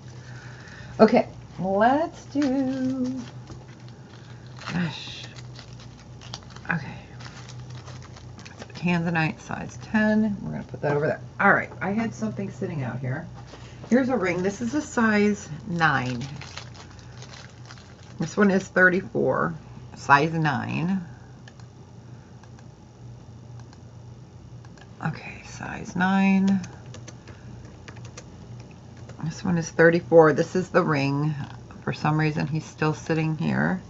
Okay, let's do... Gosh. Okay. Tanzanite, size 10. We're going to put that over there. All right, I had something sitting out here. Here's a ring. This is a size 9. This one is 34, size 9. Okay, size 9. This one is 34. This is the ring. For some reason, he's still sitting here.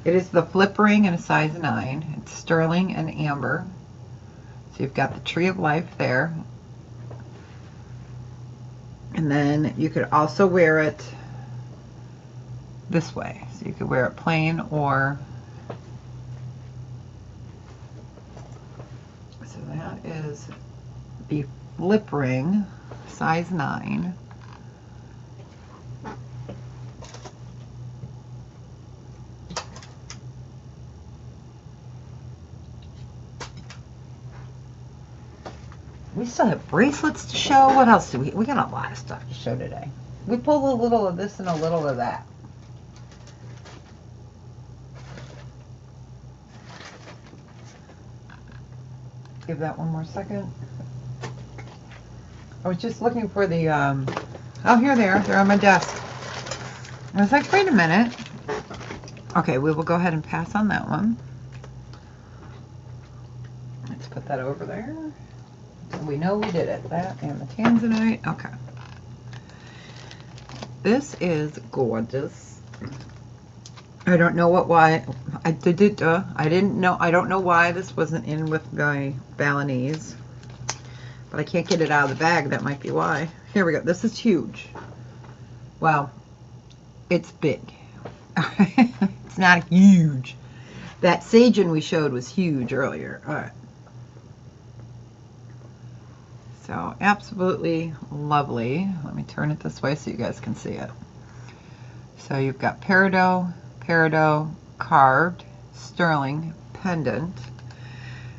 It is the flip ring in a size 9. It's sterling and amber. So you've got the tree of life there. And then you could also wear it this way. So you could wear it plain or... So that is the flip ring, size 9. We still have bracelets to show. What else do we got a lot of stuff to show today. We pulled a little of this and a little of that. Give that one more second. I was just looking for the, oh, here they are. They're on my desk. I was like, wait a minute. Okay, we will go ahead and pass on that one. Let's put that over there. So we know we did it. That and the tanzanite. Okay. This is gorgeous. I don't know why I didn't know. I don't know why this wasn't in with my Balinese, but I can't get it out of the bag. That might be why. Here we go. This is huge. Wow, it's big. It's not huge. That Sajin we showed was huge earlier. All right. So absolutely lovely. Let me turn it this way so you guys can see it. So you've got peridot, carved, sterling, pendant.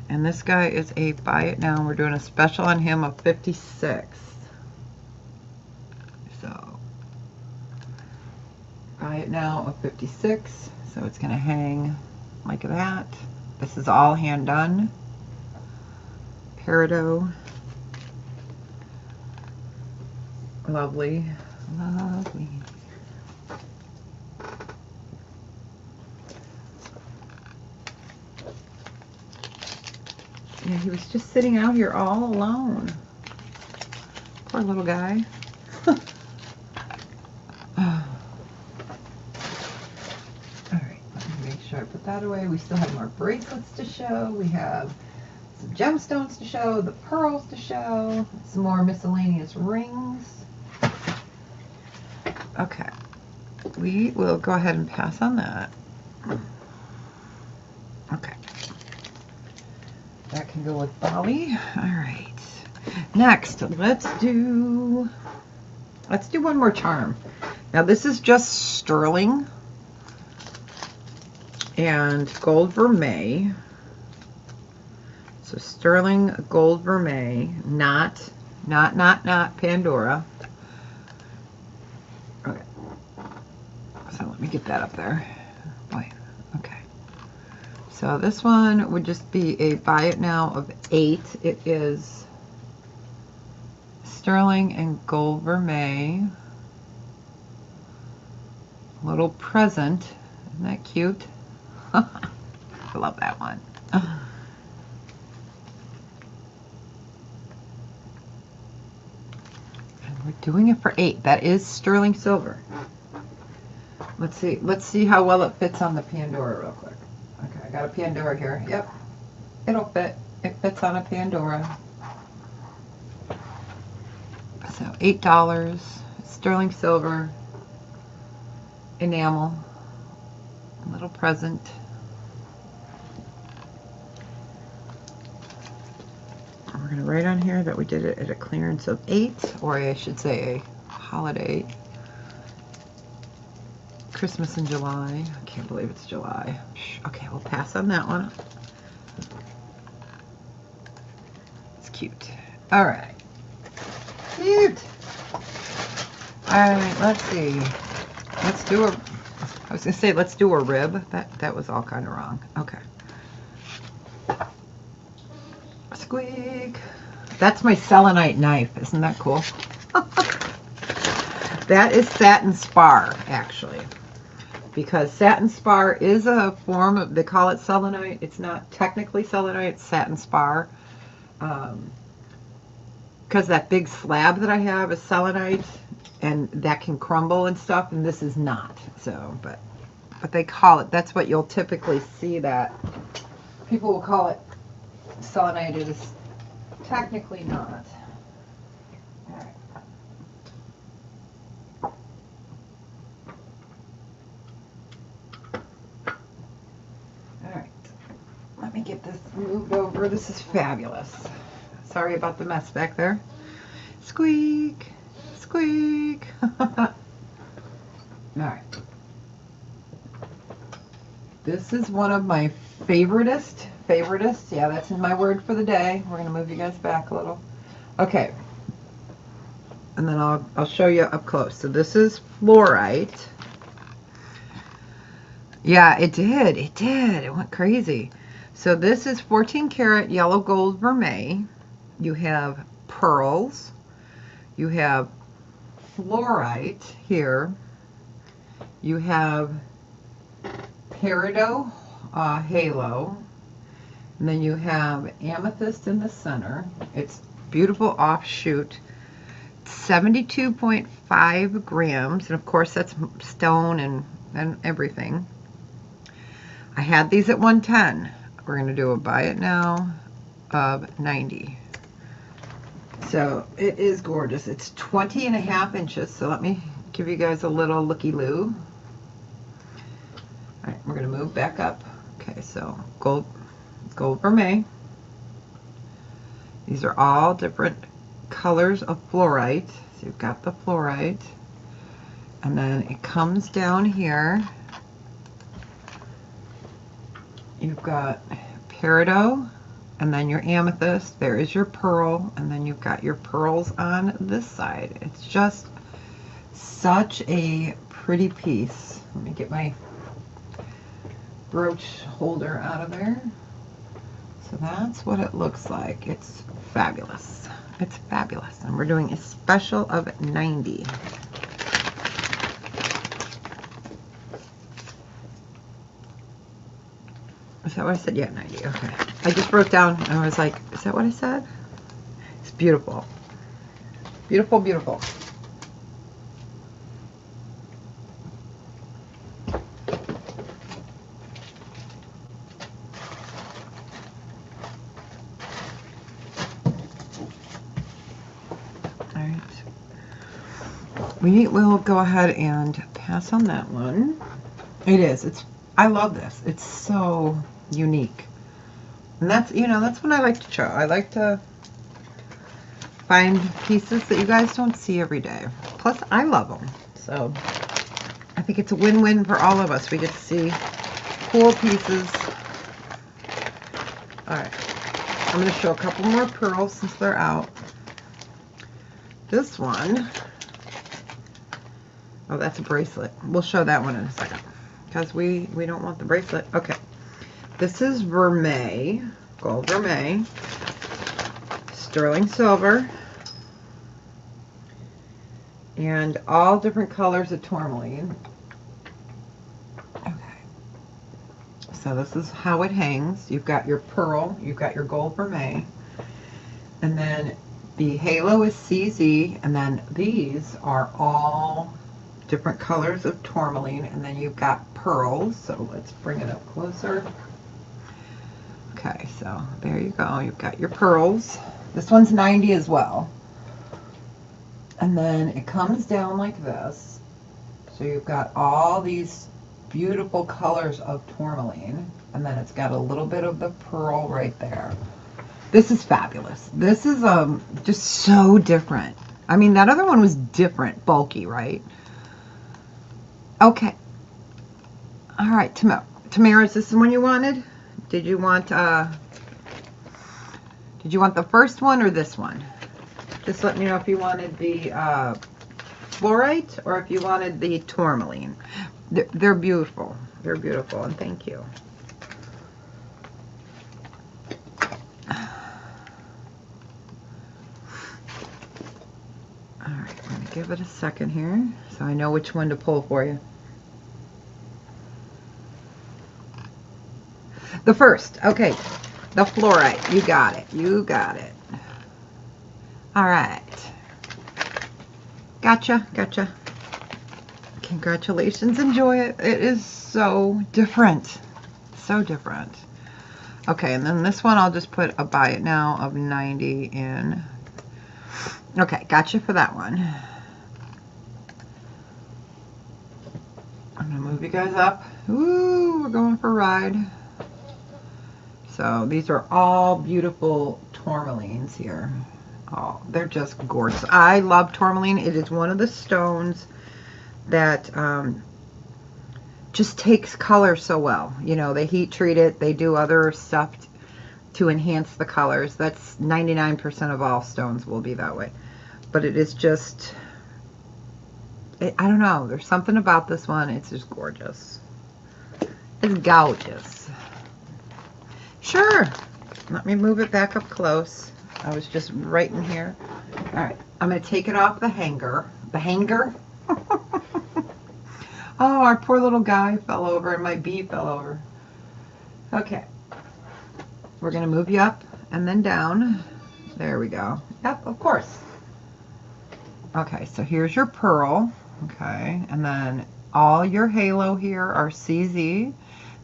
And this guy is a buy it now. We're doing a special on him of 56. So buy it now of 56. So it's going to hang like that. This is all hand done. Peridot. Lovely, lovely. Yeah, he was just sitting out here all alone. Poor little guy. All right, let me make sure I put that away. We still have more bracelets to show. We have some gemstones to show, the pearls to show, some more miscellaneous rings. Okay, we will go ahead and pass on that. Okay, that can go with Bali. All right, next let's do one more charm. Now this is just sterling and gold vermeil. So sterling gold vermeil, not Pandora. Okay. So let me get that up there. Boy. Okay. So this one would just be a buy it now of 8. It is sterling and gold vermeil. Little present. Isn't that cute? I love that one. Doing it for 8. That is sterling silver. Let's see how well it fits on the Pandora real quick. Okay, I got a Pandora here. Yep, it'll fit. It fits on a Pandora. So $8, sterling silver, enamel, a little present. We're going to write on here that we did it at a clearance of 8, or I should say a holiday. Christmas in July. I can't believe it's July. Okay, we'll pass on that one. It's cute. All right. Cute. All right, let's see. Let's do a, I was going to say let's do a rib. That was all kind of wrong. Okay. Squeak. That's my selenite knife. Isn't that cool? That is satin spar, actually. Because satin spar is a form of, they call it selenite. It's not technically selenite, it's satin spar. Because that big slab that I have is selenite, and that can crumble and stuff, and this is not. So, but they call it, that's what you'll typically see, that people will call it selenite. It is technically not. Alright, let me get this moved over. This is fabulous. Sorry about the mess back there. Squeak, squeak. Alright. This is one of my favoritist. Yeah, that's my word for the day. We're going to move you guys back a little. Okay. And then I'll show you up close. So this is fluorite. Yeah, it did. It did. It went crazy. So this is 14 karat yellow gold vermeil. You have pearls. You have fluorite here. You have peridot halo. And then you have amethyst in the center. It's beautiful offshoot. 72.5 grams. And of course that's stone and everything. I had these at 110. We're going to do a buy it now of 90. So it is gorgeous. It's 20.5 inches. So let me give you guys a little looky-loo. All right, we're going to move back up. Okay, so gold vermeil. These are all different colors of fluorite. So you've got the fluorite, and then it comes down here. You've got peridot, and then your amethyst. There is your pearl, and then you've got your pearls on this side. It's just such a pretty piece. Let me get my brooch holder out of there. So that's what it looks like. It's fabulous. It's fabulous. And we're doing a special of 90. Is that what I said? Yeah, 90. Okay. I just wrote down and I was like, is that what I said? It's beautiful. Beautiful, beautiful. We'll go ahead and pass on that one. It is. I love this. It's so unique. And that's, that's what I like to show. I like to find pieces that you guys don't see every day. Plus, I love them. So, I think it's a win-win for all of us. We get to see cool pieces. Alright. I'm going to show a couple more pearls since they're out. This one... Oh, that's a bracelet. We'll show that one in a second because we don't want the bracelet. Okay. This is vermeil, gold vermeil, sterling silver, and all different colors of tourmaline. Okay. So this is how it hangs. You've got your pearl, you've got your gold vermeil, and then The halo is CZ, and then these are all different colors of tourmaline, and then you've got pearls. So let's bring it up closer. Okay, so there you go. You've got your pearls. This one's 90 as well. And then it comes down like this. So you've got all these beautiful colors of tourmaline, and then it's got a little bit of the pearl right there. This is fabulous. This is just so different. I mean, that other one was different, bulky, right? Okay. All right, Tamara, is this the one you wanted? Did you want the first one or this one? Just let me know if you wanted the fluorite or if you wanted the tourmaline. They're beautiful. They're beautiful, and thank you. All right, I'm going to give it a second here so I know which one to pull for you. The first, okay, the fluorite. You got it. You got it. All right. Gotcha. Gotcha. Congratulations. Enjoy it. It is so different. So different. Okay, and then this one I'll just put a buy it now of 90 in. Okay, gotcha for that one. I'm going to move you guys up. Ooh, we're going for a ride. So these are all beautiful tourmalines here. Oh, they're just gorgeous. I love tourmaline. It is one of the stones that just takes color so well. You know, they heat treat it. They do other stuff to enhance the colors. That's 99% of all stones will be that way. But it is just, I don't know. There's something about this one. It's just gorgeous. It's gorgeous. Sure. Let me move it back up close. I was just right in here. All right. I'm going to take it off the hanger. The hanger? Oh, our poor little guy fell over and my bee fell over. Okay. We're going to move you up and then down. There we go. Yep, of course. Okay, so here's your pearl. Okay, and then all your halo here are CZ.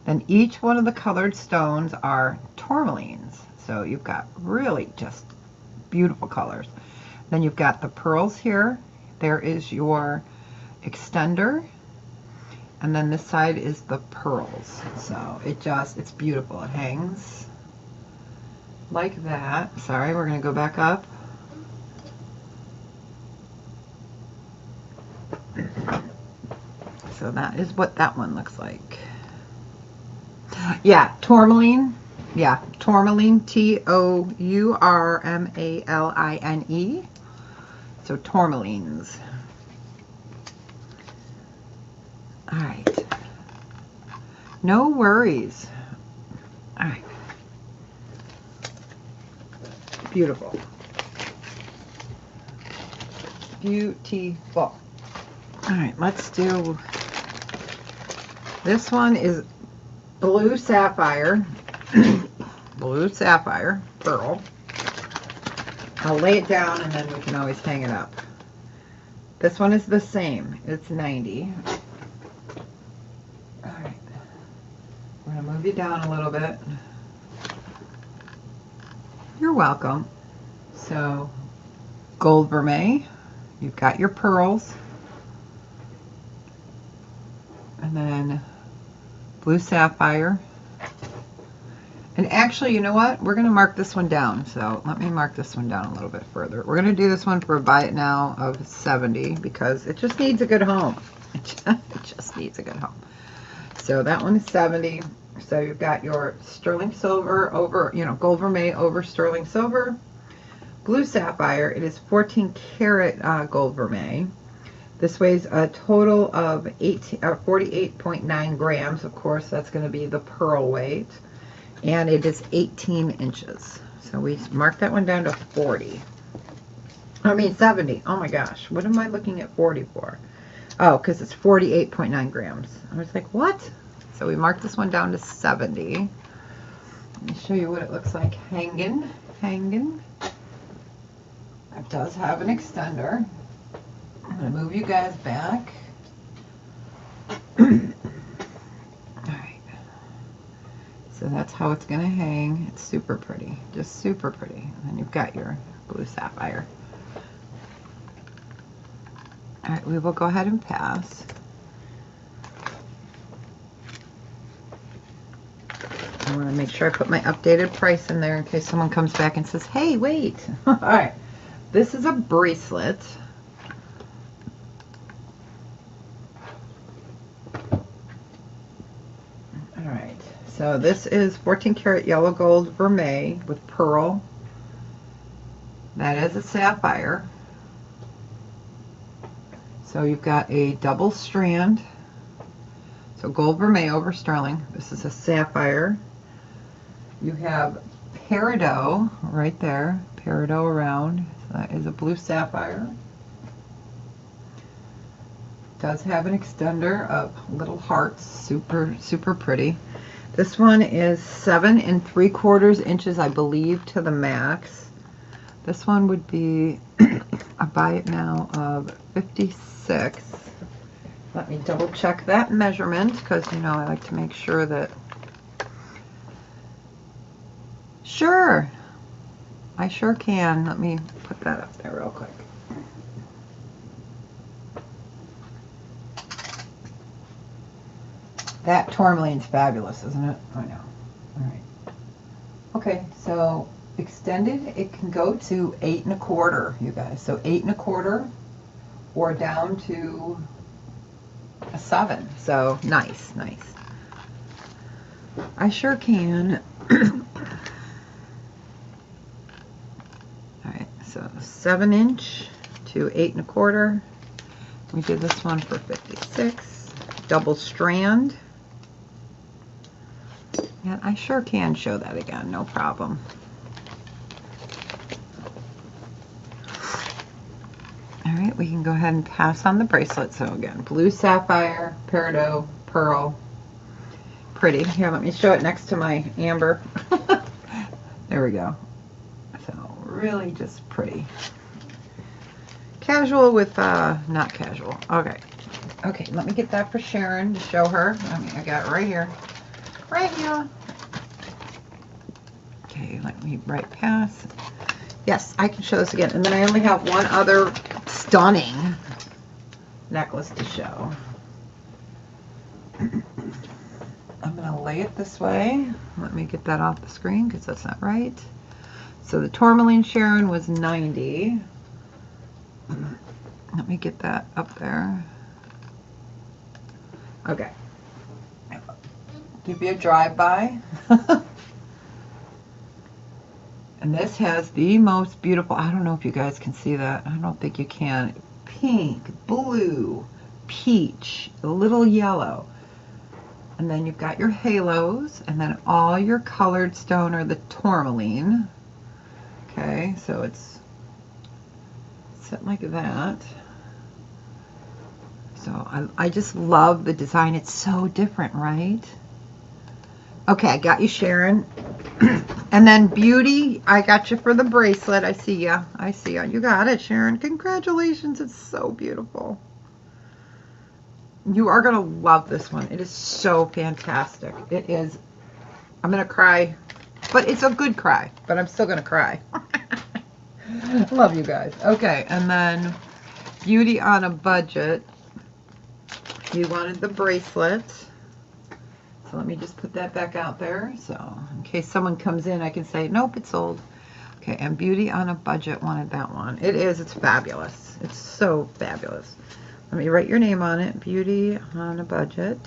Then each one of the colored stones are tourmalines. So you've got really just beautiful colors. Then you've got the pearls here. There is your extender. And then this side is the pearls. So it's beautiful. It hangs like that. Sorry, we're going to go back up. So that is what that one looks like. Yeah, tourmaline. Yeah, tourmaline, Tourmaline. So tourmalines. All right. No worries. All right. Beautiful. Beautiful. All right, let's do, this one is blue sapphire. Blue sapphire pearl. I'll lay it down and then we can always hang it up. This one is the same. It's 90. All right. We're going to move you down a little bit. You're welcome. So, gold vermeil. You've got your pearls. And then blue sapphire. And actually, you know what? We're going to mark this one down. So let me mark this one down a little bit further. We're going to do this one for a buy it now of 70 because it just needs a good home. It just needs a good home. So that one is 70. So you've got your sterling silver over, gold vermeil over sterling silver. Blue sapphire, it is 14 karat gold vermeil. This weighs a total of 48.9 grams. Of course, that's going to be the pearl weight. And it is 18 inches. So we marked that one down to 70. Oh my gosh. What am I looking at 40 for? Oh, because it's 48.9 grams. I was like, what? So we marked this one down to 70. Let me show you what it looks like hanging. It does have an extender. I'm going to move you guys back. Alright. So that's how it's going to hang. It's super pretty. Just super pretty. And then you've got your blue sapphire. Alright, we will go ahead and pass. I want to make sure I put my updated price in there in case someone comes back and says, hey, wait. Alright. This is a bracelet. Alright, so this is 14 karat yellow gold vermeil with pearl. That is a sapphire. So you've got a double strand. So gold vermeil over sterling. This is a sapphire. You have peridot right there. Peridot around. So that is a blue sapphire. Does have an extender of little hearts. Super, super pretty. This one is 7 3/4 inches, I believe, to the max. This one would be a buy it now of 56. Let me double check that measurement because, you know, I like to make sure that. Sure, I sure can. Let me put that up there real quick. That tourmaline's fabulous, isn't it? I know. All right. Okay, so extended, it can go to 8 1/4, you guys. So 8 1/4 or down to a 7. So nice, nice. I sure can. Alright, so 7 inch to 8 1/4. We did this one for 56. Double strand. And I sure can show that again, no problem. Alright, we can go ahead and pass on the bracelet. So again, blue sapphire, peridot, pearl. Pretty. Here, let me show it next to my amber. There we go. So really just pretty. Casual with, not casual. Okay. Okay, let me get that for Sharon to show her. I got it right here. Right here. Okay, let me right pass. Yes, I can show this again. And then I only have one other stunning necklace to show. I'm going to lay it this way. Let me get that off the screen because that's not right. So the tourmaline Sharon was 90. Let me get that up there. Okay. Give you a drive-by. And this has the most beautiful, I don't know if you guys can see that. I don't think you can. Pink, blue, peach, a little yellow. And then you've got your halos, and then all your colored stone are the tourmaline. Okay, so it's set like that. So I just love the design. It's so different, right? Okay, I got you, Sharon. And then Beauty, I got you for the bracelet. I see ya. I see ya. You got it, Sharon. Congratulations. It's so beautiful. You are going to love this one. It is so fantastic. It is. I'm going to cry. But it's a good cry. But I'm still going to cry. Love you guys. Okay, and then Beauty on a budget. You wanted the bracelet. So let me just put that back out there. So in case someone comes in, I can say, nope, it's sold. Okay, and Beauty on a budget wanted that one. It is. It's fabulous. It's so fabulous. Let me write your name on it. Beauty on a budget.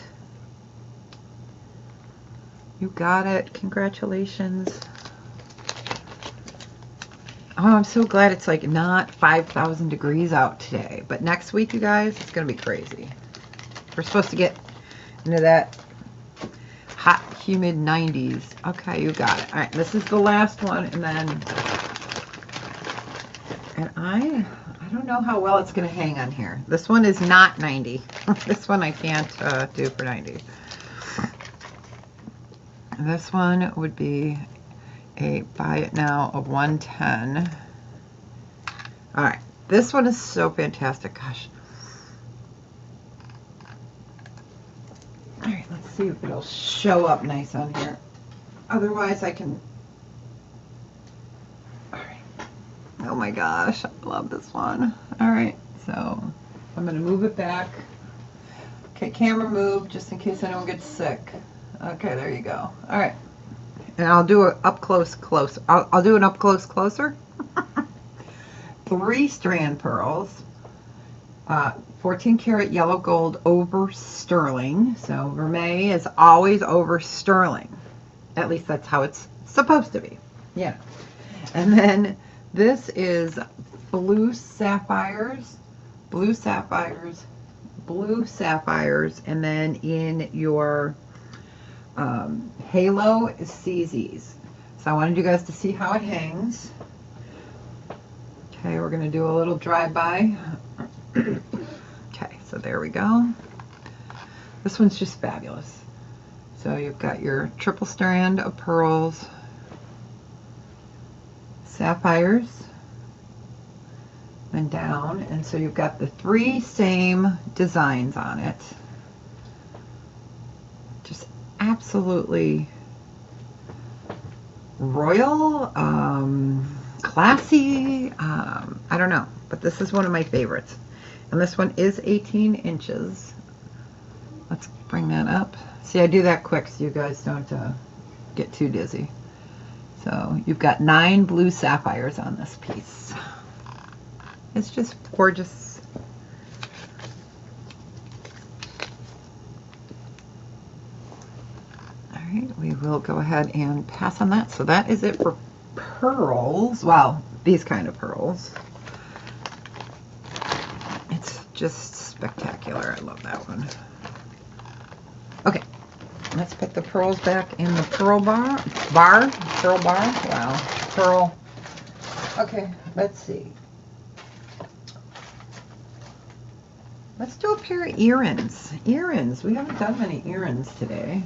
You got it. Congratulations. Oh, I'm so glad it's like not 5,000 degrees out today. But next week, you guys, it's going to be crazy. We're supposed to get into that hot, humid 90s. Okay, you got it. All right, this is the last one, and then, and I don't know how well it's going to hang on here. This one is not 90. This one I can't do for 90. This one would be a buy it now of 110. All right, this one is so fantastic. Gosh. All right, let's see if it'll show up nice on here. Otherwise, I can. All right. Oh my gosh, I love this one. All right, so I'm gonna move it back. Okay, camera move just in case anyone gets sick. Okay, there you go. All right, and I'll do it up close, closer. I'll do an up close, closer. 3 strand pearls, 14 karat yellow gold over sterling. So vermeil is always over sterling. At least that's how it's supposed to be. Yeah. And then this is blue sapphires, blue sapphires, blue sapphires, and then in your halo is CZs. So I wanted you guys to see how it hangs. Okay, we're going to do a little drive-by. Okay, so there we go. This one's just fabulous. So you've got your triple strand of pearls, sapphires, and down, and so you've got the 3 same designs on it. Just absolutely royal, classy, I don't know, but this is one of my favorites. And this one is 18 inches. Let's bring that up. See, I do that quick so you guys don't get too dizzy. So you've got 9 blue sapphires on this piece. It's just gorgeous. All right, we will go ahead and pass on that. So that is it for pearls. Well, these kind of pearls. It's just spectacular. I love that one. Okay, let's put the pearls back in the pearl bar. Pearl bar? Wow. Pearl. Okay, let's see. Let's do a pair of earrings. Earrings. We haven't done many earrings today.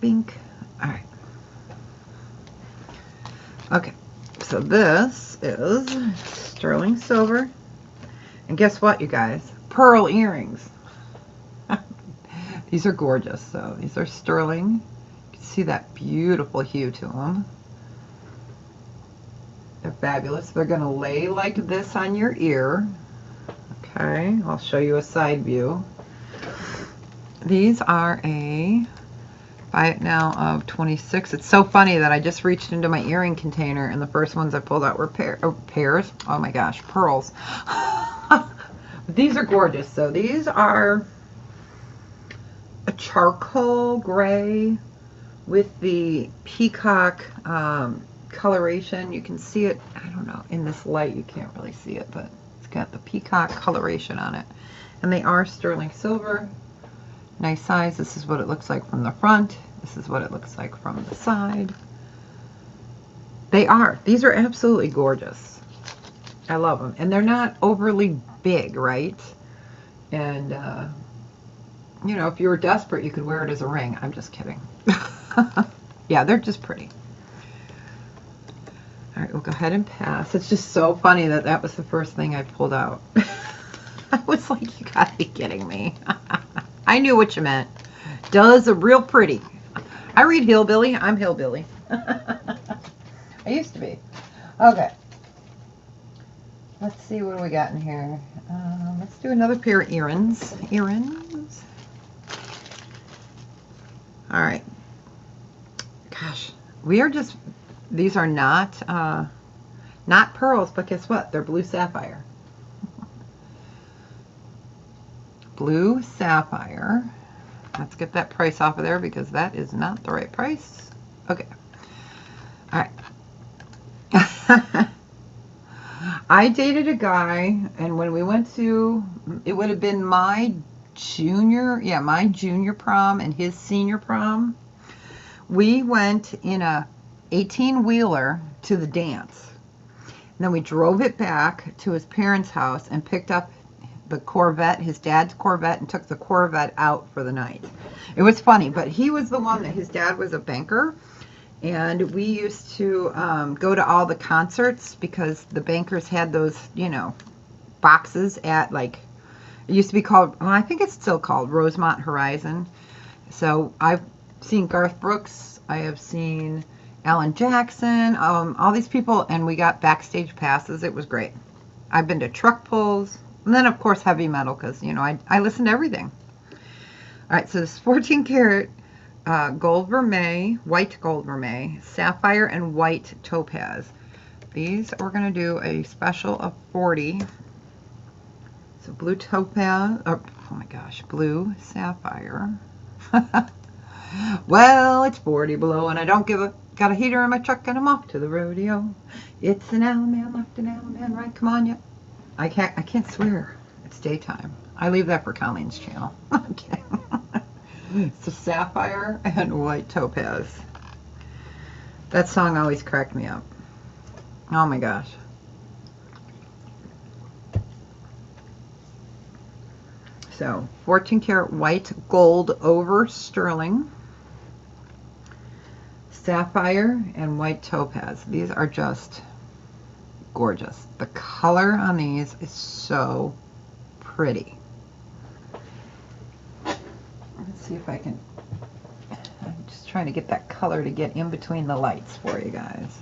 Bink. All right. Okay, so this is sterling silver. And guess what, you guys? Pearl earrings. These are gorgeous. So these are sterling. You can see that beautiful hue to them. They're fabulous. They're going to lay like this on your ear. Okay, I'll show you a side view. These are a buy it now of 26. It's so funny that I just reached into my earring container and the first ones I pulled out were pairs. Oh my gosh, pearls. These are gorgeous. So these are a charcoal gray with the peacock coloration. You can see it, I don't know, in this light you can't really see it, but it's got the peacock coloration on it. And they are sterling silver. Nice size. This is what it looks like from the front. This is what it looks like from the side. These are absolutely gorgeous. I love them. And they're not overly big, right? And, you know, if you were desperate, you could wear it as a ring. I'm just kidding. Yeah, they're just pretty. All right, we'll go ahead and pass. It's just so funny that that was the first thing I pulled out. I was like, you gotta be kidding me. I knew what you meant. Does are real pretty. I read Hillbilly. I'm Hillbilly. I used to be. Okay. Let's see what do we got in here. Let's do another pair of earrings. Earrings. All right. Gosh, we are just. These are not pearls, but guess what? They're blue sapphire. Blue sapphire. Let's get that price off of there because that is not the right price. Okay. All right. I dated a guy, and when we went to, it would have been my junior prom and his senior prom. We went in a 18-wheeler to the dance. And then we drove it back to his parents' house and picked up the Corvette, his dad's Corvette, and took the Corvette out for the night. It was funny, but he was the one that his dad was a banker, And we used to go to all the concerts because the bankers had those, you know, boxes at, like, it used to be called, well, I think it's still called Rosemont Horizon. So I've seen Garth Brooks, I have seen Alan Jackson, all these people, and we got backstage passes. It was great. I've been to truck pulls, and then of course heavy metal, because, you know, I listen to everything. All right, so this 14 karat gold vermeil, white gold vermeil, sapphire, and white topaz. These we're going to do a special of 40. So blue topaz, oh my gosh, blue sapphire. Well, it's 40 below, and I don't give a, got a heater in my truck, and I'm off to the rodeo. It's an Allemande, left an Allemande, right? Come on, yeah. I can't swear. It's daytime. I leave that for Colleen's channel. Okay. So sapphire and white topaz. That song always cracked me up. Oh my gosh. So 14 karat white gold over sterling, sapphire, and white topaz. These are just gorgeous. The color on these is so pretty. Let's see if I can, I'm just trying to get that color to get in between the lights for you guys.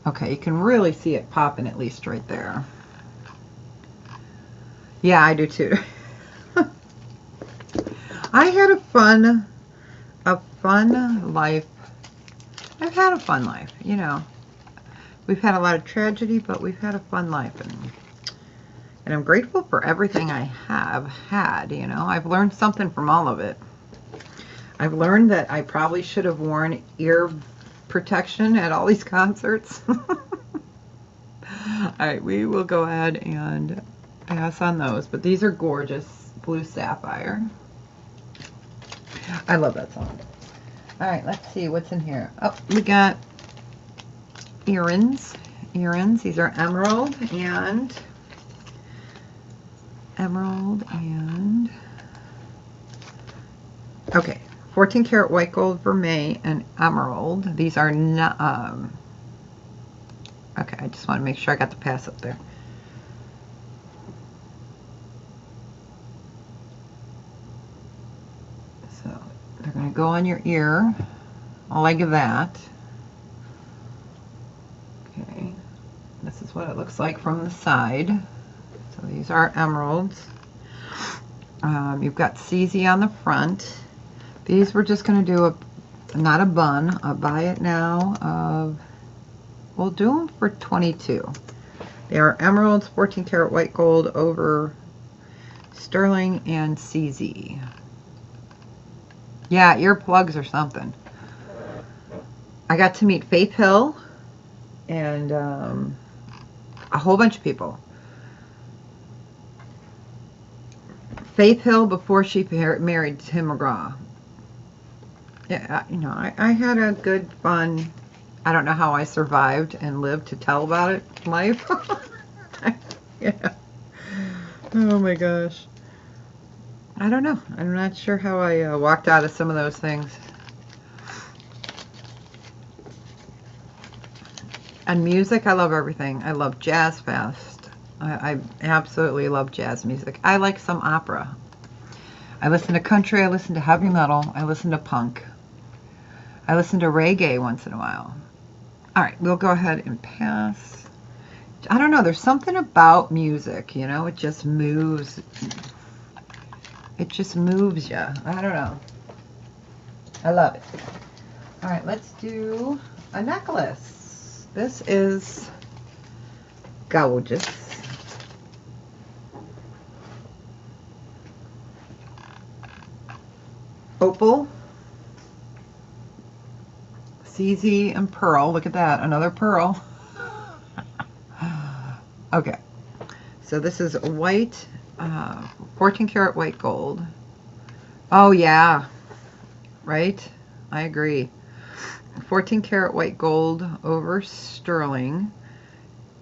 Okay, you can really see it popping at least right there. Yeah, I do too. I had a fun life. I've had a fun life, you know. We've had a lot of tragedy, but we've had a fun life, and I'm grateful for everything I have had, you know. I've learned something from all of it. I've learned that I probably should have worn ear protection at all these concerts. All right, we will go ahead and pass on those, but these are gorgeous. Blue sapphire. I love that song. All right, let's see what's in here. Oh, we got earrings. Earrings. These are emerald and okay, 14 karat white gold vermeil and emerald. These are not okay, I just want to make sure I got the pass up there. So they're going to go on your ear like that. Okay, this is what it looks like from the side. So these are emeralds. You've got CZ on the front. These we're just going to do not a bun, a buy it now of, we'll do them for 22. They are emeralds, 14 karat white gold over sterling, and CZ. Yeah, earplugs or something. I got to meet Faith Hill and a whole bunch of people. Faith Hill before she married Tim McGraw. Yeah, you know, I had a good, fun, I don't know how I survived and lived to tell about it, life. Yeah. Oh my gosh. I don't know. I'm not sure how I walked out of some of those things. And music, I love everything. I love Jazz Fest. I absolutely love jazz music. I like some opera. I listen to country, I listen to heavy metal, I listen to punk. I listen to reggae once in a while. All right, we'll go ahead and pass. I don't know, there's something about music, you know, it just moves. It just moves you. I don't know. I love it. All right, let's do a necklace. This is gorgeous. Opal, CZ, and pearl. Look at that, another pearl. Okay, so this is white, 14 karat white gold. Oh yeah, right? I agree. 14 karat white gold over sterling.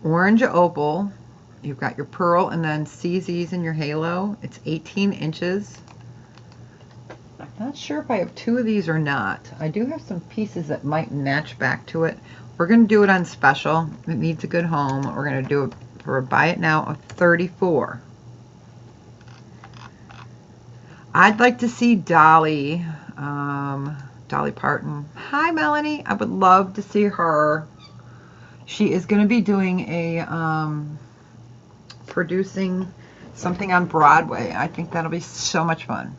Orange opal. You've got your pearl and then CZs in your halo. It's 18 inches. Not sure if I have two of these or not. I do have some pieces that might match back to it. We're going to do it on special. It needs a good home. We're going to do it for a buy it now of 34. I'd like to see Dolly, Dolly Parton. Hi, Melanie. I would love to see her. She is going to be doing a, producing something on Broadway. I think that'll be so much fun.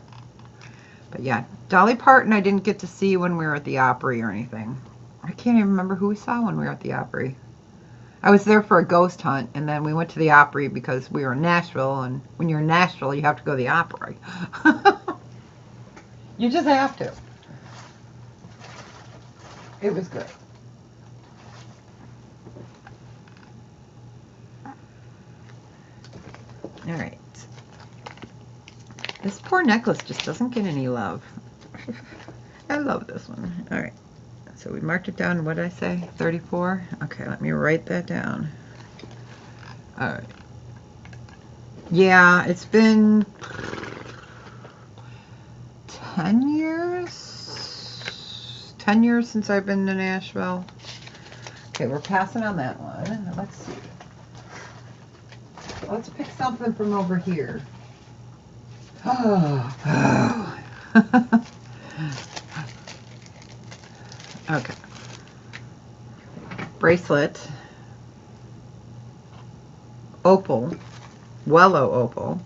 But yeah, Dolly Parton I didn't get to see when we were at the Opry or anything. I can't even remember who we saw when we were at the Opry. I was there for a ghost hunt, and then we went to the Opry because we were in Nashville, and when you're in Nashville, you have to go to the Opry. You just have to. It was good. All right. This poor necklace just doesn't get any love. I love this one. All right. So we marked it down. What did I say? 34? Okay, let me write that down. All right. Yeah, it's been 10 years? 10 years since I've been to Nashville. Okay, we're passing on that one. Let's see. Let's pick something from over here. Oh. Okay. Bracelet. Opal. Wellow opal.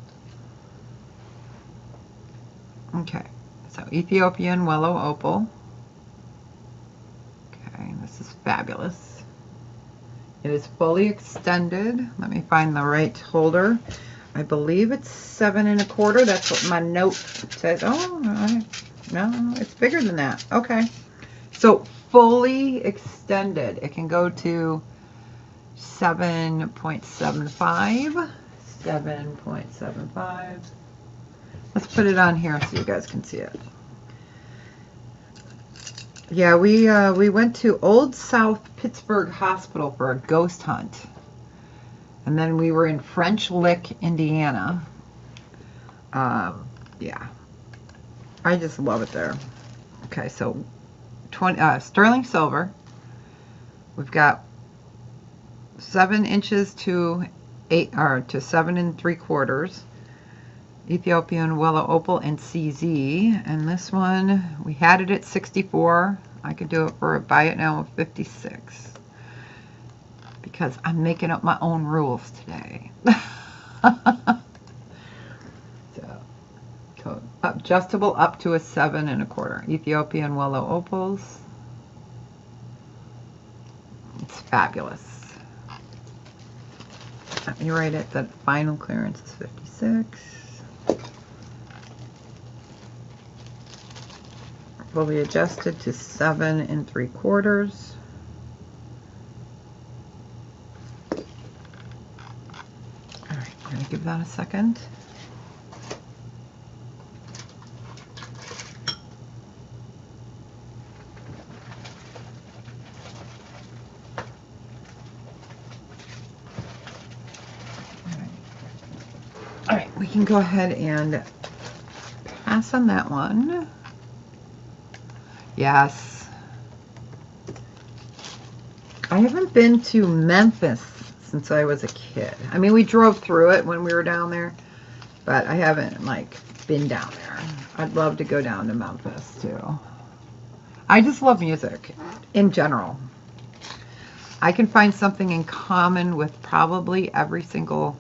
Okay. So Ethiopian Wellow opal. Okay, this is fabulous. It is fully extended. Let me find the right holder. I believe it's 7 1/4. That's what my note says. Oh, no, it's bigger than that. Okay. So fully extended. It can go to 7.75. 7.75. Let's put it on here so you guys can see it. Yeah, we went to Old South Pittsburgh Hospital for a ghost hunt. And then we were in French Lick, Indiana. Yeah. I just love it there. Okay, so sterling silver. We've got 7 inches to 7 3/4. Ethiopian Wellow Opal and CZ. And this one, we had it at 64. I could do it for a buy it now of 56. Because I'm making up my own rules today. So adjustable up to a 7 1/4. Ethiopian Wellow Opals. It's fabulous. Let me write it. The final clearance is 56. Fully adjusted to 7 3/4. All right, I'm going to give that a second. All right, we can go ahead and pass on that one. Yes. I haven't been to Memphis since I was a kid. I mean, we drove through it when we were down there, but I haven't, like, been down there. I'd love to go down to Memphis, too. I just love music in general. I can find something in common with probably every single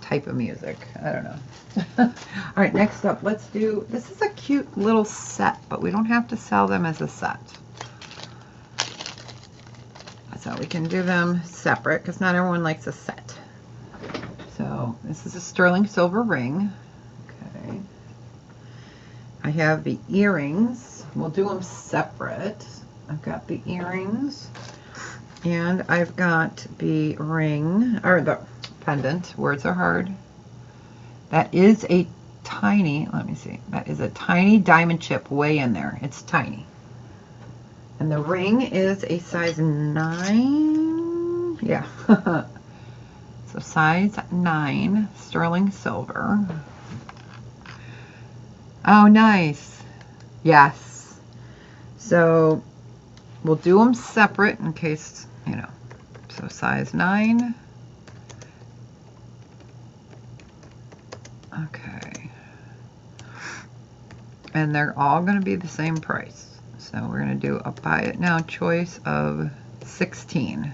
type of music. I don't know. All right, next up, let's do, this is a cute little set, but we don't have to sell them as a set. So we can do them separate because not everyone likes a set. So this is a sterling silver ring. Okay. I have the earrings. We'll do them separate. I've got the earrings and I've got the ring, or the pendant. Words are hard. That is a tiny, let me see, that is a tiny diamond chip way in there. It's tiny. And the ring is a size 9. Yeah. So size 9 sterling silver. Oh, nice. Yes. So we'll do them separate in case, you know. So size 9. Okay. And they're all going to be the same price. So we're going to do a buy it now choice of 16.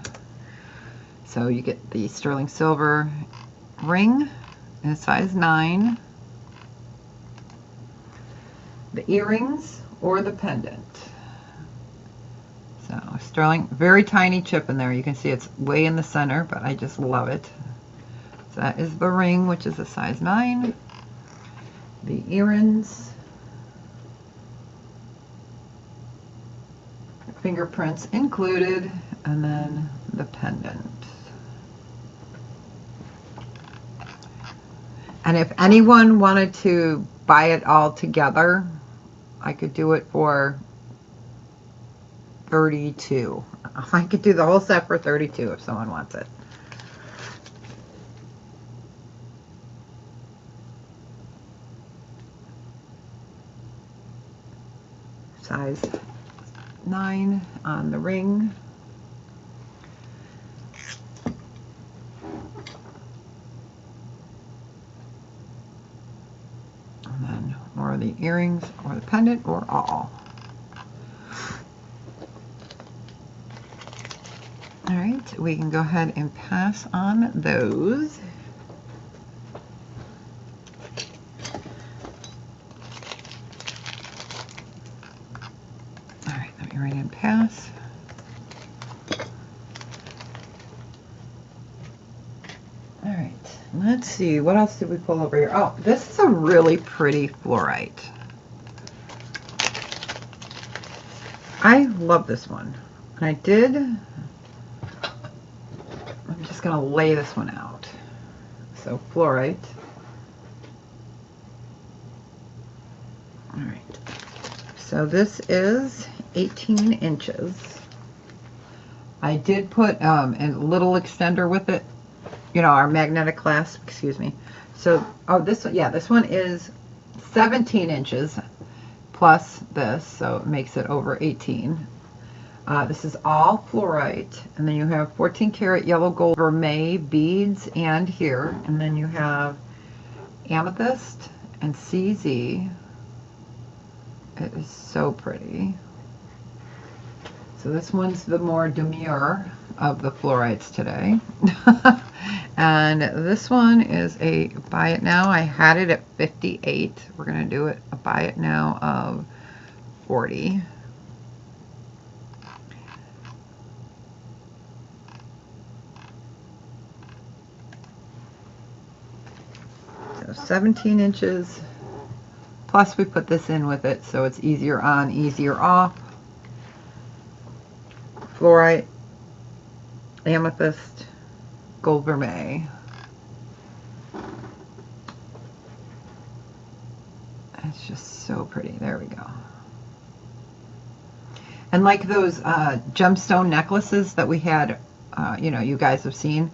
So you get the sterling silver ring in a size 9, the earrings, or the pendant. So sterling, very tiny chip in there. You can see it's way in the center, but I just love it. So that is the ring, which is a size 9. The earrings, fingerprints included, and then the pendant. And if anyone wanted to buy it all together, I could do it for 32. I could do the whole set for 32 if someone wants it. Size 9 on the ring. And then or the earrings or the pendant or all. All right, we can go ahead and pass on those. All right, let me write in pass. All right, let's see, what else did we pull over here? Oh, this is a really pretty fluorite. I love this one. And I did, I'm just gonna lay this one out. So fluorite. All right, so this is 18 inches. I did put a little extender with it, you know, our magnetic clasp, excuse me. So, oh, this one, yeah, this one is 17 inches plus this, so it makes it over 18. This is all fluorite, and then you have 14 karat yellow gold vermeil beads and here, and then you have amethyst and CZ. It is so pretty. So this one's the more demure of the fluorites today. And this one is a buy it now. I had it at 58. We're going to do it a buy it now of 40. So 17 inches. Plus we put this in with it so it's easier on, easier off. Fluorite, amethyst, gold vermeil. It's just so pretty. There we go. And like those gemstone necklaces that we had, you know, you guys have seen,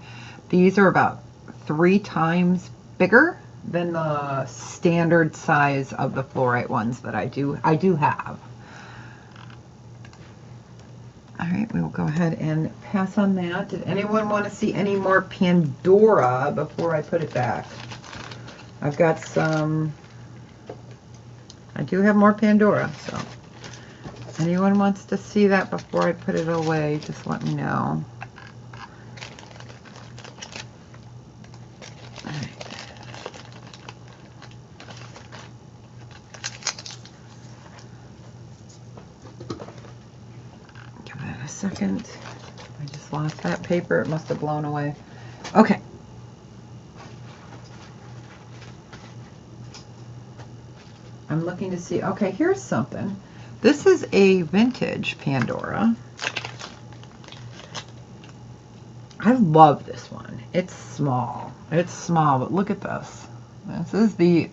these are about 3 times bigger than the standard size of the fluorite ones that I do have. All right, we will go ahead and pass on that. Did anyone want to see any more Pandora before I put it back? I've got some, I do have more Pandora, so if anyone wants to see that before I put it away, just let me know. All right. Second, I just lost that paper. It must have blown away. Okay. I'm looking to see. Okay, here's something. This is a vintage Pandora. I love this one. It's small. It's small, but look at this. This is the,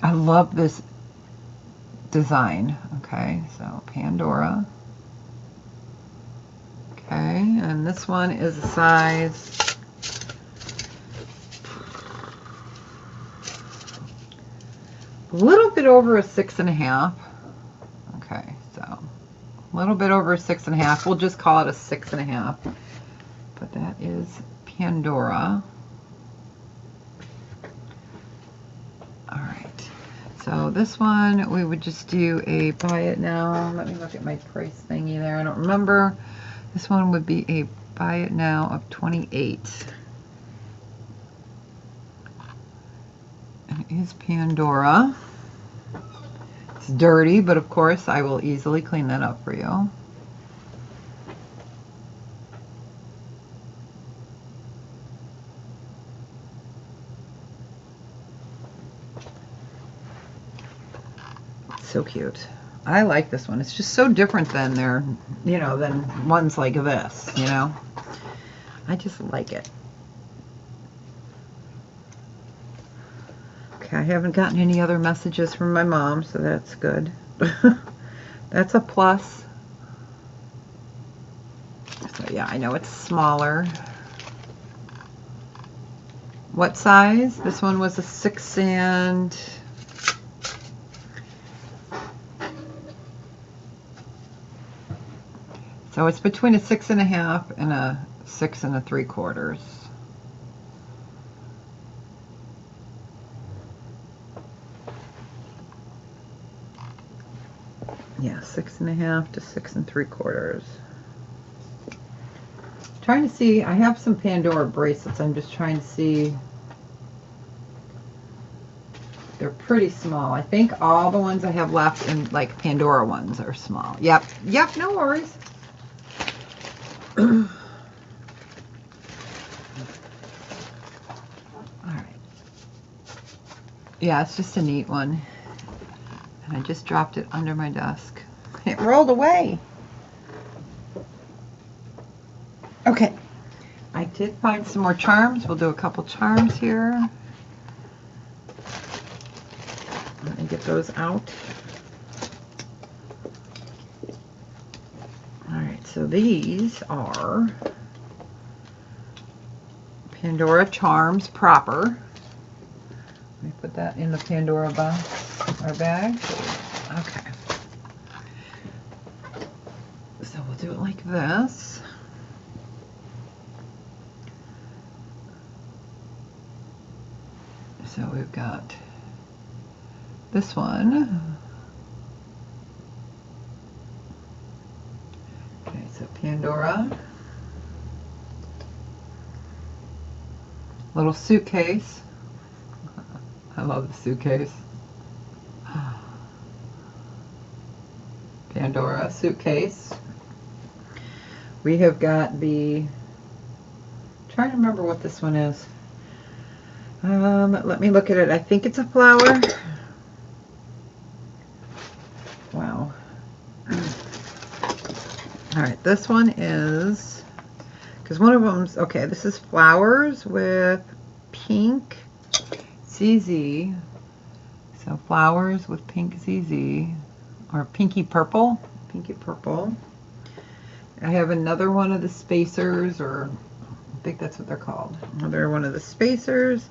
I love this design. Okay, so Pandora. Okay, and this one is a size a little bit over a 6.5. A little bit over 6.5. We'll just call it a 6.5. But that is Pandora. All right. So this one, we would just do a buy it now. Let me look at my price thingy there. I don't remember. This one would be a buy it now of 28. And it is Pandora. It's dirty, but of course I will easily clean that up for you. So cute. I like this one. It's just so different than their, you know, than ones like this, you know. I just like it. Okay, I haven't gotten any other messages from my mom, so that's good. That's a plus. So yeah, I know it's smaller. What size? This one was a 6 and... So it's between a 6.5 and a 6 3/4. Yeah, 6.5 to 6 3/4. Trying to see, I have some Pandora bracelets. I'm just trying to see. They're pretty small. I think all the ones I have left in like Pandora ones are small. Yep, no worries. All right. Yeah, it's just a neat one. And I just dropped it under my desk. It rolled away. Okay. I did find some more charms. We'll do a couple charms here. Let me get those out. Alright, so these are Pandora charms proper. Let me put that in the Pandora box, our bag. Okay. So we'll do it like this. So we've got this one. Okay, so Pandora. Little suitcase. I love the suitcase. Pandora suitcase. We have got the, I'm trying to remember what this one is. Let me look at it. I think it's a flower. Wow. All right, this one is, because one of them's, okay, this is flowers with pink ZZ. So flowers with pink ZZ, or pinky purple. Pinky purple. I have another one of the spacers, or I think that's what they're called. Another one of the spacers.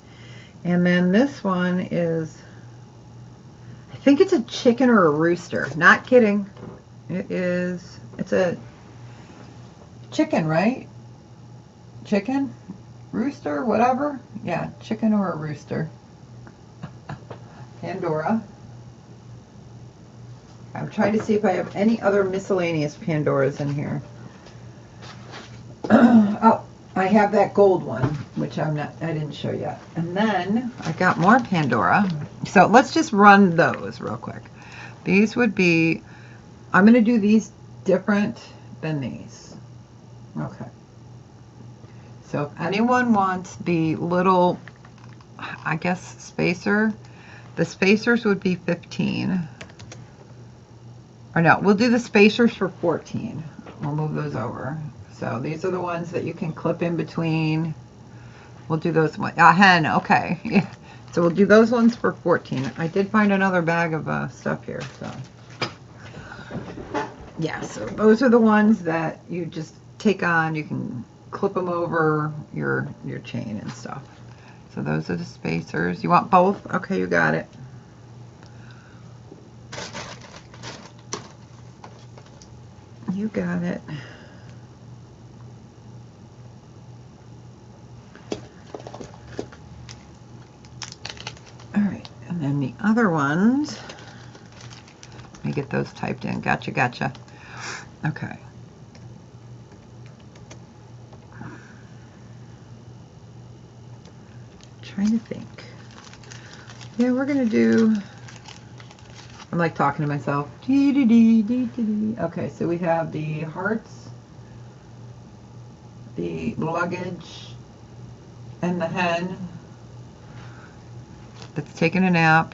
And then this one is, I think it's a chicken or a rooster. Not kidding. It is, it's a chicken, right? Chicken? Rooster? Whatever? Yeah, chicken or a rooster. Pandora. I'm trying to see if I have any other miscellaneous Pandoras in here. Oh, I have that gold one, which I didn't show yet. And then I got more Pandora. So let's just run those real quick. These would be, I'm going to do these different than these. Okay. So if anyone wants the little, I guess, spacer, the spacers would be 15. Or no, we'll do the spacers for 14. We'll move those over. So these are the ones that you can clip in between. We'll do those ones. Hen, okay. Yeah. So we'll do those ones for 14. I did find another bag of stuff here. So yeah, so those are the ones that you just take on. You can clip them over your chain and stuff. So those are the spacers. You want both? Okay, you got it. You got it. All right, and then the other ones, let me get those typed in. Gotcha, gotcha. Okay. Trying to think. Yeah, we're gonna do, I'm like talking to myself. Okay, so we have the hearts, the luggage, and the hen that's taking a nap.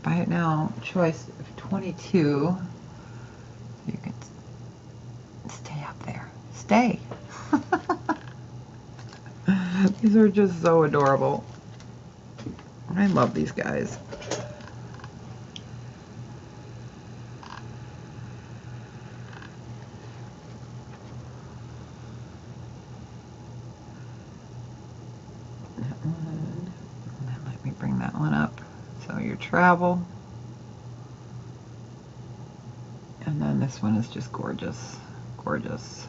Buy it now, choice of 22. You can stay up there. Stay. These are just so adorable. I love these guys. That one. And then let me bring that one up. So your travel. And then this one is just gorgeous. Gorgeous.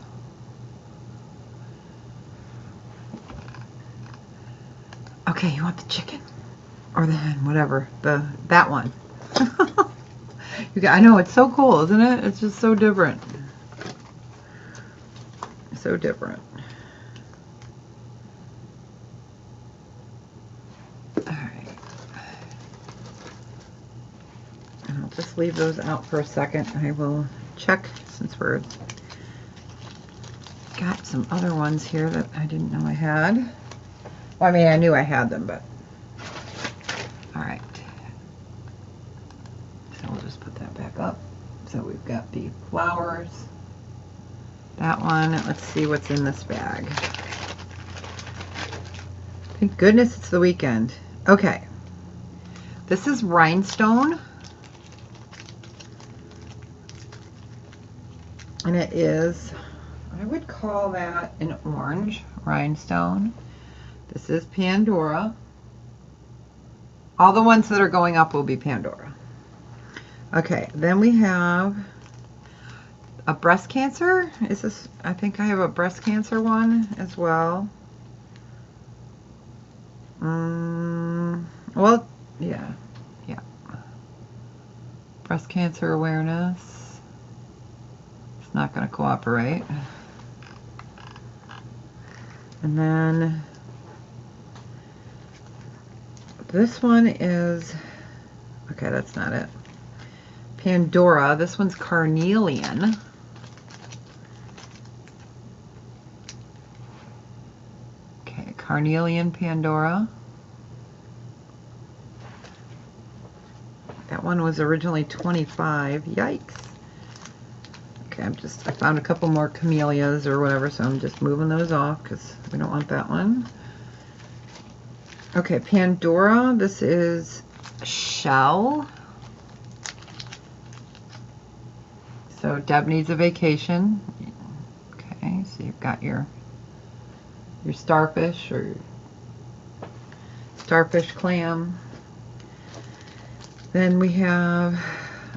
Okay, you want the chicken? Or the hen, whatever. That one. I know, it's so cool, isn't it? It's just so different. So different. Alright. And I'll just leave those out for a second. I will check, since we're got some other ones here that I didn't know I had. Well, I mean, I knew I had them, but alright. So we'll just put that back up. So we've got the flowers. That one. Let's see what's in this bag. Thank goodness it's the weekend. Okay. This is rhinestone. And it is, I would call that an orange rhinestone. This is Pandora. All the ones that are going up will be Pandora. Okay, then we have a breast cancer. Is this, I think I have a breast cancer one as well. Well, yeah. Breast cancer awareness. It's not going to cooperate. And then this one is, okay, that's not it. Pandora. This one's carnelian. Okay, carnelian Pandora. That one was originally 25. Yikes. Okay, I found a couple more camellias or whatever, so I'm just moving those off because we don't want that one. Okay, Pandora. This is shell. So Deb needs a vacation. Okay, so you've got your starfish or starfish clam. Then we have,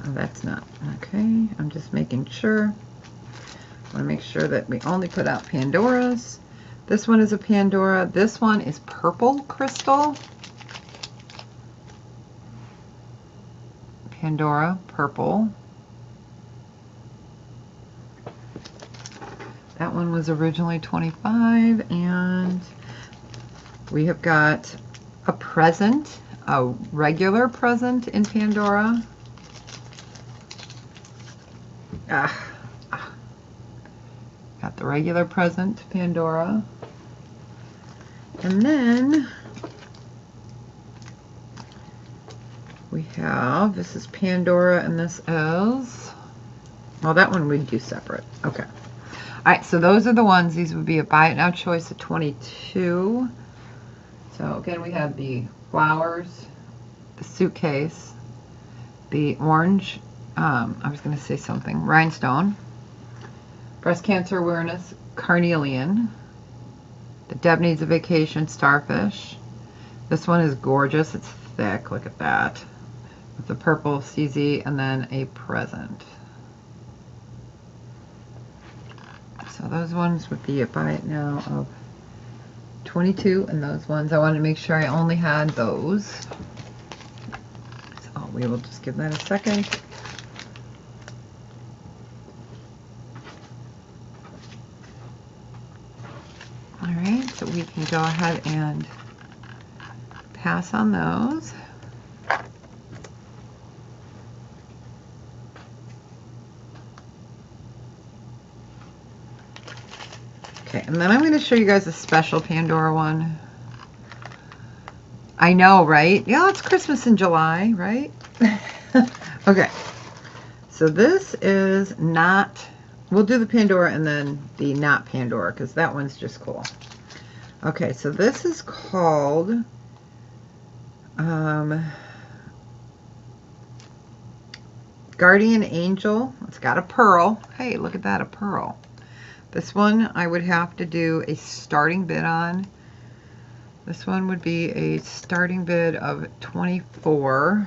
oh, that's not, okay, I'm just making sure. I want to make sure that we only put out Pandoras. This one is a Pandora. This one is purple crystal. Pandora, purple. That one was originally 25, and we have got a present, a regular present in Pandora. Got the regular present, Pandora. And then we have, this is Pandora, and this is, well, that one we'd do separate. Okay. All right, so those are the ones. These would be a buy it now choice of 22. So again, we have the flowers, the suitcase, the orange, I was going to say something, rhinestone, breast cancer awareness, carnelian, the Deb needs a vacation, starfish. This one is gorgeous. It's thick. Look at that. With the purple CZ and then a present. So those ones would be a buy it now of 22, and those ones I wanted to make sure I only had those. So we will just give that a second. All right, so we can go ahead and pass on those. Okay, and then I'm going to show you guys a special Pandora one. I know, right? Yeah, it's Christmas in July, right? Okay, so this is not, we'll do the Pandora and then the not Pandora, because that one's just cool. Okay, so this is called Guardian Angel. It's got a pearl. Hey, look at that, a pearl. This one I would have to do a starting bid on. This one would be a starting bid of 24.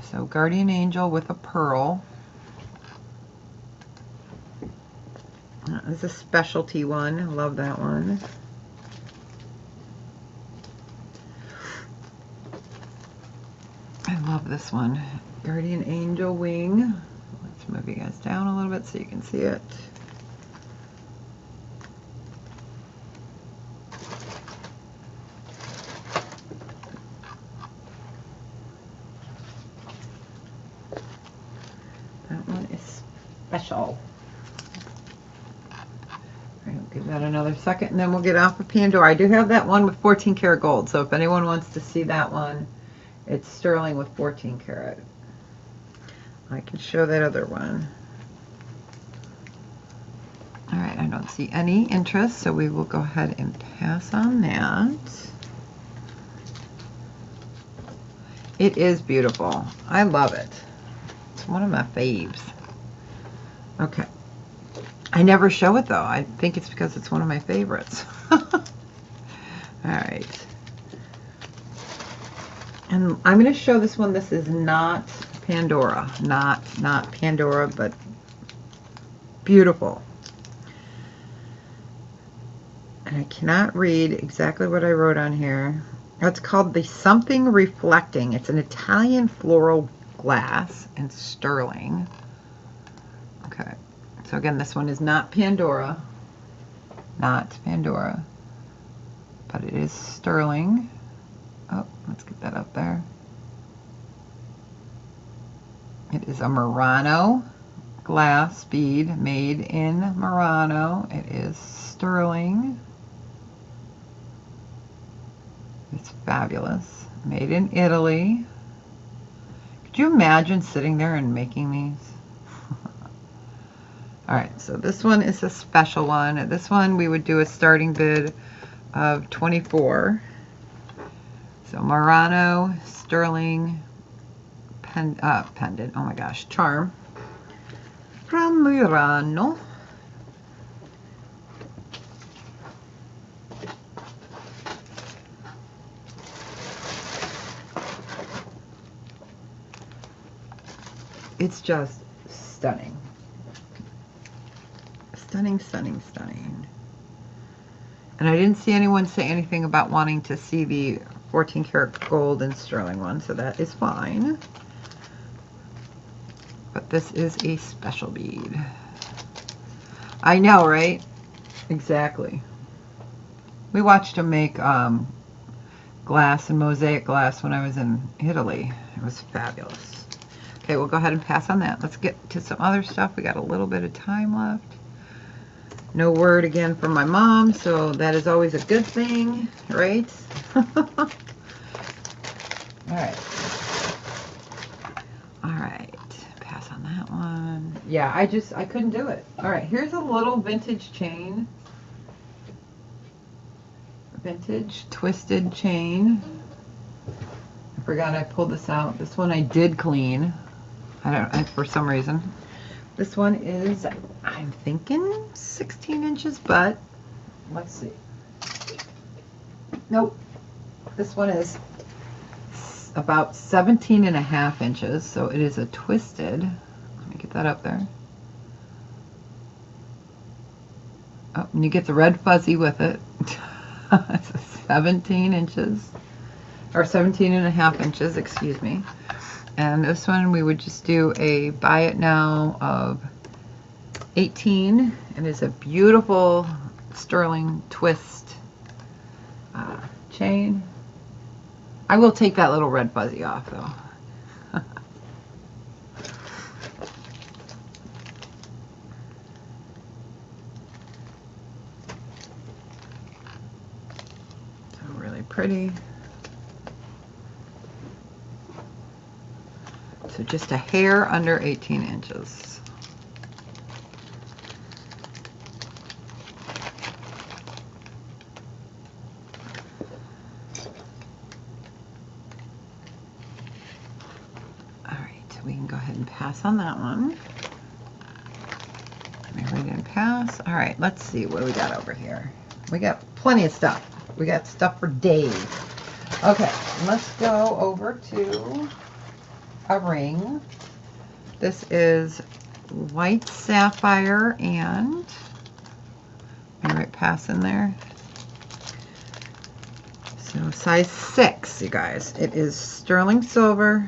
So Guardian Angel with a pearl. This is a specialty one. I love that one. I love this one. Guardian Angel wing. Let's move you guys down a little bit so you can see it. That one is special. I'll give that another second and then we'll get off of Pandora. I do have that one with 14 karat gold, so if anyone wants to see that one, it's sterling with 14 karat. I can show that other one. All right, I don't see any interest, so we will go ahead and pass on that. It is beautiful. I love it. It's one of my faves. Okay. I never show it though. I think it's because it's one of my favorites. All right. And I'm going to show this one. This is not Pandora. Not Pandora, but beautiful. And I cannot read exactly what I wrote on here. It's called the Something Reflecting. It's an Italian floral glass in sterling. Okay. So again, this one is not Pandora. Not Pandora. But it is sterling. Oh, let's get that up there. It is a Murano glass bead made in Murano. It is sterling. It's fabulous. Made in Italy. Could you imagine sitting there and making these? Alright, so this one is a special one. This one we would do a starting bid of 24. So Murano, sterling, pendant, oh my gosh, charm from Murano. It's just stunning. Stunning, stunning, stunning. And I didn't see anyone say anything about wanting to see the 14 karat gold and sterling one, so that is fine. But this is a special bead. I know, right? Exactly. We watched them make glass and mosaic glass when I was in Italy. It was fabulous. Okay, we'll go ahead and pass on that. Let's get to some other stuff. We got a little bit of time left. No word again from my mom, so that is always a good thing, right? All right. All right. Pass on that one. Yeah, I couldn't do it. All right, here's a little vintage chain. Vintage twisted chain. I forgot I pulled this out. This one I did clean. For some reason. This one is, I'm thinking 16 inches, but let's see. Nope. This one is about 17 and a half inches, so it is a twisted. Let me get that up there. Oh, and you get the red fuzzy with it. It's 17 inches, or 17.5 inches, excuse me. And this one we would just do a buy it now of 18. It is a beautiful sterling twist chain. I will take that little red fuzzy off though. So really pretty. So just a hair under 18 inches. We can go ahead and pass on that one. Let me read and pass. All right, let's see what we got over here. We got plenty of stuff. We got stuff for days. Okay, let's go over to a ring. This is white sapphire and let me write pass in there. So size 6, you guys. It is sterling silver.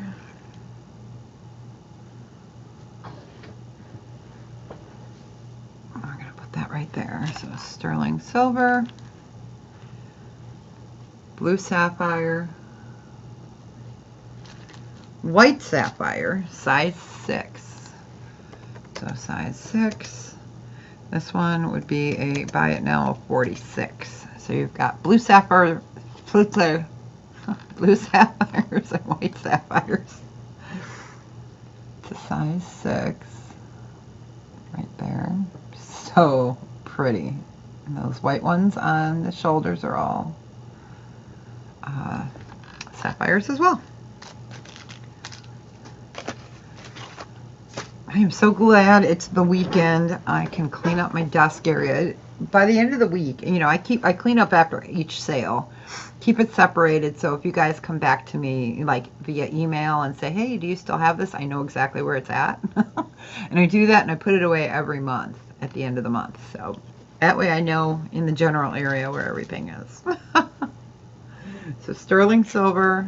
Right there. So sterling silver, blue sapphire, white sapphire, size 6. So size 6. This one would be a buy it now of 46. So you've got blue sapphire, blue sapphires and white sapphires. It's a size 6 right there. So pretty. And those white ones on the shoulders are all sapphires as well. I am so glad it's the weekend. I can clean up my desk area. By the end of the week, you know, I clean up after each sale. Keep it separated, so if you guys come back to me like via email and say, hey, do you still have this? I know exactly where it's at. And I do that and I put it away every month at the end of the month. So that way I know in the general area where everything is. So sterling silver,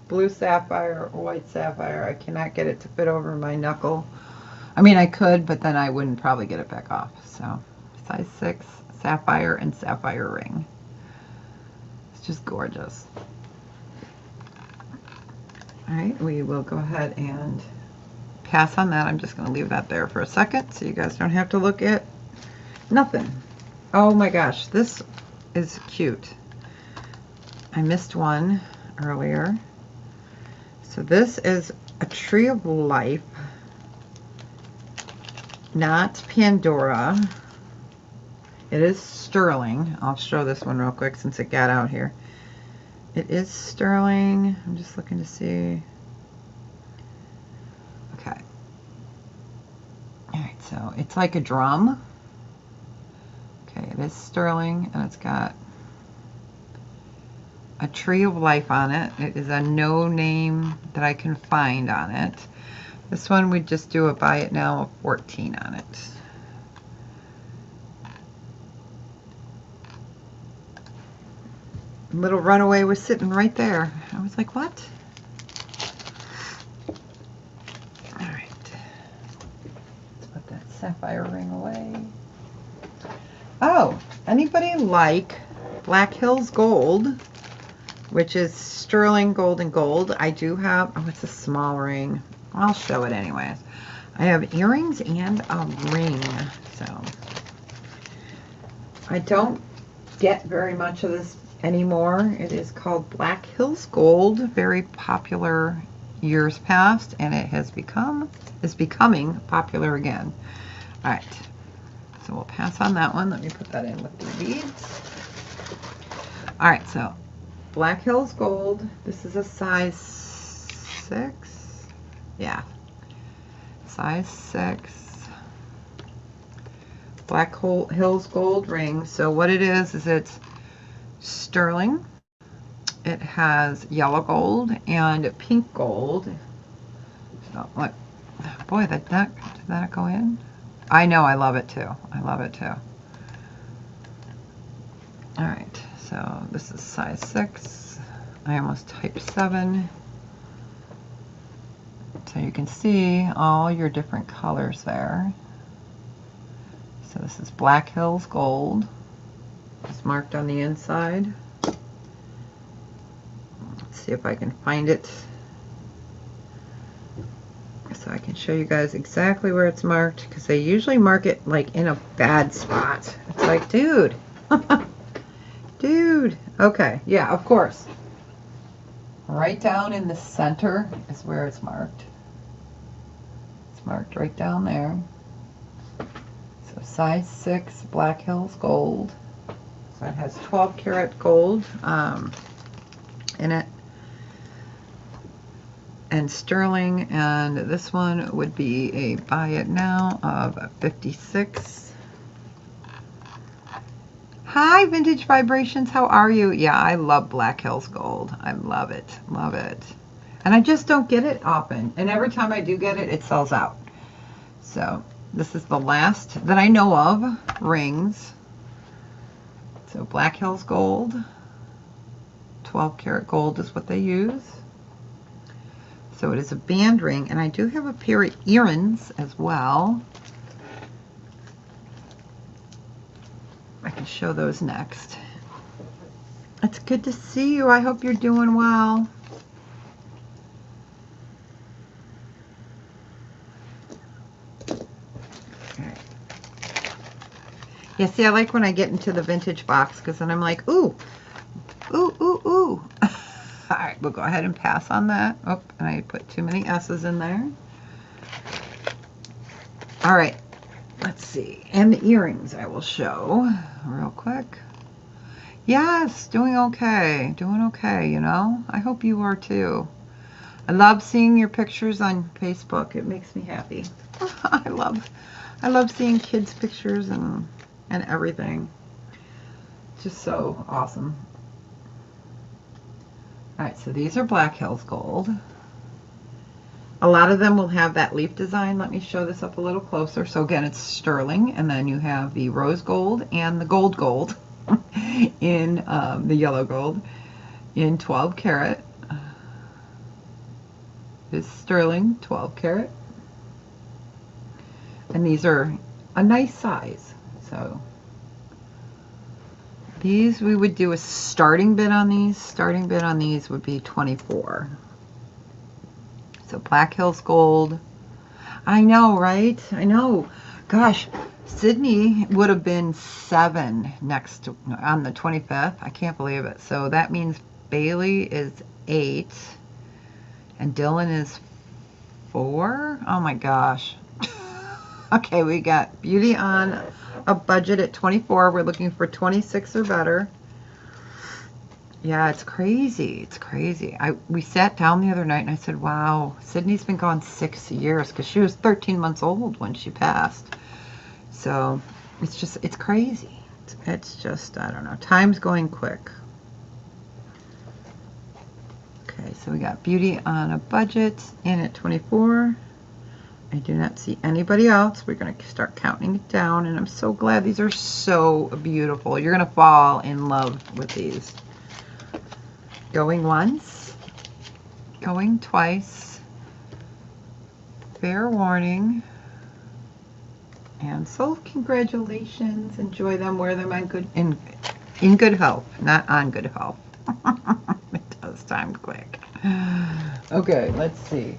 blue sapphire, white sapphire. I cannot get it to fit over my knuckle. I mean, I could, but then I wouldn't probably get it back off. So size 6 sapphire and sapphire ring. It's just gorgeous. All right, we will go ahead and pass on that. I'm just going to leave that there for a second so you guys don't have to look at nothing. Oh my gosh, this is cute. I missed one earlier. So this is a tree of life, not Pandora. It is sterling. I'll show this one real quick since it got out here. It is sterling. I'm just looking to see. Okay. All right, so it's like a drum. Okay, it is sterling, and it's got a tree of life on it. It is a no name that I can find on it. This one we just do a buy it now of 14 on it. Little runaway was sitting right there. I was like, what? All right. Let's put that sapphire ring away. Oh, anybody like Black Hills Gold, which is sterling gold and gold? I do have, oh, it's a small ring. I'll show it anyways. I have earrings and a ring. So I don't get very much of this anymore. It is called Black Hills Gold, very popular years past, and it is becoming popular again. All right, so we'll pass on that one. Let me put that in with the beads. All right, so Black Hills Gold. This is a size 6. Yeah, size 6. Black Hills Gold ring. So what it is it's sterling. It has yellow gold and pink gold. So what? Boy, did that go in? I know, I love it too. I love it too. All right, so this is size 6. I almost typed 7. So you can see all your different colors there. So this is Black Hills Gold. It's marked on the inside. Let's see if I can find it, so I can show you guys exactly where it's marked, because they usually mark it like in a bad spot. It's like, dude. Dude. Okay, yeah, of course. Right down in the center is where it's marked. It's marked right down there. So size 6 Black Hills Gold. So it has 12 karat gold in it. And sterling, and this one would be a buy it now of 56. Hi, Vintage Vibrations, how are you? Yeah, I love Black Hills Gold. I love it, love it. And I just don't get it often. And every time I do get it, it sells out. So this is the last that I know of rings. So Black Hills Gold, 12 karat gold is what they use. So it is a band ring, and I do have a pair of earrings as well. I can show those next. It's good to see you. I hope you're doing well. Okay. Yeah, see, I like when I get into the vintage box, because then I'm like, ooh, ooh, ooh, ooh. All right, we'll go ahead and pass on that. Oh, and I put too many S's in there. All right, let's see. And the earrings I will show real quick. Yes, doing okay. Doing okay, you know. I hope you are too. I love seeing your pictures on Facebook. It makes me happy. I love seeing kids' pictures and everything. It's just so awesome. All right, so these are Black Hills Gold. A lot of them will have that leaf design. Let me show this up a little closer. So again, it's sterling, and then you have the rose gold and the gold in the yellow gold in 12 karat. This is sterling, 12 karat. And these are a nice size. So these, we would do a starting bid on these. Starting bid on these would be 24. So Black Hills Gold. I know, right? I know. Gosh, Sydney would have been 7 on the 25th. I can't believe it. So that means Bailey is 8 and Dylan is 4. Oh my gosh. Okay, we got Beauty on a budget at 24. We're looking for 26 or better. Yeah, it's crazy. It's crazy. We sat down the other night and I said, wow, Sydney's been gone 6 years, because she was 13 months old when she passed. So it's crazy. It's just, I don't know. Time's going quick. Okay, so we got Beauty on a budget in at 24. I do not see anybody else. We're going to start counting it down, and I'm so glad. These are so beautiful. You're going to fall in love with these. Going once, going twice, fair warning, and so congratulations. Enjoy them, wear them in good health, not on good health. It does time quick. Okay, let's see.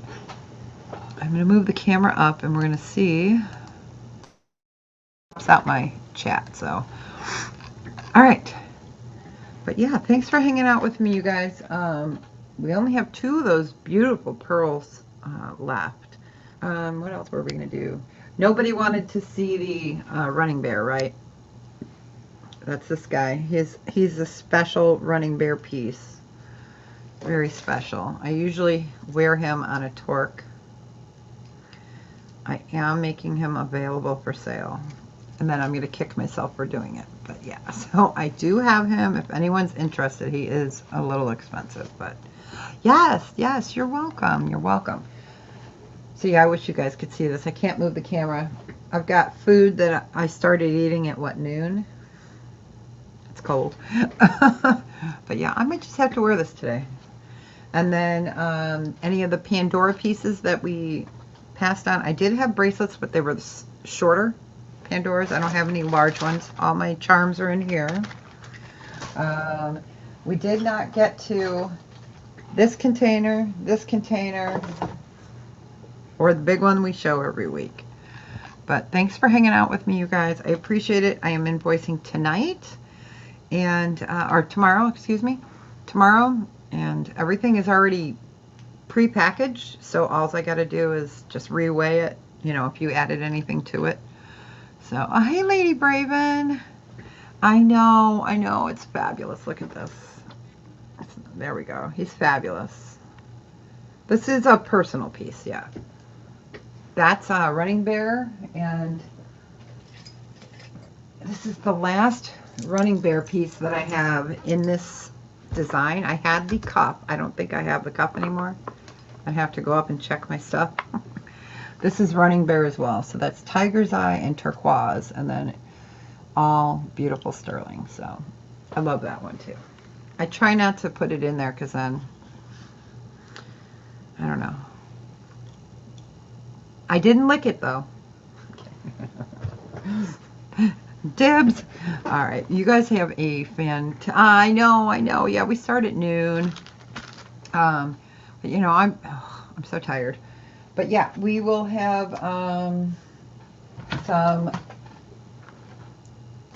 I'm going to move the camera up, and we're going to see. Pops out my chat. So, all right. But yeah, thanks for hanging out with me, you guys. We only have 2 of those beautiful pearls left. What else were we going to do? Nobody wanted to see the running bear, right? That's this guy. He's a special running bear piece. Very special. I usually wear him on a torque. I am making him available for sale. And then I'm going to kick myself for doing it. But yeah, so I do have him. If anyone's interested, he is a little expensive. But yes, you're welcome. You're welcome. So yeah, I wish you guys could see this. I can't move the camera. I've got food that I started eating at what, noon? It's cold. But yeah, I might just have to wear this today. And then any of the Pandora pieces that we passed on. I did have bracelets, but they were shorter Pandoras. I don't have any large ones. All my charms are in here. We did not get to this container, or the big one we show every week. But thanks for hanging out with me, you guys. I appreciate it. I am invoicing tonight and or tomorrow, excuse me, tomorrow, and everything is already pre-packaged. So all I got to do is just reweigh it. You know, if you added anything to it. So, hey, Lady Braven. I know, it's fabulous. Look at this. There we go. He's fabulous. This is a personal piece, yeah. That's a Running Bear, and this is the last Running Bear piece that I have in this design. I had the cup. I don't think I have the cup anymore. I'd have to go up and check my stuff. This is Running Bear as well. So that's Tiger's Eye and Turquoise, and then all beautiful sterling. So I love that one too. I try not to put it in there because then, I don't know. I didn't lick it though. Dibs. All right, you guys have a I know. Yeah, we start at noon. But you know, I'm so tired. But yeah, we will have some.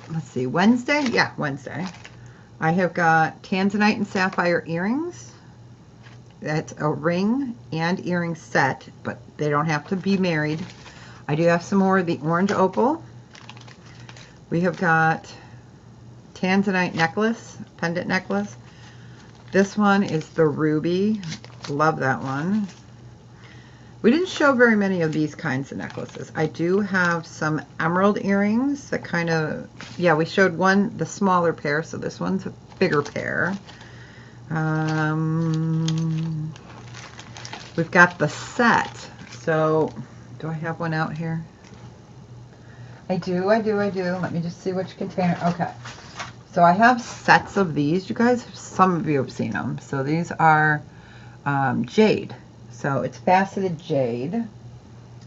Let's see, Wednesday. Yeah, Wednesday. I have got tanzanite and sapphire earrings. That's a ring and earring set, but they don't have to be married. I do have some more of the orange opal. We have got tanzanite necklace, pendant necklace. This one is the ruby. Love that one. We didn't show very many of these kinds of necklaces. I do have some emerald earrings that kind of, yeah, we showed one, the smaller pair, so this one's a bigger pair. We've got the set. So, do I have one out here? I do. Let me just see which container. Okay. So I have sets of these. You guys, some of you have seen them. So these are jade. So it's faceted jade.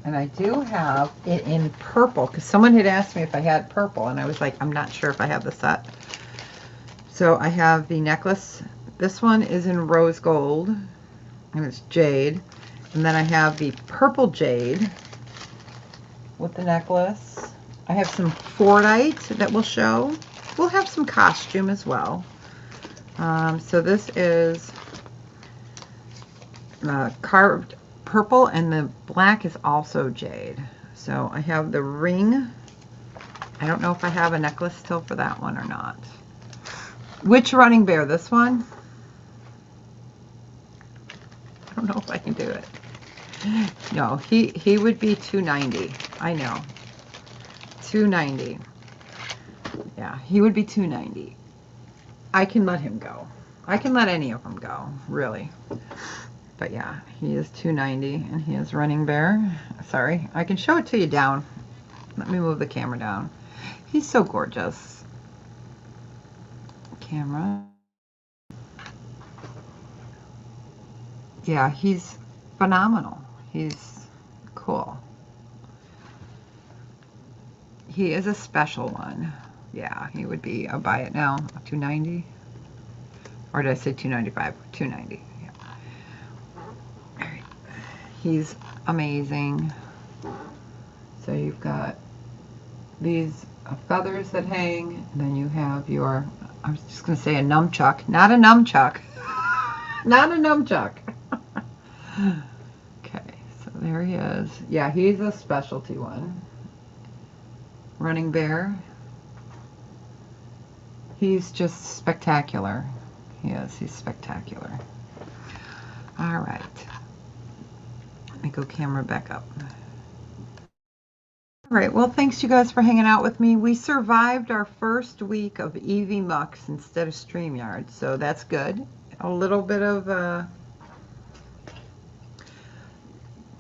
And I do have it in purple because someone had asked me if I had purple. And I was like, I'm not sure if I have the set. So I have the necklace. This one is in rose gold. And it's jade. And then I have the purple jade with the necklace. I have some Fordite that we'll show. We'll have some costume as well. So this is carved purple, and the black is also jade. So I have the ring. I don't know if I have a necklace still for that one or not. Which Running Bear? This one? I don't know if I can do it. No, he would be $290. I know. $290. Yeah, he would be $290. I can let him go. I can let any of them go, really. But yeah, he is $290, and he is Running Bear. Sorry, I can show it to you down. Let me move the camera down. He's so gorgeous. Camera. Yeah, he's phenomenal. He's cool. He is a special one. Yeah, he would be, I'll buy it now, $290. Or did I say $295? $290. Yeah. All right. He's amazing. So you've got these feathers that hang, and then you have your, I was just going to say a nunchuck. Not a nunchuck. Not a nunchuck. Okay, so there he is. Yeah, he's a specialty one. Running Bear. He's just spectacular. He is. He's spectacular. All right. Let me go camera back up. All right. Well, thanks you guys for hanging out with me. We survived our first week of EV Mux instead of StreamYard, so that's good. A little bit of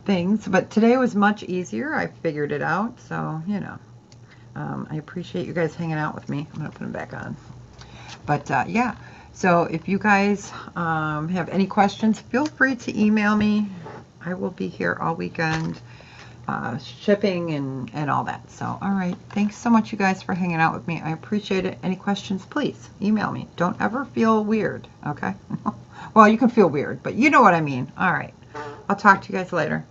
things, but today was much easier. I figured it out, so, you know. I appreciate you guys hanging out with me. I'm going to put them back on. But, yeah. So if you guys have any questions, feel free to email me. I will be here all weekend, shipping and all that. So, all right. Thanks so much, you guys, for hanging out with me. I appreciate it. Any questions, please email me. Don't ever feel weird, okay? Well, you can feel weird, but you know what I mean. All right. I'll talk to you guys later.